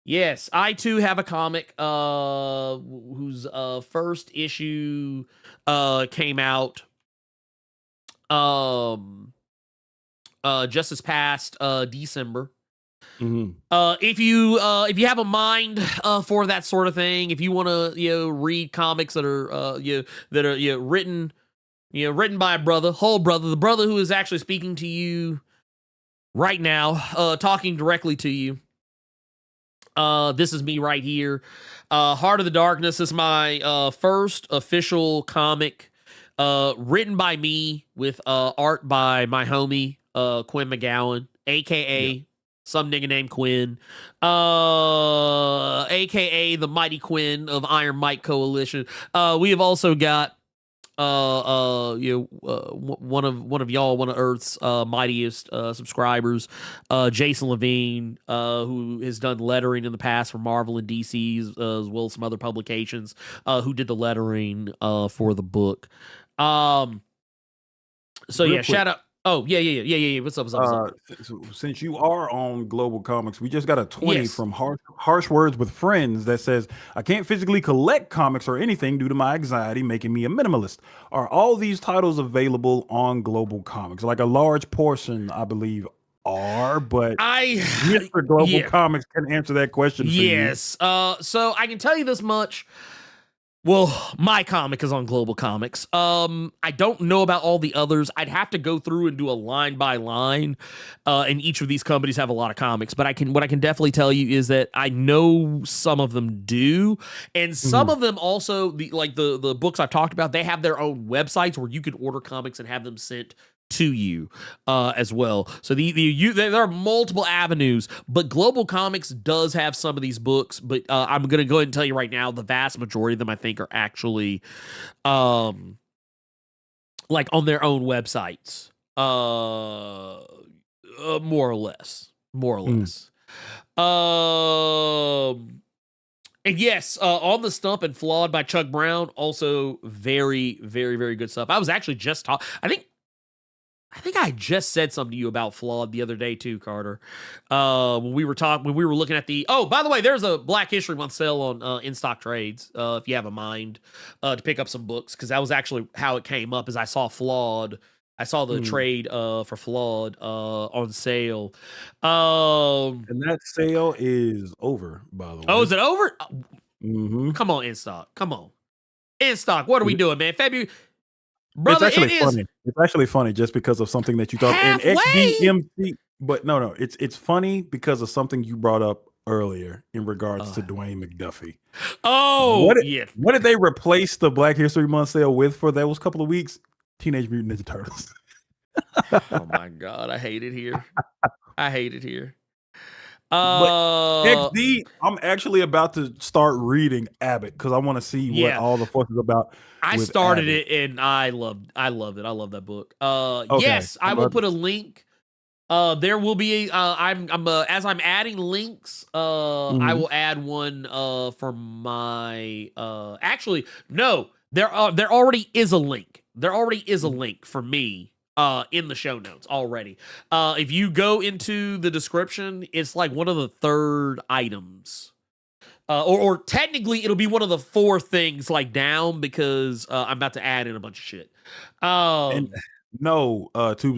Speaker 2: have a comic whose first issue came out just this past December.
Speaker 3: Mm-hmm.
Speaker 2: If you have a mind for that sort of thing, if you want to read comics that are written by a brother, the brother who is actually speaking to you right now, talking directly to you. This is me right here. Heart of the Darkness is my first official comic, written by me with art by my homie Quinn McGowan, aka some nigga named Quinn, aka the Mighty Quinn of Iron Mike Coalition. We have also got one of y'all, one of Earth's mightiest subscribers, Jason Levine, who has done lettering in the past for Marvel and DC, as well as some other publications, who did the lettering for the book. So
Speaker 3: Real
Speaker 2: yeah,
Speaker 3: quick.
Speaker 2: shout out. Oh, yeah. What's up?
Speaker 3: Since you are on Global Comics, we just got a 20
Speaker 2: Yes.
Speaker 3: from Harsh Words with Friends that says, I can't physically collect comics or anything due to my anxiety, making me a minimalist. Are all these titles available on Global Comics? Like a large portion, I believe, are, but Mr. Global Comics can answer that question for you.
Speaker 2: Yes. So I can tell you this much. Well, my comic is on Global Comics. I don't know about all the others. I'd have to go through and do a line by line. And each of these companies have a lot of comics, but what I can definitely tell you is that I know some of them do, and some of them also, the books I've talked about, they have their own websites where you can order comics and have them sent to you as well. So there are multiple avenues, but Global Comics does have some of these books, but I'm going to go ahead and tell you right now, the vast majority of them I think are actually like on their own websites, more or less. And yes, On the Stump and Flawed by Chuck Brown, also very, very, very good stuff. I was actually just talking. I think I just said something to you about Flawed the other day too, Carter. When we were looking at the. Oh, by the way, there's a Black History Month sale on In Stock Trades. If you have a mind to pick up some books, because that was actually how it came up. Is I saw Flawed. I saw the trade for Flawed on sale.
Speaker 3: And that sale is over, by the way.
Speaker 2: Oh, is it over?
Speaker 3: Mm-hmm.
Speaker 2: Come on, In Stock. Come on, In Stock. What are we doing, man? February, brother.
Speaker 3: It's actually funny. It's actually funny just because of something that you thought. And XDMC, but no. It's funny because of something you brought up earlier in regards to Dwayne McDuffie.
Speaker 2: Oh,
Speaker 3: what did they replace the Black History Month sale with for those couple of weeks? Teenage Mutant Ninja Turtles.
Speaker 2: Oh my God, I hate it here. I hate it here.
Speaker 3: XD, I'm actually about to start reading Abbott because I want to see what all the fuss is about.
Speaker 2: I started it and I loved it. I love that book. Yes, I will put a link. There will be as I'm adding links, I will add one for my actually no, there already is a link. There already is a link for me in the show notes already. If you go into the description, it's like one of the third items. Or technically it'll be one of the 4 things like down because I'm about to add in a bunch of shit.
Speaker 3: Tubes,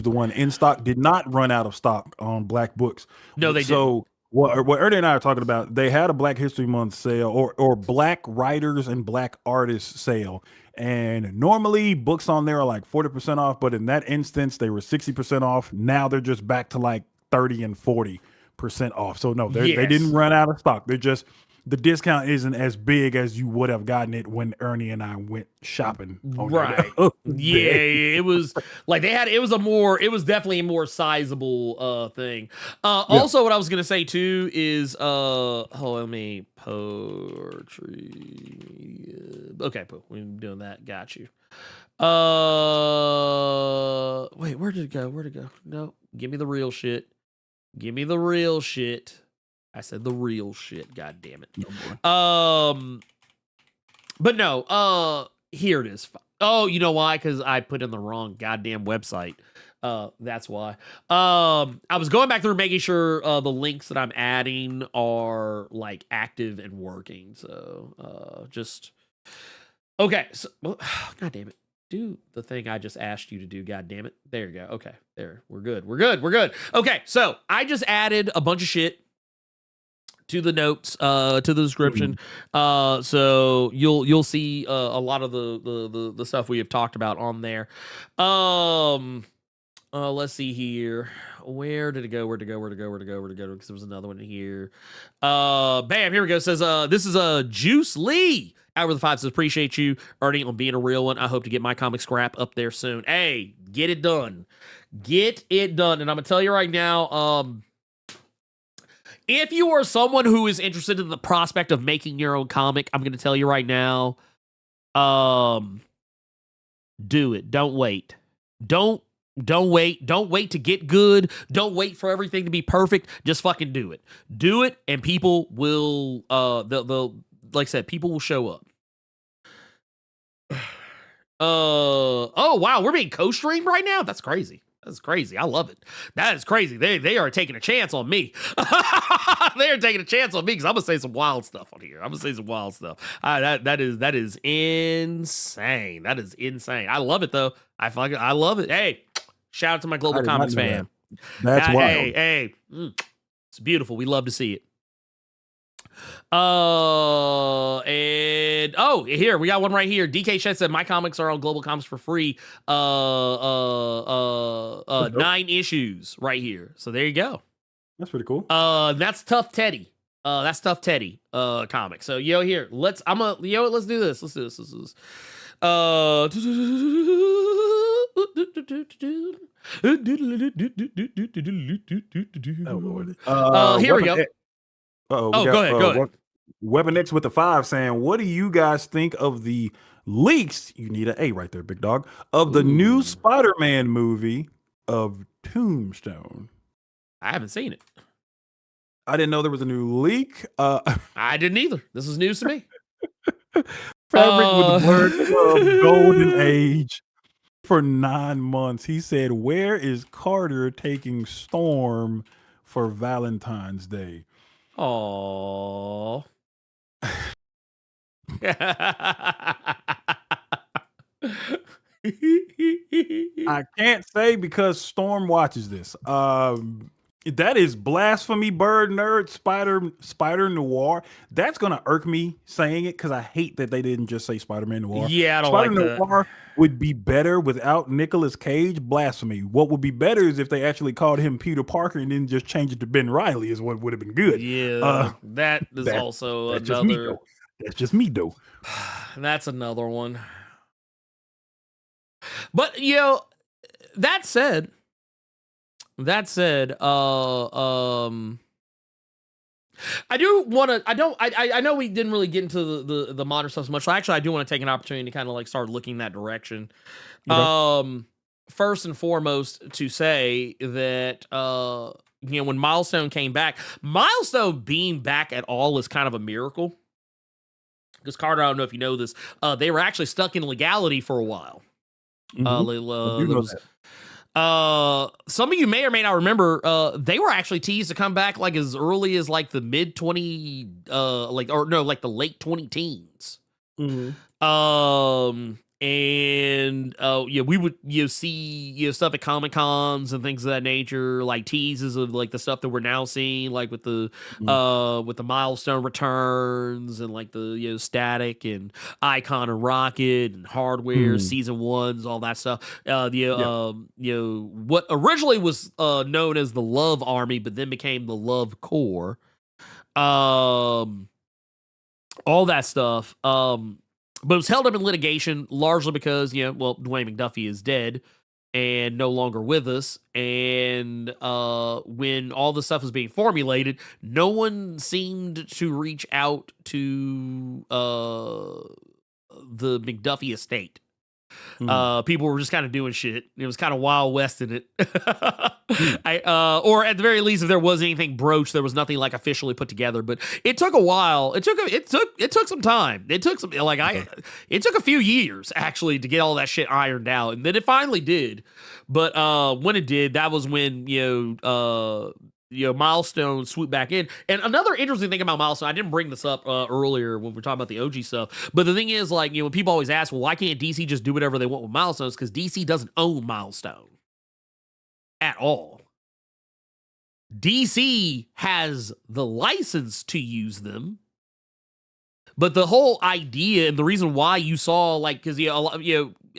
Speaker 3: the one In Stock did not run out of stock on Black books.
Speaker 2: No, they didn't.
Speaker 3: So what Ernie and I are talking about, they had a Black History Month sale or Black Writers and Black Artists sale. And normally books on there are like 40% off, but in that instance, they were 60% off. Now they're just back to like 30 and 40% off. So no, they didn't run out of stock. They're just, the discount isn't as big as you would have gotten it when Ernie and I went shopping.
Speaker 2: Right. It was like it was definitely a more sizable thing. Also what I was going to say too is, let me poetry. Okay, we're doing that. Got you. Wait, where'd it go? No, give me the real shit. Give me the real shit. I said the real shit. God damn it. But no, here it is. Oh, you know why? Because I put in the wrong goddamn website. That's why. I was going back through making sure the links that I'm adding are like active and working. So just okay. So God damn it. Do the thing I just asked you to do. God damn it. There you go. Okay. There. We're good. Okay. So I just added a bunch of shit to the notes, to the description. So you'll see a lot of the stuff we have talked about on there. Let's see here. Where did it go? Because there was another one in here. Bam, here we go. It says this is a Juice Lee. Out of the 5 says, appreciate you, Ernie, on being a real one. I hope to get my comic scrap up there soon. Hey, get it done. And I'm gonna tell you right now, if you are someone who is interested in the prospect of making your own comic, I'm going to tell you right now, do it. Don't wait. Don't wait. Don't wait to get good. Don't wait for everything to be perfect. Just fucking do it. Do it, and people will, they'll like I said, people will show up. Oh, wow. We're being co-streamed right now? That's crazy. I love it. That is crazy. They are taking a chance on me. They are taking a chance on me because I'm gonna say some wild stuff on here. That is insane. That is insane. I love it though. I love it. Hey, shout out to my Global Comics fam.
Speaker 3: That's wild.
Speaker 2: Hey, it's beautiful. We love to see it. And here we got one right here. DK Shed said my comics are on Global Comics for free. 9 issues right here. So there you go.
Speaker 3: That's pretty cool.
Speaker 2: That's Tough Teddy. Comic. So here, let's do this. Let's do this. Here we go. Go ahead.
Speaker 3: Weapon X with the 5 saying, what do you guys think of the leaks? You need an A right there, big dog. Of the new Spider-Man movie of Tombstone.
Speaker 2: I haven't seen it.
Speaker 3: I didn't know there was a new leak.
Speaker 2: I didn't either. This is news to me.
Speaker 3: Fabric with the Blerd Club Golden
Speaker 2: Uh,
Speaker 3: Age for 9 months. He said, "Where is Carter taking Storm for Valentine's Day?"
Speaker 2: Aww.
Speaker 3: I can't say because Storm watches this. That is blasphemy, bird nerd, spider noir. That's gonna irk me saying it because I hate that they didn't just say Spider-Man Noir.
Speaker 2: Yeah, I don't
Speaker 3: Spider
Speaker 2: like that.
Speaker 3: Noir would be better without Nicolas Cage. Blasphemy. What would be better is if they actually called him Peter Parker and then just changed it to Ben Riley. Is what would have been good.
Speaker 2: Yeah, that is also
Speaker 3: that's just me,
Speaker 2: another.
Speaker 3: though. That's just me though.
Speaker 2: That's another one. But that said, I do want to. I know we didn't really get into the modern stuff so much. So actually, I do want to take an opportunity to kind of like start looking that direction.
Speaker 3: Okay.
Speaker 2: First and foremost, to say that when Milestone came back, Milestone being back at all is kind of a miracle. Because Carter, I don't know if you know this, they were actually stuck in legality for a while. Some of you may or may not remember, they were actually teased to come back like as early as like the mid 20 like the late 20 teens. We would see stuff at Comic Cons and things of that nature, like teases of like the stuff that we're now seeing, like with the Milestone returns and like the Static and Icon and Rocket and Hardware season ones, all that stuff. What originally was known as the Love Army, but then became the Love Corps. All that stuff. But it was held up in litigation largely because, Dwayne McDuffie is dead and no longer with us. And when all this stuff was being formulated, no one seemed to reach out to the McDuffie estate. People were just kind of doing shit. It was kind of Wild West in it. Or at the very least, if there was anything broached, there was nothing like officially put together. But it took a while. It took some time. It took it took a few years actually to get all that shit ironed out, and then it finally did. But when it did, that was when Milestone swooped back in. And another interesting thing about Milestone, I didn't bring this up earlier when we were talking about the OG stuff, but the thing is, like, when people always ask, well, why can't DC just do whatever they want with Milestones? Because DC doesn't own Milestone at all. DC has the license to use them, but the whole idea and the reason why you saw, like, because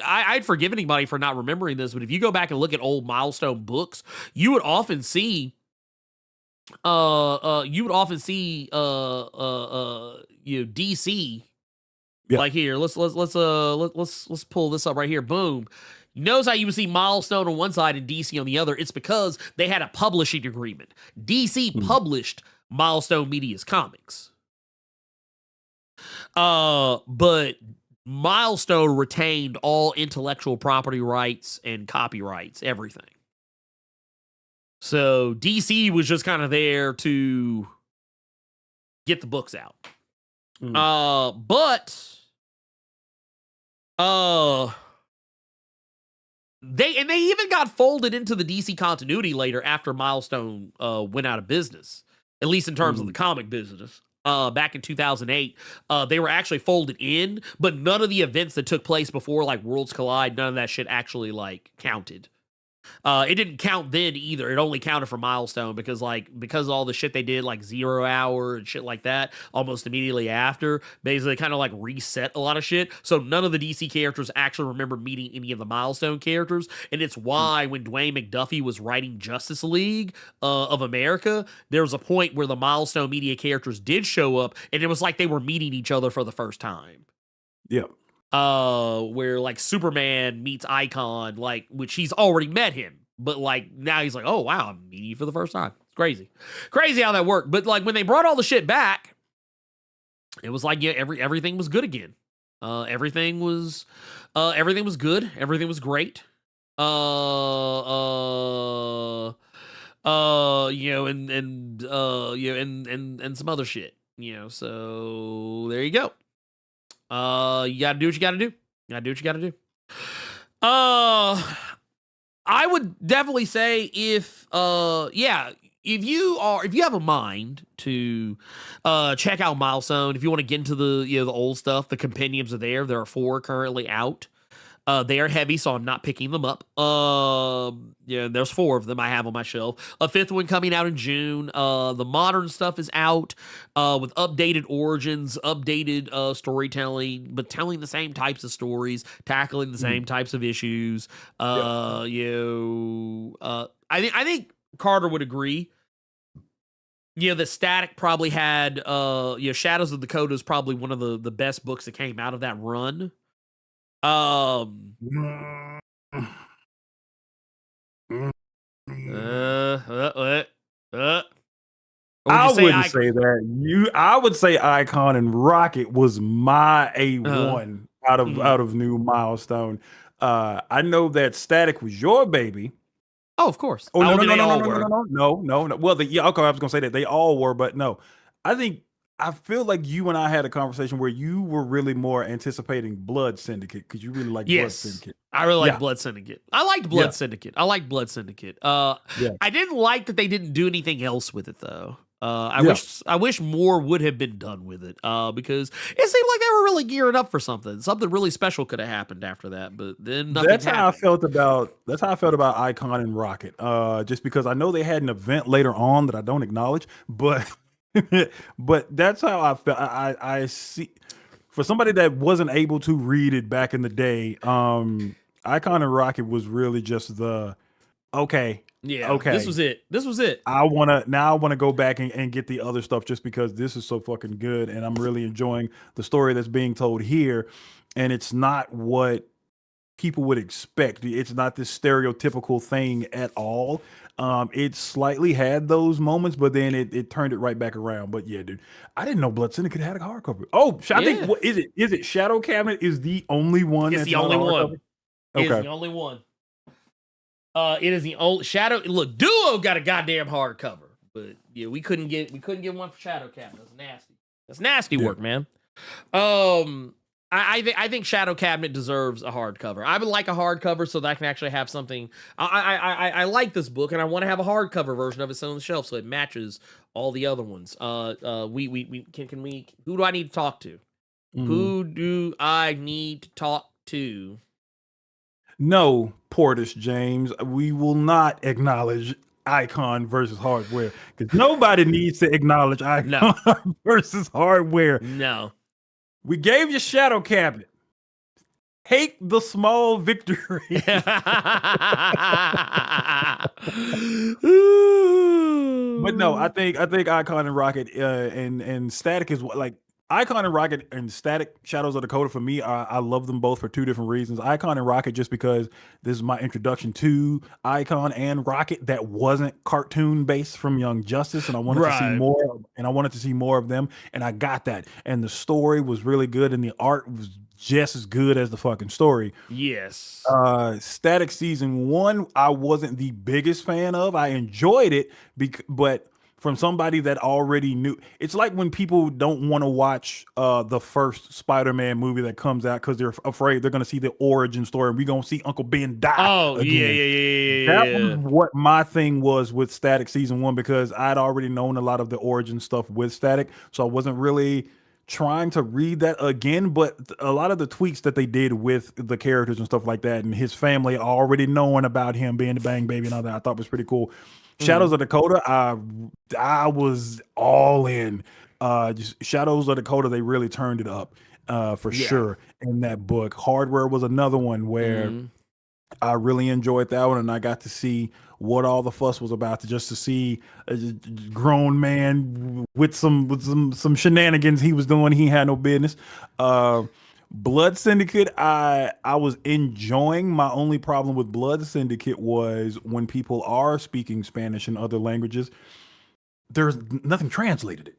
Speaker 2: I'd forgive anybody for not remembering this, but if you go back and look at old Milestone books, you would often see DC. Yeah. Like here, let's pull this up right here. Boom. Notice how you would see Milestone on one side and DC on the other. It's because they had a publishing agreement. DC published Milestone Media's comics. But Milestone retained all intellectual property rights and copyrights, everything. So DC was just kind of there to get the books out. They even got folded into the DC continuity later after Milestone went out of business, at least in terms of the comic business. Back in 2008, they were actually folded in, but none of the events that took place before, like Worlds Collide, none of that shit actually like counted. It didn't count then either. It only counted for Milestone because of all the shit they did, like 0 Hour and shit like that, almost immediately after, basically kind of like reset a lot of shit. So none of the DC characters actually remember meeting any of the Milestone characters. And it's why when Dwayne McDuffie was writing Justice League of America, there was a point where the Milestone Media characters did show up, and it was like they were meeting each other for the first time.
Speaker 3: Yep.
Speaker 2: Where like Superman meets Icon, like, which he's already met him, but like now he's like, oh wow, I'm meeting you for the first time. It's crazy how that worked. But like when they brought all the shit back, it was like, yeah, everything was good again. Everything was good. Everything was great. and some other shit. So there you go. You gotta do what you gotta do. I would definitely say if you have a mind to check out Milestone, if you want to get into the old stuff, the compendiums are there. There are 4 currently out. They are heavy, so I'm not picking them up. There's 4 of them I have on my shelf. A 5th one coming out in June. The modern stuff is out with updated origins, updated storytelling, but telling the same types of stories, tackling the same types of issues. I think Carter would agree. The Static probably had Shadows of the Dakota is probably one of the best books that came out of that run.
Speaker 3: I wouldn't say that. I would say Icon and Rocket was my A1 out of new Milestone. I know that Static was your baby.
Speaker 2: Oh, of course.
Speaker 3: Oh, no. Well, okay, I was gonna say that they all were, but no. I feel like you and I had a conversation where you were really more anticipating Blood Syndicate because you really like Blood Syndicate.
Speaker 2: I really like Blood Syndicate. I liked Blood Syndicate. I didn't like that they didn't do anything else with it though. I wish more would have been done with it because it seemed like they were really gearing up for something. Something really special could have happened after that, but then nothing happened.
Speaker 3: That's how I felt about Icon and Rocket. Just because I know they had an event later on that I don't acknowledge, but but that's how I felt. I see, for somebody that wasn't able to read it back in the day, Icon and Rocket was really just the okay.
Speaker 2: This was it.
Speaker 3: I want to go back and get the other stuff just because this is so fucking good and I'm really enjoying the story that's being told here, and it's not what people would expect. It's not this stereotypical thing at all. It slightly had those moments, but then it turned it right back around. But yeah, dude, I didn't know Blood Syndicate had a hardcover. Oh, I think what is it? Is it Shadow Cabinet is the only one?
Speaker 2: It's the only one. Okay. It is the only one. It is the only Shadow. Look, Duo got a goddamn hardcover, but yeah, we couldn't get one for Shadow Cabinet. That's nasty. That's nasty work, man. I think Shadow Cabinet deserves a hardcover. I would like a hardcover so that I can actually have something. I like this book and I want to have a hardcover version of it sitting on the shelf so it matches all the other ones. Who do I need to talk to? Who do I need to talk to?
Speaker 3: No, Portis James, we will not acknowledge Icon versus Hardware because nobody needs to acknowledge Icon versus Hardware.
Speaker 2: No.
Speaker 3: We gave you Shadow Cabinet. Take the small victory. But no, I think Icon and Rocket and Static is what, like, Icon and Rocket and Static Shadows of Dakota for me, I love them both for 2 different reasons. Icon and Rocket just because this is my introduction to Icon and Rocket that wasn't cartoon based from Young Justice, and I wanted to see more. And I wanted to see more of them, and I got that. And the story was really good, and the art was just as good as the fucking story.
Speaker 2: Yes.
Speaker 3: Static season 1, I wasn't the biggest fan of. I enjoyed it, but from somebody that already knew. It's like when people don't want to watch the first Spider-Man movie that comes out because they're afraid they're going to see the origin story and we're going to see Uncle Ben die.
Speaker 2: Oh, again. Yeah.
Speaker 3: That was what my thing was with Static season 1 because I'd already known a lot of the origin stuff with Static, so I wasn't really trying to read that again, but a lot of the tweaks that they did with the characters and stuff like that and his family already knowing about him being the Bang Baby and all that, I thought was pretty cool. Shadows of Dakota, I was all in. Just Shadows of Dakota, they really turned it up for sure in that book. Hardware was another one where I really enjoyed that one, and I got to see what all the fuss was about, to see a grown man with some shenanigans he was doing. He had no business. Blood Syndicate, I was enjoying. My only problem with Blood Syndicate was when people are speaking Spanish and other languages, there's nothing translated. That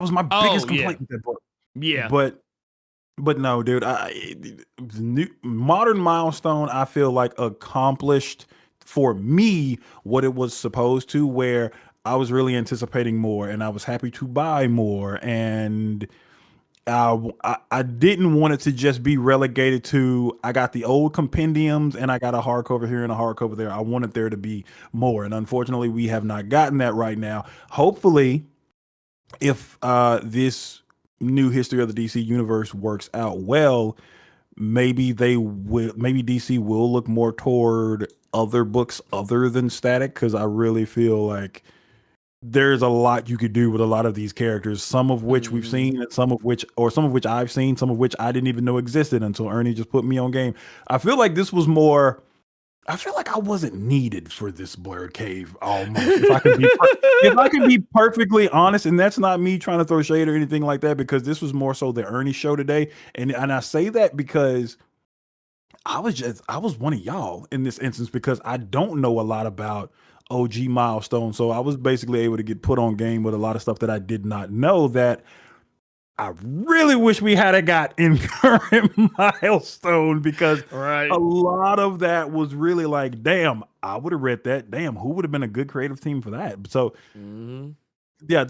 Speaker 3: was my biggest complaint with that book.
Speaker 2: Yeah.
Speaker 3: But no, dude, modern Milestone, I feel like accomplished for me what it was supposed to, where I was really anticipating more and I was happy to buy more. And I didn't want it to just be relegated to I got the old compendiums and I got a hardcover here and a hardcover there. I wanted there to be more. And unfortunately, we have not gotten that right now. Hopefully, if this new history of the DC universe works out well, maybe DC will look more toward other books other than Static, because I really feel like there's a lot you could do with a lot of these characters, some of which we've seen, and some of which I've seen, some of which I didn't even know existed until Ernie just put me on game. I feel like this was more. I feel like I wasn't needed for this Blerd Cave almost. If I can be perfectly honest, and that's not me trying to throw shade or anything like that, because this was more so the Ernie show today, and I say that because I was one of y'all in this instance, because I don't know a lot about OG Milestone. So I was basically able to get put on game with a lot of stuff that I did not know, that I really wish we had got in current Milestone, because a lot of that was really like, damn, I would have read that. Damn, who would have been a good creative team for that? So yeah,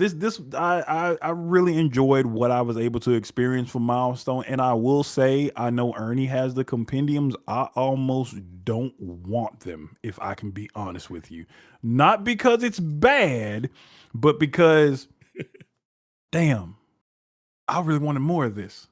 Speaker 3: I really enjoyed what I was able to experience from Milestone. And I will say, I know Ernie has the compendiums. I almost don't want them, if I can be honest with you. Not because it's bad, but because damn, I really wanted more of this.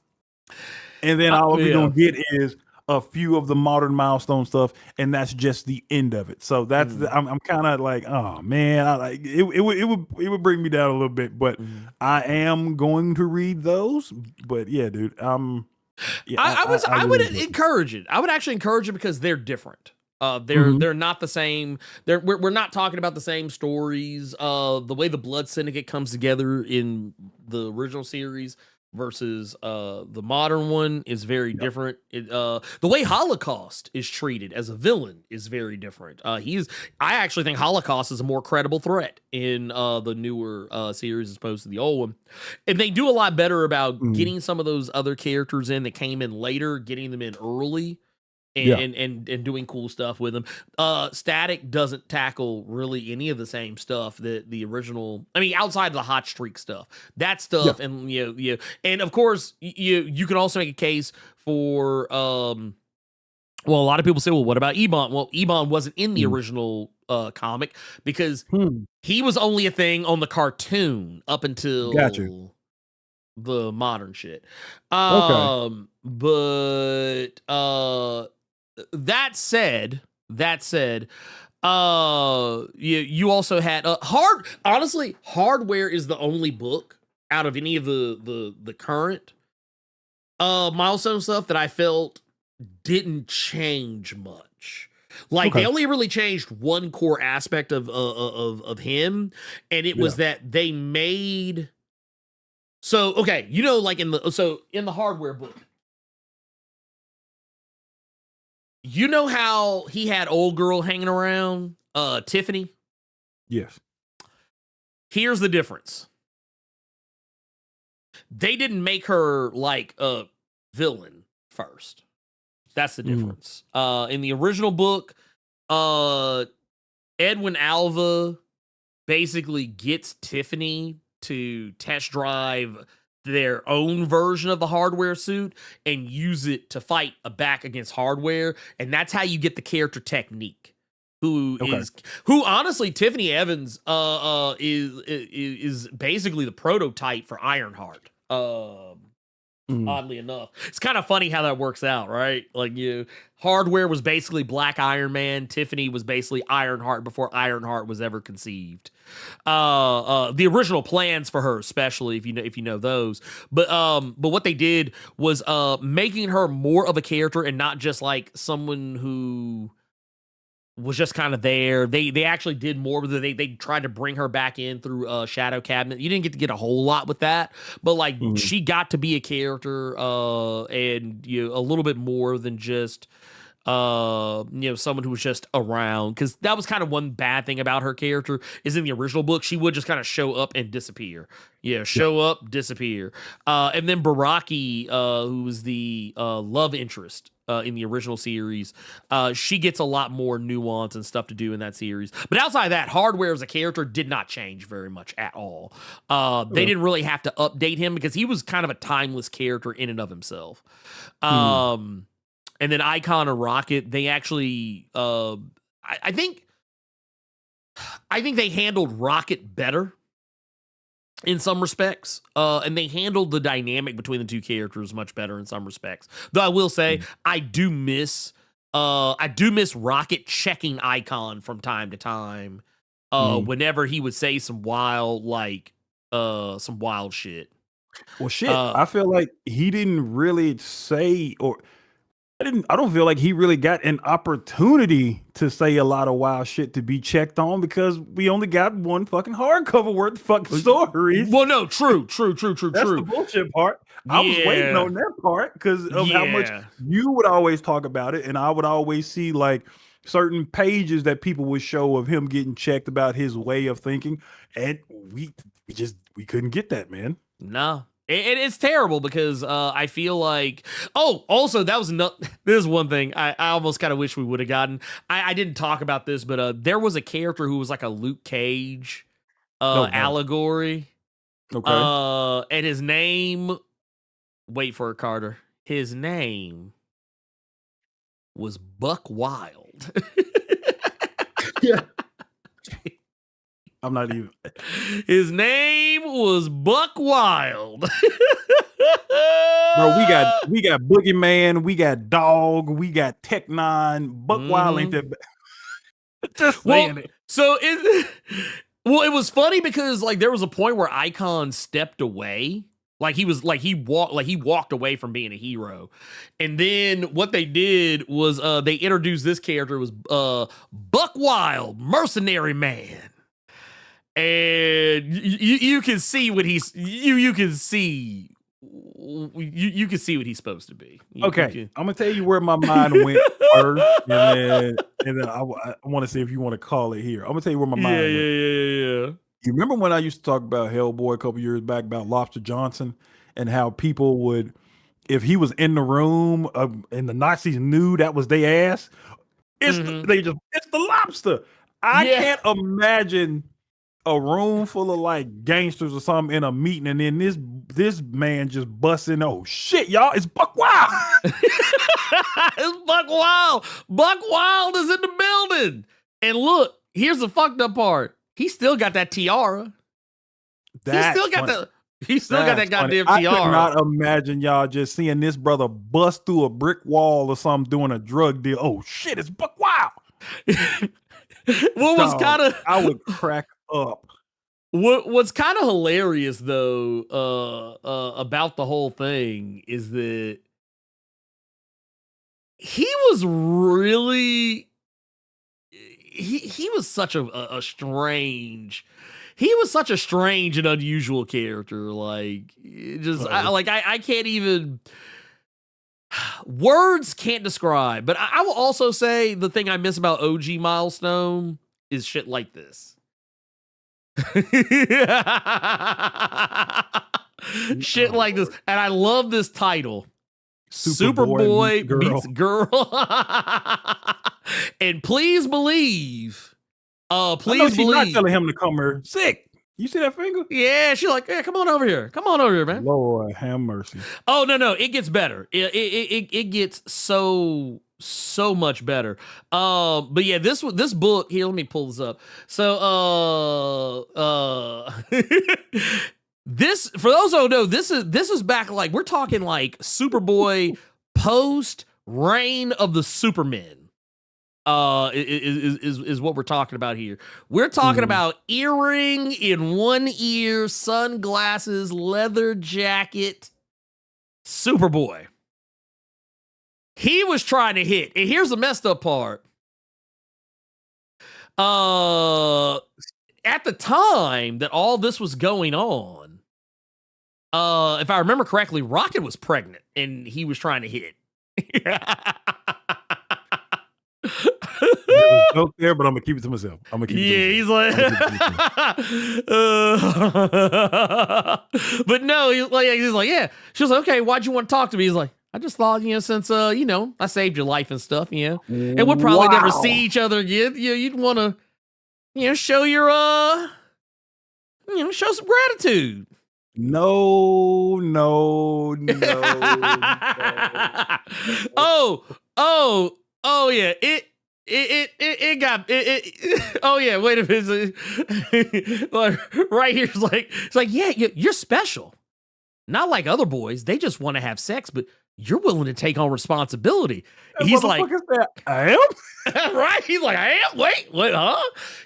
Speaker 3: And then all we're gonna get is a few of the modern Milestone stuff, and that's just the end of it. So that's I'm kind of like, oh man, I like it would bring me down a little bit, but I am going to read those. But yeah, dude, yeah,
Speaker 2: I would encourage it. I would actually encourage it because they're different. They're not the same. We're not talking about the same stories. The way the Blood Syndicate comes together in the original series versus the modern one is very different. The way Holocaust is treated as a villain is very different. I actually think Holocaust is a more credible threat in the newer series as opposed to the old one. And they do a lot better about getting some of those other characters in that came in later, getting them in early. And doing cool stuff with them. Static doesn't tackle really any of the same stuff that the original. I mean, outside of the hot streak stuff, that stuff, and and of course, you can also make a case for. Well, a lot of people say, well, what about Ebon? Well, Ebon wasn't in the original comic because he was only a thing on the cartoon up until the modern shit. But that said, you also had honestly, Hardware is the only book out of any of the current Milestone stuff that I felt didn't change much. Like they only really changed one core aspect of him, and it was that they made like in the Hardware book. You know how he had old girl hanging around, Tiffany?
Speaker 3: Yes.
Speaker 2: Here's the difference. They didn't make her like a villain first. That's the difference. In the original book, Edwin Alva basically gets Tiffany to test drive their own version of the Hardware suit and use it to fight back against Hardware, and that's how you get the character Technique, who honestly Tiffany Evans is basically the prototype for Ironheart. Oddly enough, it's kind of funny how that works out, right? Like Hardware was basically Black Iron Man. Tiffany was basically Ironheart before Ironheart was ever conceived. The original plans for her, especially if you know those, but what they did was making her more of a character and not just like someone who was just kind of there. They actually did more with it. They tried to bring her back in through Shadow Cabinet. You didn't get a whole lot with that, but like she got to be a character and a little bit more than just Someone who was just around, because that was kind of one bad thing about her character is in the original book she would just kind of show up and disappear. Show up, disappear. And then Baraki, who was the love interest in the original series, she gets a lot more nuance and stuff to do in that series. But outside of that, Hardware as a character did not change very much at all. They didn't really have to update him because he was kind of a timeless character in and of himself. And then Icon and Rocket, they actually, I think they handled Rocket better in some respects, and they handled the dynamic between the two characters much better in some respects. Though I will say, I do miss Rocket checking Icon from time to time, whenever he would say some wild shit.
Speaker 3: Well, shit, I feel like he didn't really say, or I don't feel like he really got an opportunity to say a lot of wild shit to be checked on because we only got one fucking hardcover worth of fucking stories.
Speaker 2: Well, no, true.
Speaker 3: That's the bullshit part. I was waiting on that part because of how much you would always talk about it, and I would always see like certain pages that people would show of him getting checked about his way of thinking, and we couldn't get that, man.
Speaker 2: No. It's terrible because I feel like, also that was this is one thing I almost kind of wish we would have gotten. I didn't talk about this, but there was a character who was like a Luke Cage allegory.
Speaker 3: Okay.
Speaker 2: And his name, wait for it, Carter. His name was Buck Wild.
Speaker 3: Yeah. I'm not even.
Speaker 2: His name was Buck Wild.
Speaker 3: Bro, we got Boogeyman, we got Dog, we got Tech Nine. Buck Wild ain't that bad. Just saying it.
Speaker 2: So it was funny because like there was a point where Icon stepped away. He walked away from being a hero. And then what they did was they introduced this character was Buck Wild, mercenary man. And you can see what you can see what he's supposed to be. I'm
Speaker 3: gonna tell you where my mind went first, and then I want to see if you want to call it here. I'm gonna tell you where my mind went.
Speaker 2: Yeah.
Speaker 3: You remember when I used to talk about Hellboy a couple years back about Lobster Johnson and how people would, if he was in the room and the Nazis knew that was their ass, it's the lobster. I can't imagine a room full of like gangsters or something in a meeting, and then this man just busting. Oh shit, y'all! It's Buck Wild.
Speaker 2: It's Buck Wild. Buck Wild is in the building. And look, here's the fucked up part. He still got that tiara. He still got that goddamn tiara.
Speaker 3: I could not imagine y'all just seeing this brother bust through a brick wall or something doing a drug deal. Oh shit, it's Buck Wild. I would crack up.
Speaker 2: What's kind of hilarious though about the whole thing is that he was really he was such a strange and unusual character. Like just I can't even, words can't describe. But I will also say the thing I miss about OG Milestone is shit like this. Shit like this. And I love this title. Superboy meets girl. And please believe. She's not
Speaker 3: telling him to come here sick. You see that finger?
Speaker 2: Yeah, she's like, yeah, come on over here. Come on over here, man.
Speaker 3: Lord have mercy.
Speaker 2: Oh, no. It gets better. It gets so much better. But yeah, this book here, let me pull this up. So this, for those who don't know, this is back, like we're talking like Superboy post Reign of the Supermen. Is what we're talking about here. We're talking about earring in one ear, sunglasses, leather jacket, Superboy. He was trying to hit, and here's the messed up part. At the time that all this was going on, if I remember correctly, Rocket was pregnant, and he was trying to hit.
Speaker 3: a joke there, but I'm gonna keep it to myself. I'm gonna keep it to
Speaker 2: Yeah,
Speaker 3: myself.
Speaker 2: he's like,
Speaker 3: I'm gonna keep it to myself.
Speaker 2: but no, he's like, yeah. She was like, okay, why'd you want to talk to me? He's like, I just thought, since I saved your life and stuff, and we'll probably never see each other again. You'd want to, show your show some gratitude.
Speaker 3: No.
Speaker 2: Oh yeah. It got it. Oh yeah. Wait a minute. Right here, it's like, yeah, you're special. Not like other boys. They just want to have sex, but you're willing to take on responsibility. He's like,
Speaker 3: I am.
Speaker 2: right? He's like, I am. Wait, huh?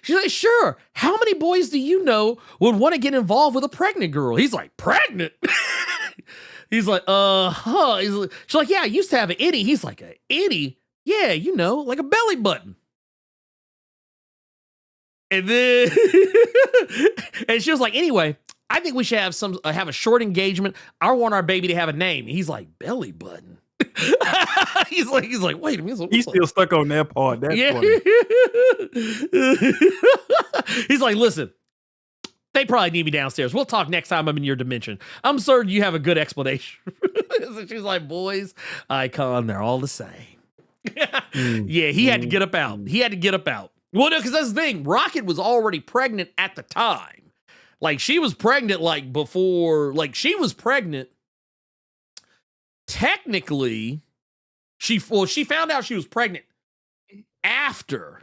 Speaker 2: She's like, sure. How many boys do you know would want to get involved with a pregnant girl? He's like, pregnant? He's like, huh. She's like, yeah, I used to have an itty. He's like, an itty? Yeah, like a belly button. And then, and she was like, anyway, I think we should have have a short engagement. I want our baby to have a name. He's like, belly button. he's like, wait a minute.
Speaker 3: He's still stuck on that part. That's funny.
Speaker 2: He's like, listen, they probably need me downstairs. We'll talk next time I'm in your dimension. I'm certain you have a good explanation. So she's like, boys, Icon, they're all the same. Yeah, he had to get up out. Well, no, because that's the thing. Rocket was already pregnant at the time. Like, she was pregnant, technically, she found out she was pregnant after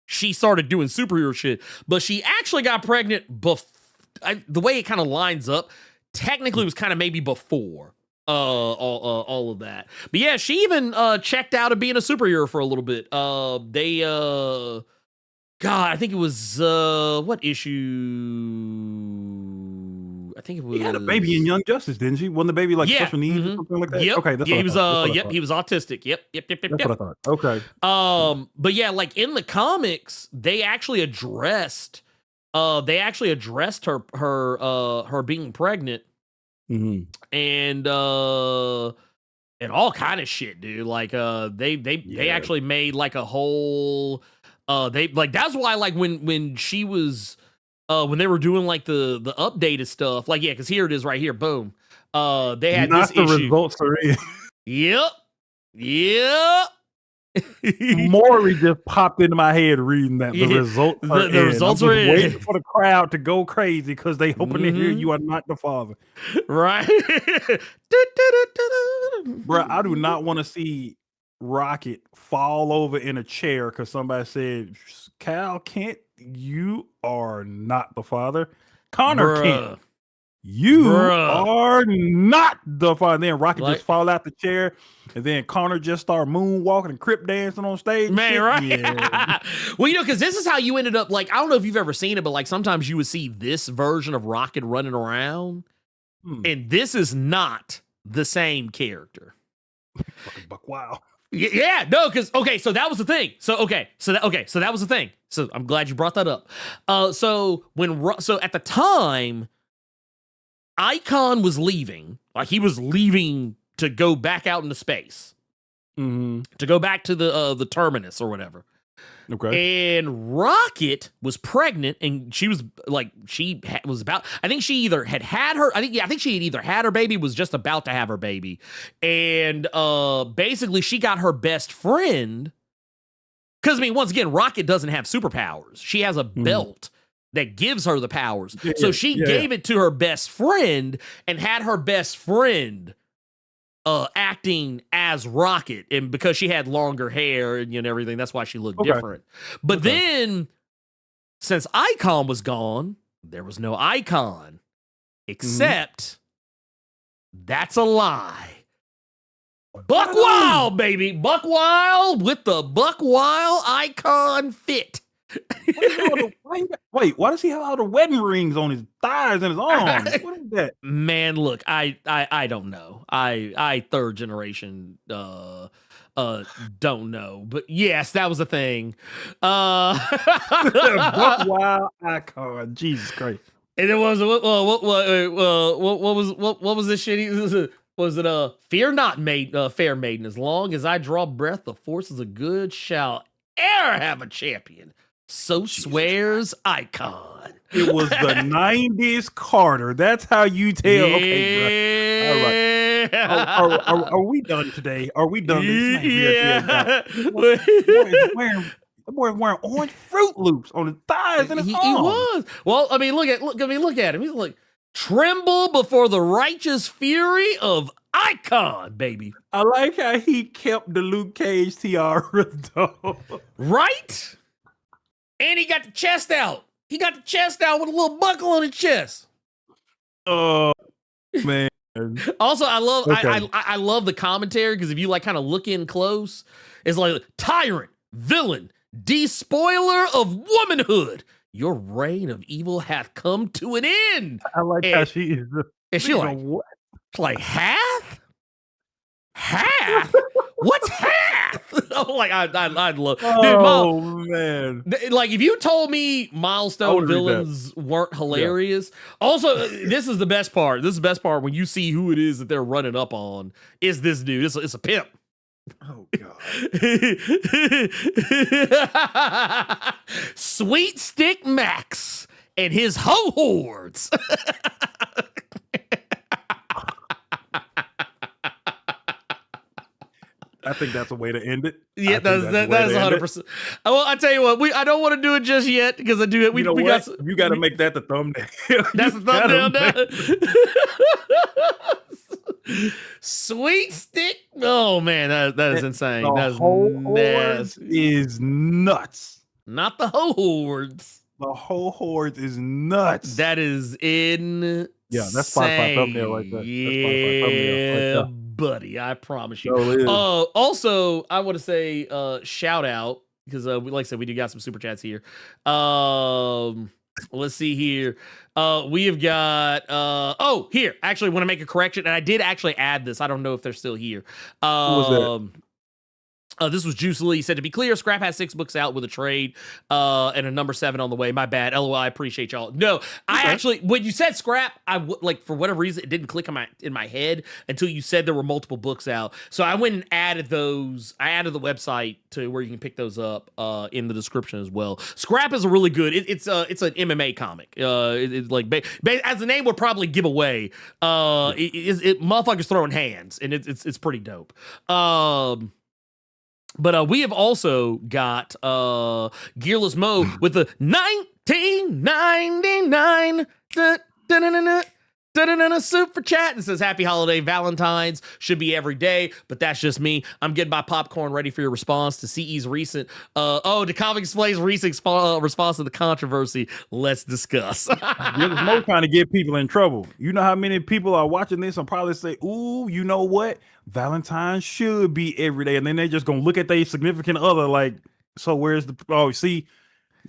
Speaker 2: she started doing superhero shit, but she actually got pregnant the way it kind of lines up, technically it was kind of maybe before all of that. But yeah, she even checked out of being a superhero for a little bit. God, I think it was what issue? I think it was.
Speaker 3: He had a baby in Young Justice, didn't she? Wasn't the baby like special needs or something like that?
Speaker 2: Yep.
Speaker 3: Okay, that's
Speaker 2: yeah,
Speaker 3: what
Speaker 2: he was. He was autistic. Yep.
Speaker 3: That's what I thought. Okay.
Speaker 2: But yeah, like in the comics, they actually addressed her being pregnant, and all kind of shit, dude. Like they actually made like a whole. That's why like when she was when they were doing like the updated stuff, like, yeah, because here it is right here, boom. They had
Speaker 3: not
Speaker 2: this
Speaker 3: the
Speaker 2: issue.
Speaker 3: Results are in.
Speaker 2: Yep.
Speaker 3: Maury just popped into my head reading that. The results are
Speaker 2: the results are in.
Speaker 3: Waiting for the crowd to go crazy because they hoping to hear you are not the father.
Speaker 2: Right.
Speaker 3: Bro, I do not want to see Rocket fall over in a chair because somebody said, Cal Kent, you are not the father. Connor Kent, you are not the father. Then Rocket just fall out the chair, and then Connor just start moonwalking and crip dancing on stage.
Speaker 2: Man, right? Yeah. Well, because this is how you ended up, like, I don't know if you've ever seen it, but like sometimes you would see this version of Rocket running around, and this is not the same character.
Speaker 3: Fucking Buck Wild.
Speaker 2: Yeah, no, because so that was the thing. So that was the thing. So I'm glad you brought that up. So at the time, Icon was leaving, like he was leaving to go back out into space, to go back to the terminus or whatever. Okay. And Rocket was pregnant, and she was like, was about. I think she either had her. I think she had either had her baby, was just about to have her baby, and basically she got her best friend. Because I mean, once again, Rocket doesn't have superpowers. She has a belt that gives her the powers. So she gave it to her best friend and had her best friend acting as Rocket, and because she had longer hair and everything, that's why she looked different. But then, since Icon was gone, there was no Icon, except that's a lie. Buck Wild, baby, Buck Wild with the Buck Wild Icon fit.
Speaker 3: Wait, why does he have all the wedding rings on his thighs and his arms? What is that?
Speaker 2: Man, look, I don't know. I third generation don't know. But yes, that was a thing.
Speaker 3: Buck Wild Icon. Jesus Christ.
Speaker 2: And it was what was this shit? Was it fear not, fair maiden? As long as I draw breath, the forces of good shall ever have a champion. So swears Icon.
Speaker 3: It was the 90s Carter. That's how you tell.
Speaker 2: Yeah.
Speaker 3: Okay, bro. All right. Are we done today? Are we done?
Speaker 2: Yeah.
Speaker 3: The boy wearing orange Fruit Loops on his thighs and his
Speaker 2: He
Speaker 3: arms.
Speaker 2: was. Well, I mean, look at him. He's like, tremble before the righteous fury of Icon, baby.
Speaker 3: I like how he kept the Luke Cage tiara though.
Speaker 2: Right? And he got the chest out. He got the chest out with a little buckle on his chest.
Speaker 3: Oh man.
Speaker 2: Also, I love
Speaker 3: Okay.
Speaker 2: I love the commentary, because if you like kind of look in close, it's like tyrant, villain, despoiler of womanhood. Your reign of evil hath come to an end.
Speaker 3: I like how she is.
Speaker 2: And she like,
Speaker 3: what?
Speaker 2: like hath? Hath? What's hath? I'm like, I'd love. Dude,
Speaker 3: Oh man.
Speaker 2: like if you told me Milestone villains weren't hilarious. Also, this is the best part. This is the best part when you see who it is that they're running up on. Is this dude? It's a pimp.
Speaker 3: Oh god.
Speaker 2: Sweet Stick Max and his ho hordes.
Speaker 3: I think that's a way to end it.
Speaker 2: Yeah, that's 100%. Well, I tell you what, I don't want to do it just yet, because I do it.
Speaker 3: You got to make that the thumbnail.
Speaker 2: That's the thumbnail now. Sweet Stick. Oh man, that is insane. That is nasty.
Speaker 3: Is nuts.
Speaker 2: Not the ho hordes.
Speaker 3: The whole horde is nuts.
Speaker 2: That is insane.
Speaker 3: Yeah, that's Spotify thumbnail right there.
Speaker 2: Yeah, buddy, I promise you.
Speaker 3: So it is.
Speaker 2: Also, I want to say shout out, because like I said, we do got some super chats here. Let's see here. We have got here. Actually, want to make a correction, and I did actually add this. I don't know if they're still here.
Speaker 3: Who was that?
Speaker 2: This was Juice Lee. He said, to be clear, Scrap has 6 books out with a trade and a number 7 on the way. My bad. LOL, I appreciate y'all. No, I actually, when you said Scrap, for whatever reason, it didn't click in my head until you said there were multiple books out. So I went and added those. I added the website to where you can pick those up in the description as well. Scrap is a really good, it's an MMA comic. As the name would probably give away, it motherfuckers throwing hands, and it's pretty dope. But we have also got Gearless Mo with the 1999 super chat, and says, happy holiday Valentine's. Should be every day, but that's just me. I'm getting my popcorn ready for your response to CE's recent to Comic Display's recent response to the controversy. Let's discuss.
Speaker 3: Gearless Mo trying to get people in trouble. You know how many people are watching this and probably say, ooh, you know what? Valentine's should be every day. And then they just gonna look at their significant other like, so where's the see?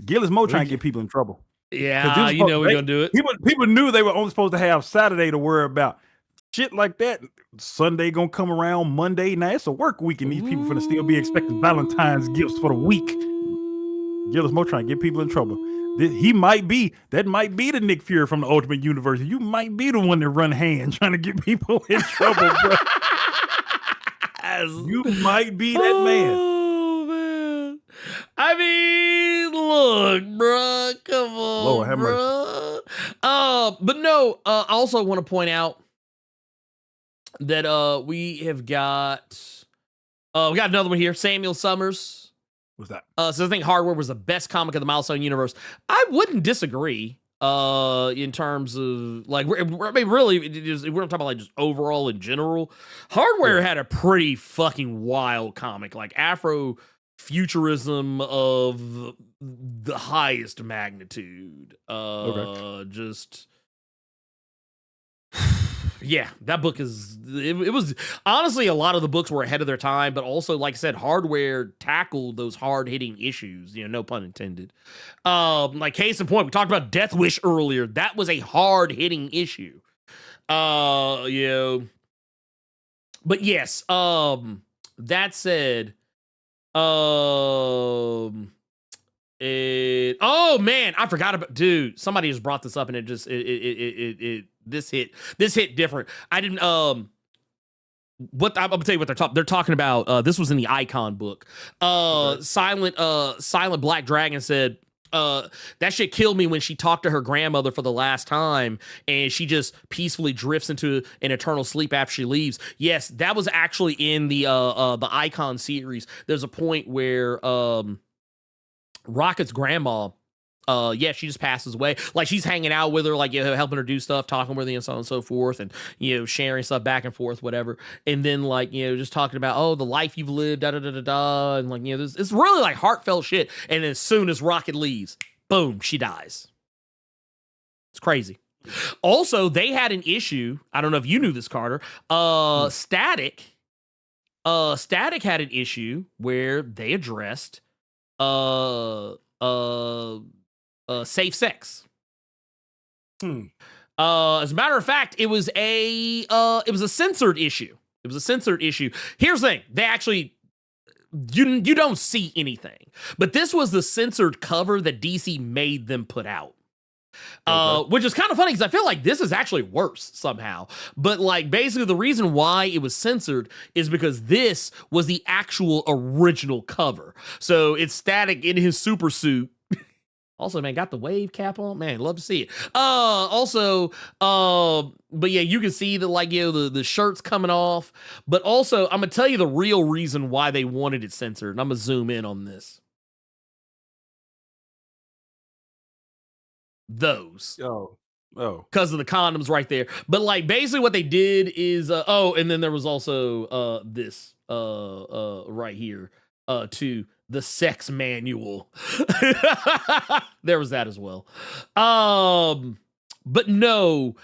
Speaker 3: Gearless Mo trying to get people in trouble.
Speaker 2: Yeah, you know we're gonna do it.
Speaker 3: People knew they were only supposed to have Saturday to worry about. Shit like that. Sunday gonna come around Monday. Now it's a work week, and these people finna still be expecting Valentine's gifts for the week. Gearless Mo trying to get people in trouble. That might be the Nick Fury from the Ultimate Universe. You might be the one that run hands trying to get people in trouble, bro. You might be that man.
Speaker 2: Oh man. I mean, look, bro. Come on,
Speaker 3: Lord have
Speaker 2: bro. But no, I also want to point out that we got another one here. Samuel Summers.
Speaker 3: What's that?
Speaker 2: So I think Hardware was the best comic of the Milestone universe. I wouldn't disagree. In terms of like, I mean, really, we're not talking about like just overall in general. Hardware had a pretty fucking wild comic, like Afro-futurism of the highest magnitude. Just. Yeah, that book it was honestly, a lot of the books were ahead of their time, but also, like I said, Hardware tackled those hard-hitting issues, no pun intended. Like case in point, we talked about Death Wish earlier. That was a hard-hitting issue. But yes, that said, oh man, I forgot about, dude, somebody just brought this up and this hit different. I didn't what I'm gonna tell you what they're talking about. This was in the Icon book. Silent Black Dragon said, that shit killed me when she talked to her grandmother for the last time and she just peacefully drifts into an eternal sleep after she leaves. Yes, that was actually in the Icon series. There's a point where Rocket's grandma, she just passes away. Like, she's hanging out with her, like, helping her do stuff, talking with her and so on and so forth, and, sharing stuff back and forth, whatever. And then, like, just talking about, oh, the life you've lived, da-da-da-da-da, and, like, it's really, like, heartfelt shit. And as soon as Rocket leaves, boom, she dies. It's crazy. Also, they had an issue. I don't know if you knew this, Carter. Static had an issue where they addressed safe sex. As a matter of fact, it was a censored issue. It was a censored issue. Here's the thing: they actually, you don't see anything, but this was the censored cover that DC made them put out. Which is kind of funny because I feel like this is actually worse somehow. But like, basically the reason why it was censored is because this was the actual original cover. So it's Static in his super suit. Also, man, got the wave cap on. Man, love to see it. But yeah, you can see that, like, the shirt's coming off. But also, I'm gonna tell you the real reason why they wanted it censored, and I'm gonna zoom in on this. Those.
Speaker 3: Oh.
Speaker 2: Because of the condoms right there. But like, basically what they did is and then there was also this right here too, the sex manual. There was that as well. But no,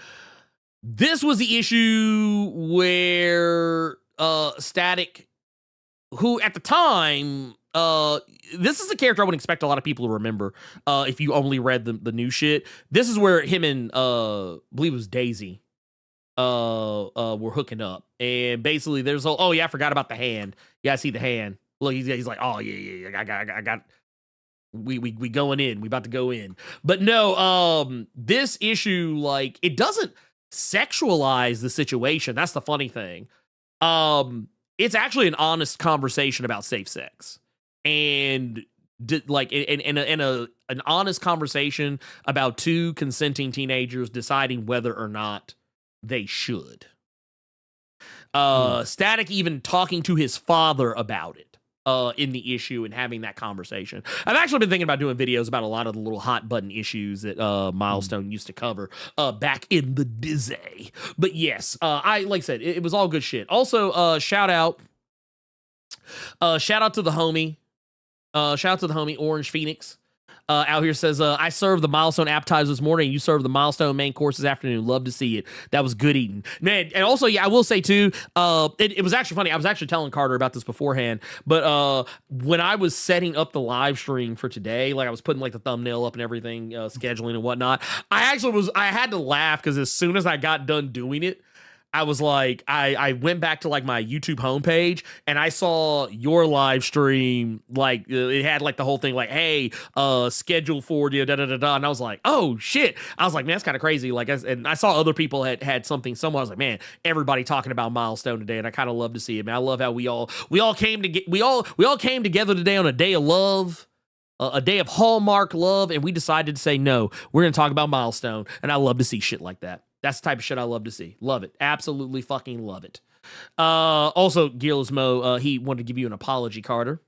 Speaker 2: this was the issue where Static, who at the time, this is a character I wouldn't expect a lot of people to remember if you only read the new shit. This is where him and I believe it was Daisy were hooking up, and basically there's I forgot about the hand. Yeah, I see the hand. Look, he's like, oh yeah, I got. We going in. We about to go in. But no, this issue, like, it doesn't sexualize the situation. That's the funny thing. It's actually an honest conversation about safe sex. And an honest conversation about two consenting teenagers deciding whether or not they should. Static even talking to his father about it in the issue and having that conversation. I've actually been thinking about doing videos about a lot of the little hot button issues that Milestone used to cover back in the day. But yes, like I said, it was all good shit. Also, shout out to the homie. Shout out to the homie Orange Phoenix. Out here says, I served the Milestone appetizer this morning. You served the Milestone main course this afternoon. Love to see it. That was good eating, man. And also, yeah, I will say too, it was actually funny. I was actually telling Carter about this beforehand, but when I was setting up the live stream for today, like I was putting like the thumbnail up and everything, scheduling and whatnot, I had to laugh because as soon as I got done doing it, I was like, I went back to like my YouTube homepage and I saw your live stream. Like it had like the whole thing like, hey, schedule for you, da da da da. And I was like, oh shit. I was like, man, that's kind of crazy. Like, and I saw other people had something somewhere. I was like, man, everybody talking about Milestone today, and I kind of love to see it, man. I love how we all came together today on a day of love. A day of Hallmark love, and we decided to say no. We're gonna talk about Milestone, and I love to see shit like that. That's the type of shit I love to see. Love it. Absolutely fucking love it. Also, Gilsmo, he wanted to give you an apology, Carter.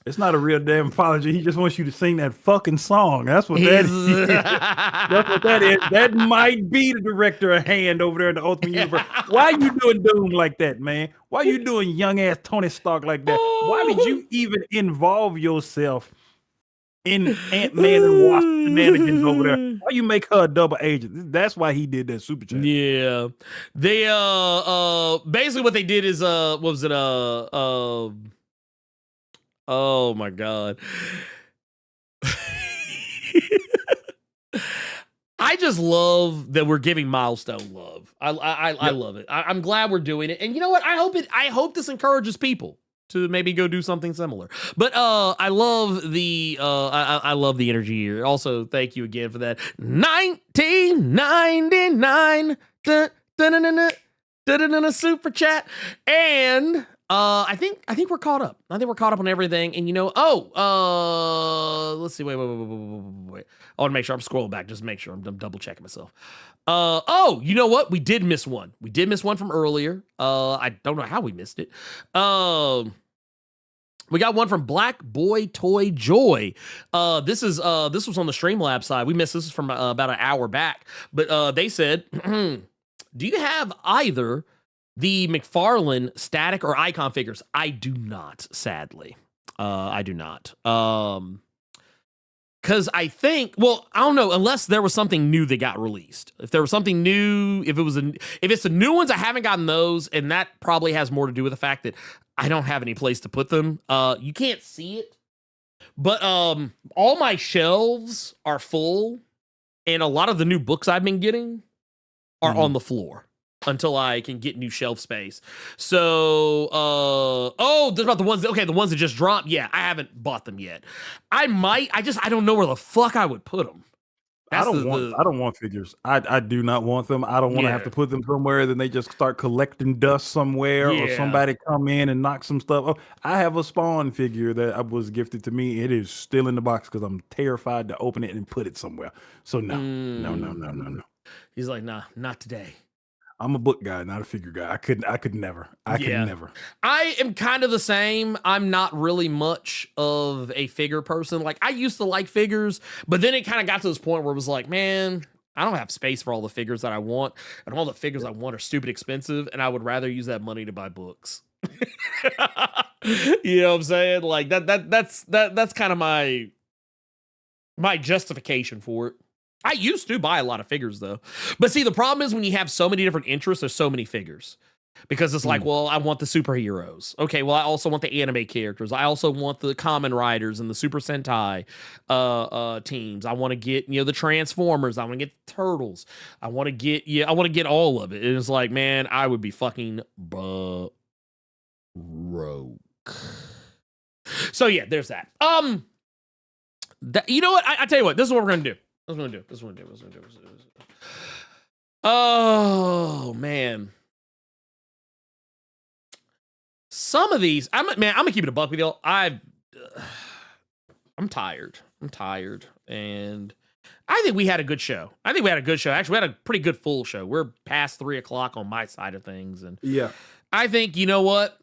Speaker 3: It's not a real damn apology. He just wants you to sing that fucking song. That's what that is. That's what that is. That might be the director of Hand over there in the Ultimate Universe. Why you doing Doom like that, man? Why you doing young ass Tony Stark like that? Why did you even involve yourself in Ant-Man and Wasp shenanigans over there? Why you make her a double agent? That's why he did that super chat.
Speaker 2: Yeah. They basically what they did is what was it? Oh my God. I just love that we're giving Milestone love. I love it. I'm glad we're doing it. And you know what? I hope this encourages people to maybe go do something similar. But I love the I love the energy here. Also, thank you again for that. 1999. Did it in a super chat. And I think we're caught up. I think we're caught up on everything. And let's see. Wait. I want to make sure I'm scrolling back. Just make sure I'm double checking myself. You know what? We did miss one. We did miss one from earlier. I don't know how we missed it. We got one from Black Boy Toy Joy. This was on the Streamlabs side. We missed this from about an hour back, but they said, do you have either the McFarlane static or icon figures? I do not, sadly. I do not. Because I think, well, I don't know, unless there was something new that got released. If there was something new, if it's the new ones, I haven't gotten those, and that probably has more to do with the fact that I don't have any place to put them. You can't see it, but all my shelves are full, and a lot of the new books I've been getting are on the floor until I can get new shelf space. So, there's about the ones that just dropped. Yeah, I haven't bought them yet. I might. I don't know where the fuck I would put them.
Speaker 3: I don't want figures. I do not want them. I don't want to have to put them somewhere. Then they just start collecting dust somewhere, or somebody come in and knock some stuff. Oh, I have a Spawn figure that was gifted to me. It is still in the box because I'm terrified to open it and put it somewhere. So no.
Speaker 2: He's like, nah, not today.
Speaker 3: I'm a book guy, not a figure guy. I could never. I could never.
Speaker 2: I am kind of the same. I'm not really much of a figure person. Like, I used to like figures, but then it kind of got to this point where it was like, man, I don't have space for all the figures that I want, and all the figures I want are stupid expensive, and I would rather use that money to buy books. You know what I'm saying? Like that's kind of my justification for it. I used to buy a lot of figures, though. But see, the problem is when you have so many different interests, there's so many figures. Because it's like, well, I want the superheroes. Okay, well, I also want the anime characters. I also want the Kamen Riders and the Super Sentai teams. I want to get, the Transformers. I want to get the Turtles. I want to get all of it. And it's like, man, I would be fucking broke. So yeah, there's that. You know what? I tell you what, this is what we're gonna do. Oh man, some of these, I'm gonna keep it a buck with y'all. I'm tired, and I think we had a good show. Actually, we had a pretty good full show. We're past 3:00 on my side of things, and I think, you know what,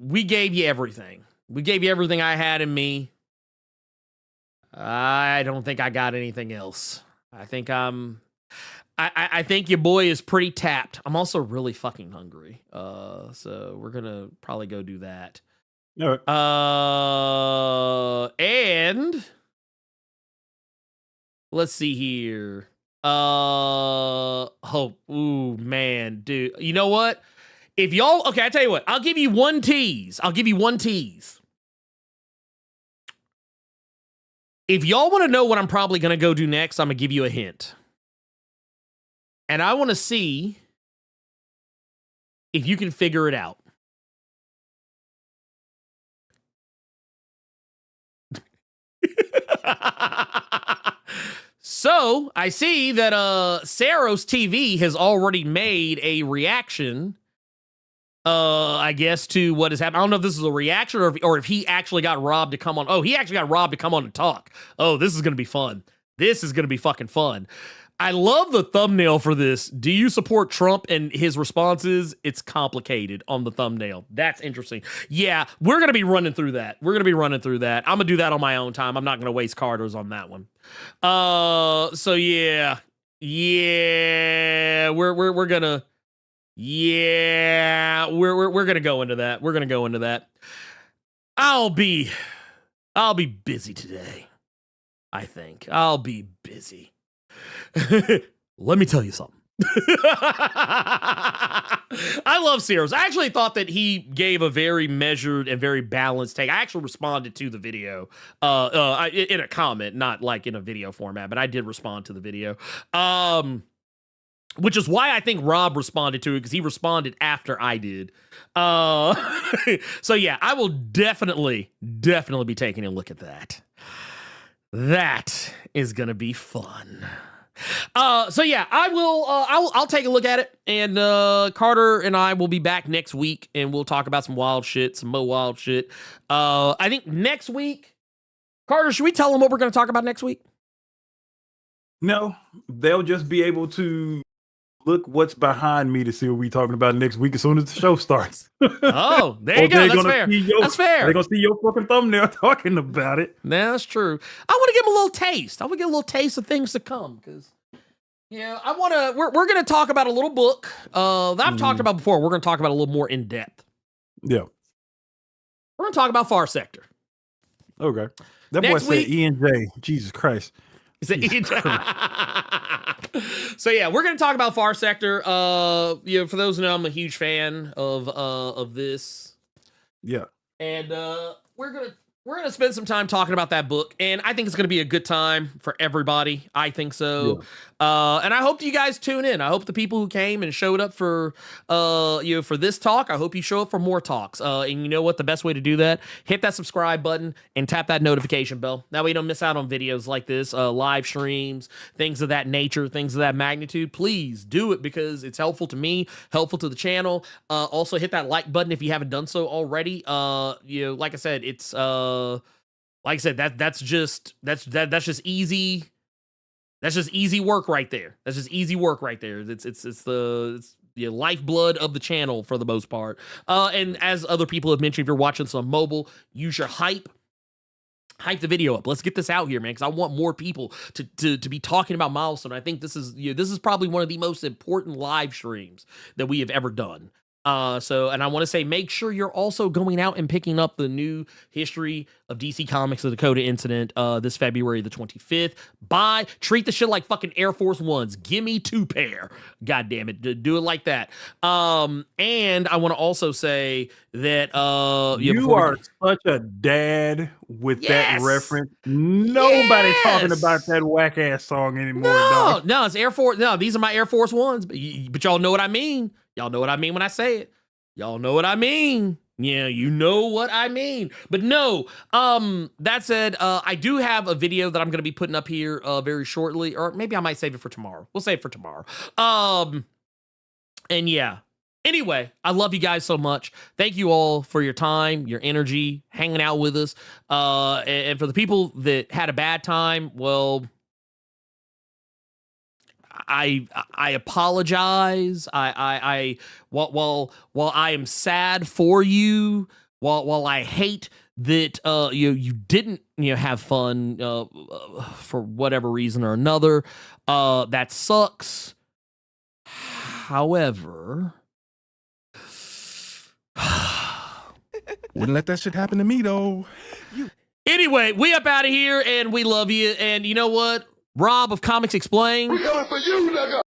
Speaker 2: we gave you everything. We gave you everything I had in me. I don't think I got anything else. I think I think your boy is pretty tapped. I'm also really fucking hungry. So we're gonna probably go do that.
Speaker 3: All right.
Speaker 2: And let's see here. Ooh, man, dude. You know what? I tell you what, I'll give you one tease. If y'all want to know what I'm probably going to go do next, I'm going to give you a hint. And I want to see if you can figure it out. So, I see that Saros TV has already made a reaction, I guess, to what has happened. I don't know if this is a reaction or if he actually got robbed to come on. Oh, he actually got robbed to come on and talk. Oh, this is going to be fun. This is going to be fucking fun. I love the thumbnail for this. Do you support Trump? And his responses, it's complicated on the thumbnail. That's interesting. Yeah, we're going to be running through that. I'm going to do that on my own time. I'm not going to waste Carter's on that one. So yeah, we're going to, we're going to go into that. I'll be busy today. I think I'll be busy. Let me tell you something. I love Sears. I actually thought that he gave a very measured and very balanced take. I actually responded to the video in a comment, not like in a video format, but I did respond to the video. Which is why I think Rob responded to it, because he responded after I did. So yeah, I will definitely be taking a look at that. That is going to be fun. So yeah, I will. I'll take a look at it, and Carter and I will be back next week, and we'll talk about some wild shit, some more wild shit. I think next week, Carter, should we tell them what we're going to talk about next week?
Speaker 3: No, they'll just be able to look what's behind me to see what we're talking about next week as soon as the show starts.
Speaker 2: Oh, there you go. That's fair. That's fair.
Speaker 3: They're going to see your fucking thumbnail talking about it.
Speaker 2: Yeah, that's true. I want to give them a little taste. I want to get a little taste of things to come because, yeah, I want to. We're going to talk about a little book that I've talked about before. We're going to talk about a little more in depth.
Speaker 3: Yeah.
Speaker 2: We're going to talk about Far Sector.
Speaker 3: Okay. That
Speaker 2: Next
Speaker 3: boy
Speaker 2: week,
Speaker 3: said E&J. Jesus Christ.
Speaker 2: So yeah, we're gonna talk about Far Sector. For those who know, I'm a huge fan of this.
Speaker 3: Yeah.
Speaker 2: And we're gonna spend some time talking about that book, and I think it's gonna be a good time for everybody. I think so.
Speaker 3: Yeah.
Speaker 2: And I hope you guys tune in. I hope the people who came and showed up for for this talk, I hope you show up for more talks. And you know what? The best way to do that, hit that subscribe button and tap that notification bell. That way you don't miss out on videos like this, live streams, things of that nature, things of that magnitude. Please do it because it's helpful to me, helpful to the channel. Also hit that like button if you haven't done so already. Like I said, it's that's just easy. That's just easy work right there. That's just easy work right there. It's the lifeblood of the channel for the most part. And as other people have mentioned, if you're watching this on mobile, use your hype the video up. Let's get this out here, man, because I want more people to be talking about Milestone. I think this is probably one of the most important live streams that we have ever done. And I want to say, make sure you're also going out and picking up the new History of DC Comics, the Dakota Incident, this February the 25th. Treat the shit like fucking Air Force Ones. Give me 2 pair. God damn it. Do it like that. And I want to also say that,
Speaker 3: you are such a dad with that reference. Nobody's talking about that whack ass song anymore.
Speaker 2: No, it's Air Force. No, these are my Air Force Ones, but y'all know what I mean. Y'all know what I mean when I say it. Y'all know what I mean. Yeah, you know what I mean. But no, that said, I do have a video that I'm going to be putting up here very shortly, or maybe I might save it for tomorrow. We'll save it for tomorrow. And yeah. Anyway, I love you guys so much. Thank you all for your time, your energy, hanging out with us. And for the people that had a bad time, well, I apologize. While I am sad for you, while I hate that you didn't have fun for whatever reason or another, that sucks. However,
Speaker 4: wouldn't let that shit happen to me though.
Speaker 2: Anyway, we up out of here, and we love you. And you know what? Rob of Comics Explained.
Speaker 5: We're coming for you, nigga.